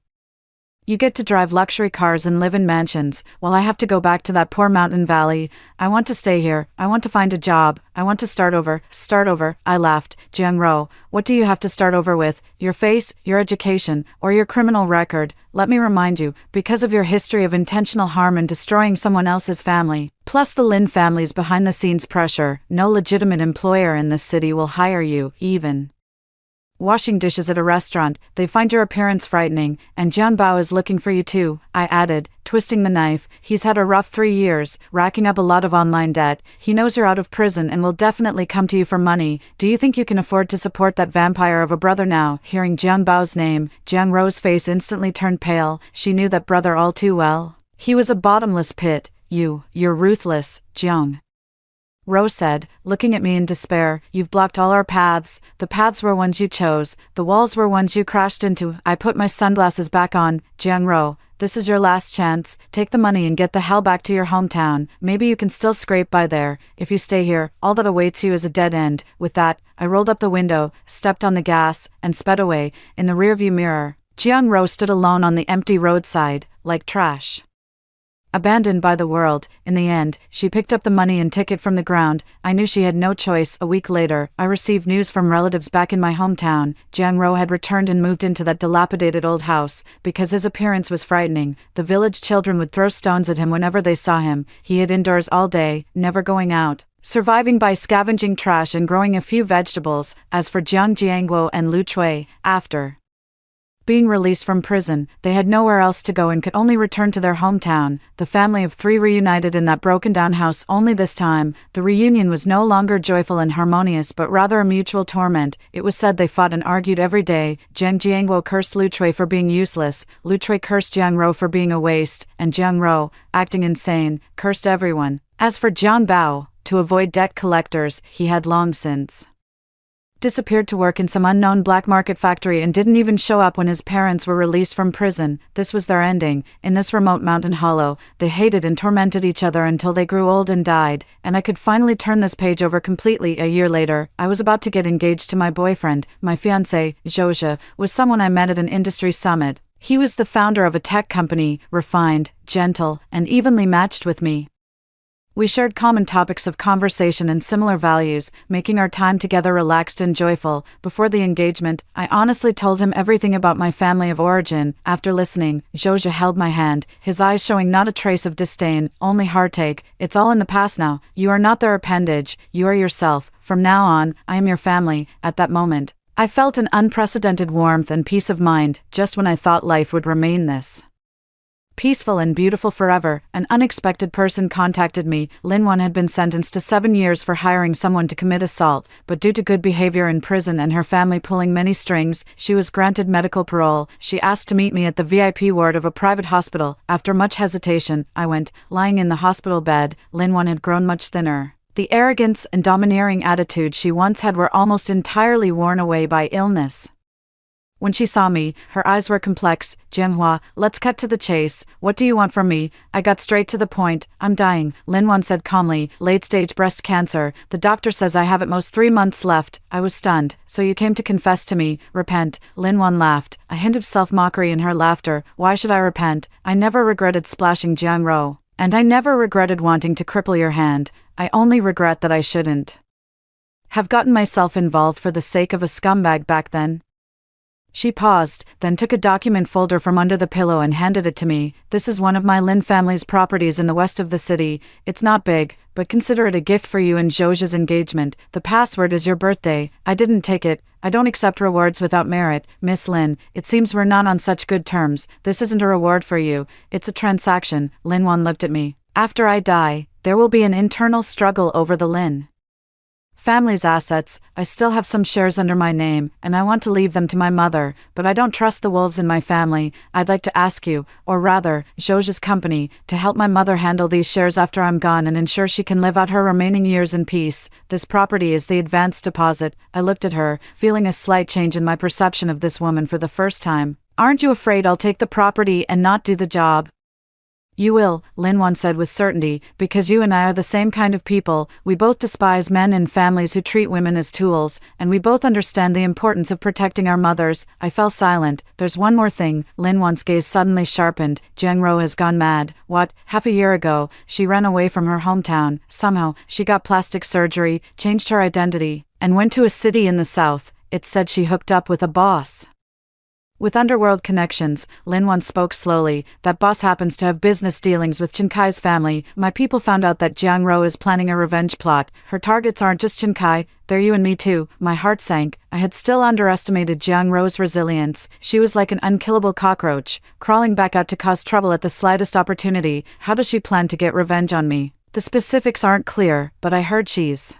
You get to drive luxury cars and live in mansions, while I have to go back to that poor mountain valley. I want to stay here. I want to find a job. I want to start over. Start over, I laughed. Jiang Ro, what do you have to start over with? Your face, your education, or your criminal record? Let me remind you, because of your history of intentional harm and destroying someone else's family, plus the Lin family's behind-the-scenes pressure, no legitimate employer in this city will hire you, even washing dishes at a restaurant. They find your appearance frightening, and Jian Bao is looking for you too, I added, twisting the knife. He's had a rough 3 years, racking up a lot of online debt. He knows you're out of prison and will definitely come to you for money. Do you think you can afford to support that vampire of a brother now? Hearing Jiang Bao's name, Jiang Ro's face instantly turned pale. She knew that brother all too well. He was a bottomless pit. You're ruthless, Jiang Ro said, looking at me in despair. You've blocked all our paths. The paths were ones you chose. The walls were ones you crashed into. I put my sunglasses back on. Jiang Ro, this is your last chance. Take the money and get the hell back to your hometown. Maybe you can still scrape by there. If you stay here, all that awaits you is a dead end. With that, I rolled up the window, stepped on the gas, and sped away. In the rearview mirror, Jiang Ro stood alone on the empty roadside, like trash. Abandoned by the world. In the end, she picked up the money and ticket from the ground. I knew she had no choice. A week later, I received news from relatives back in my hometown. Jiang Ro had returned and moved into that dilapidated old house. Because his appearance was frightening, the village children would throw stones at him whenever they saw him. He hid indoors all day, never going out, surviving by scavenging trash and growing a few vegetables. As for Jiang Jiangguo and Lu Chui, after being released from prison, they had nowhere else to go and could only return to their hometown. The family of three reunited in that broken-down house. Only this time, the reunion was no longer joyful and harmonious but rather a mutual torment. It was said they fought and argued every day. Jiang Jiangguo cursed Lu Chui for being useless, Lu Chui cursed Jiang Ro for being a waste, and Jiang Ro, acting insane, cursed everyone. As for Jiang Bao, to avoid debt collectors, he had long since disappeared to work in some unknown black market factory and didn't even show up when his parents were released from prison. This was their ending. In this remote mountain hollow, they hated and tormented each other until they grew old and died, and I could finally turn this page over completely. A year later, I was about to get engaged to my boyfriend. My fiancé, Zhozhe, was someone I met at an industry summit. He was the founder of a tech company, refined, gentle, and evenly matched with me. We shared common topics of conversation and similar values, making our time together relaxed and joyful. Before the engagement, I honestly told him everything about my family of origin. After listening, Zhozhe held my hand, his eyes showing not a trace of disdain, only heartache. It's all in the past now. You are not their appendage. You are yourself. From now on, I am your family. At that moment, I felt an unprecedented warmth and peace of mind, just when I thought life would remain this peaceful and beautiful forever. An unexpected person contacted me. Lin Wan had been sentenced to 7 years for hiring someone to commit assault, but due to good behavior in prison and her family pulling many strings, she was granted medical parole. She asked to meet me at the VIP ward of a private hospital. After much hesitation, I went. Lying in the hospital bed, Lin Wan had grown much thinner. The arrogance and domineering attitude she once had were almost entirely worn away by illness. When she saw me, her eyes were complex. Jianhua, let's cut to the chase. What do you want from me? I got straight to the point. I'm dying, Lin Wan said calmly. Late-stage breast cancer. The doctor says I have at most 3 months left. I was stunned. So you came to confess to me. Repent. Lin Wan laughed, a hint of self-mockery in her laughter. Why should I repent? I never regretted splashing Jiang Ro. And I never regretted wanting to cripple your hand. I only regret that I shouldn't have gotten myself involved for the sake of a scumbag back then. She paused, then took a document folder from under the pillow and handed it to me. This is one of my Lin family's properties in the west of the city. It's not big, but consider it a gift for you and Zhozhe's engagement. The password is your birthday. I didn't take it. I don't accept rewards without merit. Miss Lin, it seems we're not on such good terms. This isn't a reward for you. It's a transaction. Lin Wan looked at me. After I die, there will be an internal struggle over the Lin Family's assets. I still have some shares under my name, and I want to leave them to my mother, but I don't trust the wolves in my family. I'd like to ask you, or rather, Zhozha's company, to help my mother handle these shares after I'm gone and ensure she can live out her remaining years in peace. This property is the advance deposit. I looked at her, feeling a slight change in my perception of this woman for the first time. Aren't you afraid I'll take the property and not do the job? You will, Lin Wan said with certainty, because you and I are the same kind of people. We both despise men and families who treat women as tools, and we both understand the importance of protecting our mothers. I fell silent. There's one more thing. Lin Wan's gaze suddenly sharpened. Jiang Ro has gone mad. What? Half a year ago, she ran away from her hometown. Somehow, she got plastic surgery, changed her identity, and went to a city in the south. It said she hooked up with a boss with underworld connections. Lin Wan spoke slowly. That boss happens to have business dealings with Chen Kai's family. My people found out that Jiang Ro is planning a revenge plot. Her targets aren't just Chen Kai, they're you and me too. My heart sank. I had still underestimated Jiang Ro's resilience. She was like an unkillable cockroach, crawling back out to cause trouble at the slightest opportunity. How does she plan to get revenge on me? The specifics aren't clear, but I heard she's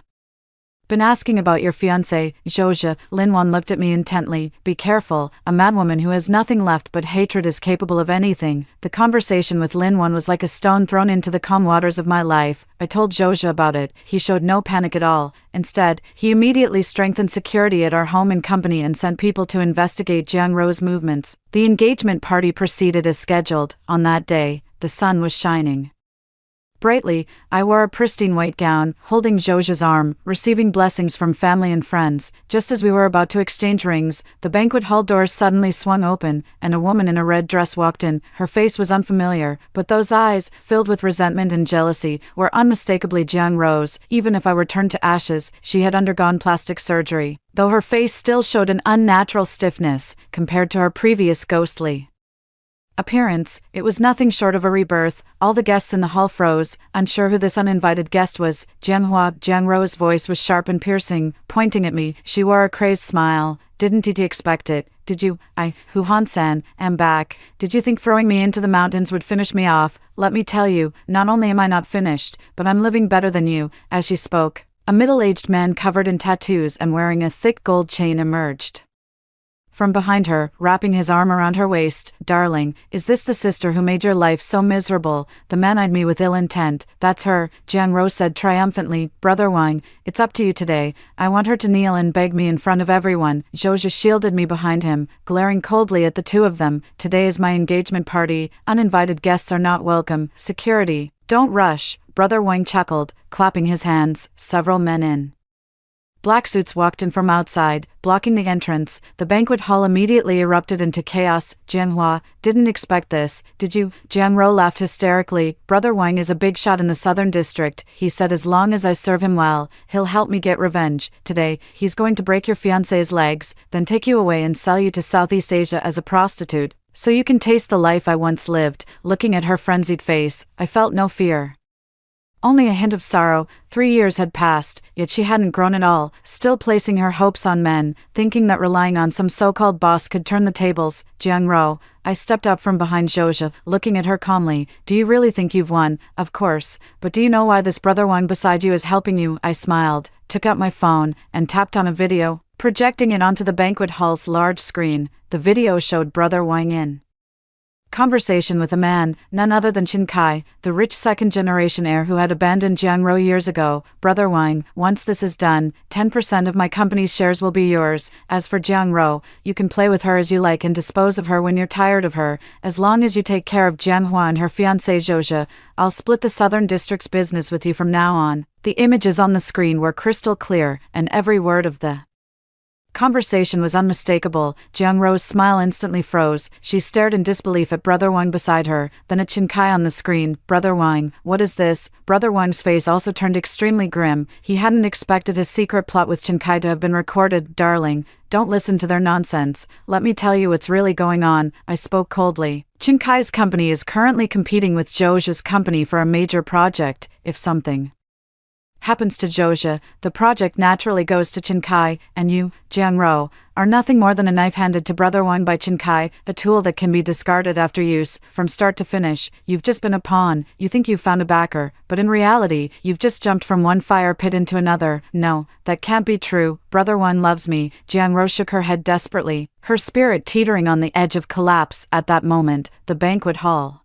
been asking about your fiancé, Zhozha. Lin Wan looked at me intently. Be careful, a madwoman who has nothing left but hatred is capable of anything. The conversation with Lin Wan was like a stone thrown into the calm waters of my life. I told Zhozha about it. He showed no panic at all. Instead, he immediately strengthened security at our home and company and sent people to investigate Jiang Ro's movements. The engagement party proceeded as scheduled. On that day, the sun was shining brightly. I wore a pristine white gown, holding Zhozha's arm, receiving blessings from family and friends. Just as we were about to exchange rings, the banquet hall doors suddenly swung open, and a woman in a red dress walked in. Her face was unfamiliar, but those eyes, filled with resentment and jealousy, were unmistakably Jiang Ro's. Even if I were turned to ashes, she had undergone plastic surgery, though her face still showed an unnatural stiffness compared to her previous ghostly appearance. It was nothing short of a rebirth. All the guests in the hall froze, unsure who this uninvited guest was. Jiang Ro's voice was sharp and piercing, pointing at me. She wore a crazed smile. Didn't you expect it? Did you? Hu Han-san, am back. Did you think throwing me into the mountains would finish me off? Let me tell you, not only am I not finished, but I'm living better than you. As she spoke, a middle-aged man covered in tattoos and wearing a thick gold chain emerged from behind her, wrapping his arm around her waist. Darling, is this the sister who made your life so miserable? The man eyed me with ill intent. That's her, Jiang Ro said triumphantly. Brother Wang, it's up to you today. I want her to kneel and beg me in front of everyone. Zhozha shielded me behind him, glaring coldly at the two of them. Today is my engagement party. Uninvited guests are not welcome. Security, don't rush. Brother Wang chuckled, clapping his hands. Several men in black suits walked in from outside, blocking the entrance. The banquet hall immediately erupted into chaos. Jianghua, didn't expect this, did you? Jiang Ro laughed hysterically. Brother Wang is a big shot in the southern district. He said as long as I serve him well, he'll help me get revenge. Today, he's going to break your fiancé's legs, then take you away and sell you to Southeast Asia as a prostitute, so you can taste the life I once lived. Looking at her frenzied face, I felt no fear, only a hint of sorrow. 3 years had passed, yet she hadn't grown at all, still placing her hopes on men, thinking that relying on some so-called boss could turn the tables. Jiang Ro, I stepped up from behind Zhozha, looking at her calmly. Do you really think you've won? Of course, but do you know why this brother Wang beside you is helping you? I smiled, took out my phone, and tapped on a video, projecting it onto the banquet hall's large screen. The video showed Brother Wang in conversation with a man, none other than Chen Kai, the rich second-generation heir who had abandoned Jiang Ro years ago. Brother Wang, once this is done, 10% of my company's shares will be yours. As for Jiang Ro, you can play with her as you like and dispose of her when you're tired of her. As long as you take care of Jianghua and her fiancé Zhozha, I'll split the southern district's business with you from now on. The images on the screen were crystal clear, and every word of the conversation was unmistakable. Jiang Ro's smile instantly froze. She stared in disbelief at Brother Wang beside her, then at Chen Kai on the screen. Brother Wang, what is this? Brother Wang's face also turned extremely grim. He hadn't expected his secret plot with Chen Kai to have been recorded. Darling, don't listen to their nonsense. Let me tell you what's really going on. I spoke coldly. Chen Kai's company is currently competing with Zhozha's company for a major project. If something happens to Zhouxia, the project naturally goes to Chen Kai, and you, Jiang Ro, are nothing more than a knife handed to Brother Wang by Chen Kai, a tool that can be discarded after use. From start to finish, you've just been a pawn. You think you've found a backer, but in reality, you've just jumped from one fire pit into another. No, that can't be true. Brother Wang loves me. Jiang Ro shook her head desperately, her spirit teetering on the edge of collapse. At that moment, the banquet hall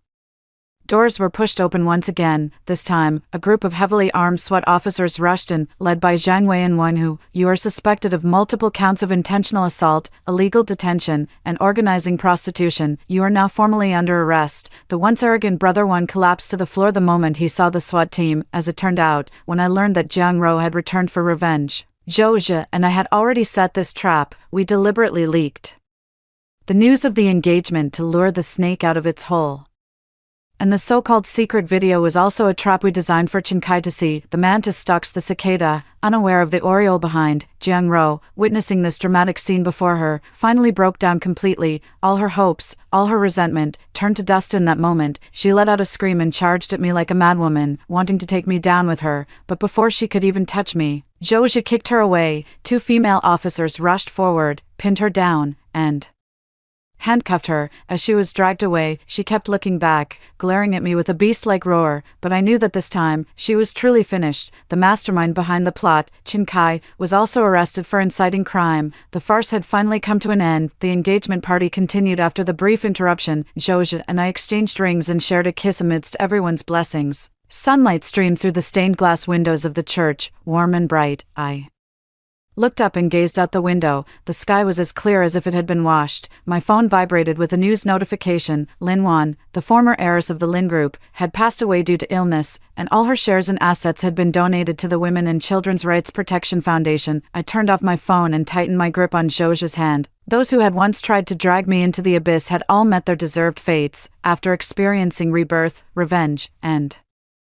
doors were pushed open once again. This time, a group of heavily armed SWAT officers rushed in, led by Zhang Wei and Wen Hu. You are suspected of multiple counts of intentional assault, illegal detention, and organizing prostitution. You are now formally under arrest. The once arrogant Brother Wen collapsed to the floor the moment he saw the SWAT team. As it turned out, when I learned that Jiang Ro had returned for revenge, Zhouxia and I had already set this trap. We deliberately leaked the news of the engagement to lure the snake out of its hole. And the so-called secret video was also a trap we designed for Chen Kai to see. The mantis stalks the cicada, unaware of the oriole behind. Jiang Ro, witnessing this dramatic scene before her, finally broke down completely. All her hopes, all her resentment, turned to dust in that moment. She let out a scream and charged at me like a madwoman, wanting to take me down with her. But before she could even touch me, Zhouxia kicked her away. Two female officers rushed forward, pinned her down, and handcuffed her. As she was dragged away, she kept looking back, glaring at me with a beast-like roar, but I knew that this time, she was truly finished. The mastermind behind the plot, Chen Kai, was also arrested for inciting crime. The farce had finally come to an end. The engagement party continued after the brief interruption. Zhouxia and I exchanged rings and shared a kiss amidst everyone's blessings. Sunlight streamed through the stained glass windows of the church, warm and bright. I looked up and gazed out the window. The sky was as clear as if it had been washed. My phone vibrated with a news notification. Lin Wan, the former heiress of the Lin Group, had passed away due to illness, and all her shares and assets had been donated to the Women and Children's Rights Protection Foundation. I turned off my phone and tightened my grip on Zhouxia's hand. Those who had once tried to drag me into the abyss had all met their deserved fates, after experiencing rebirth, revenge, and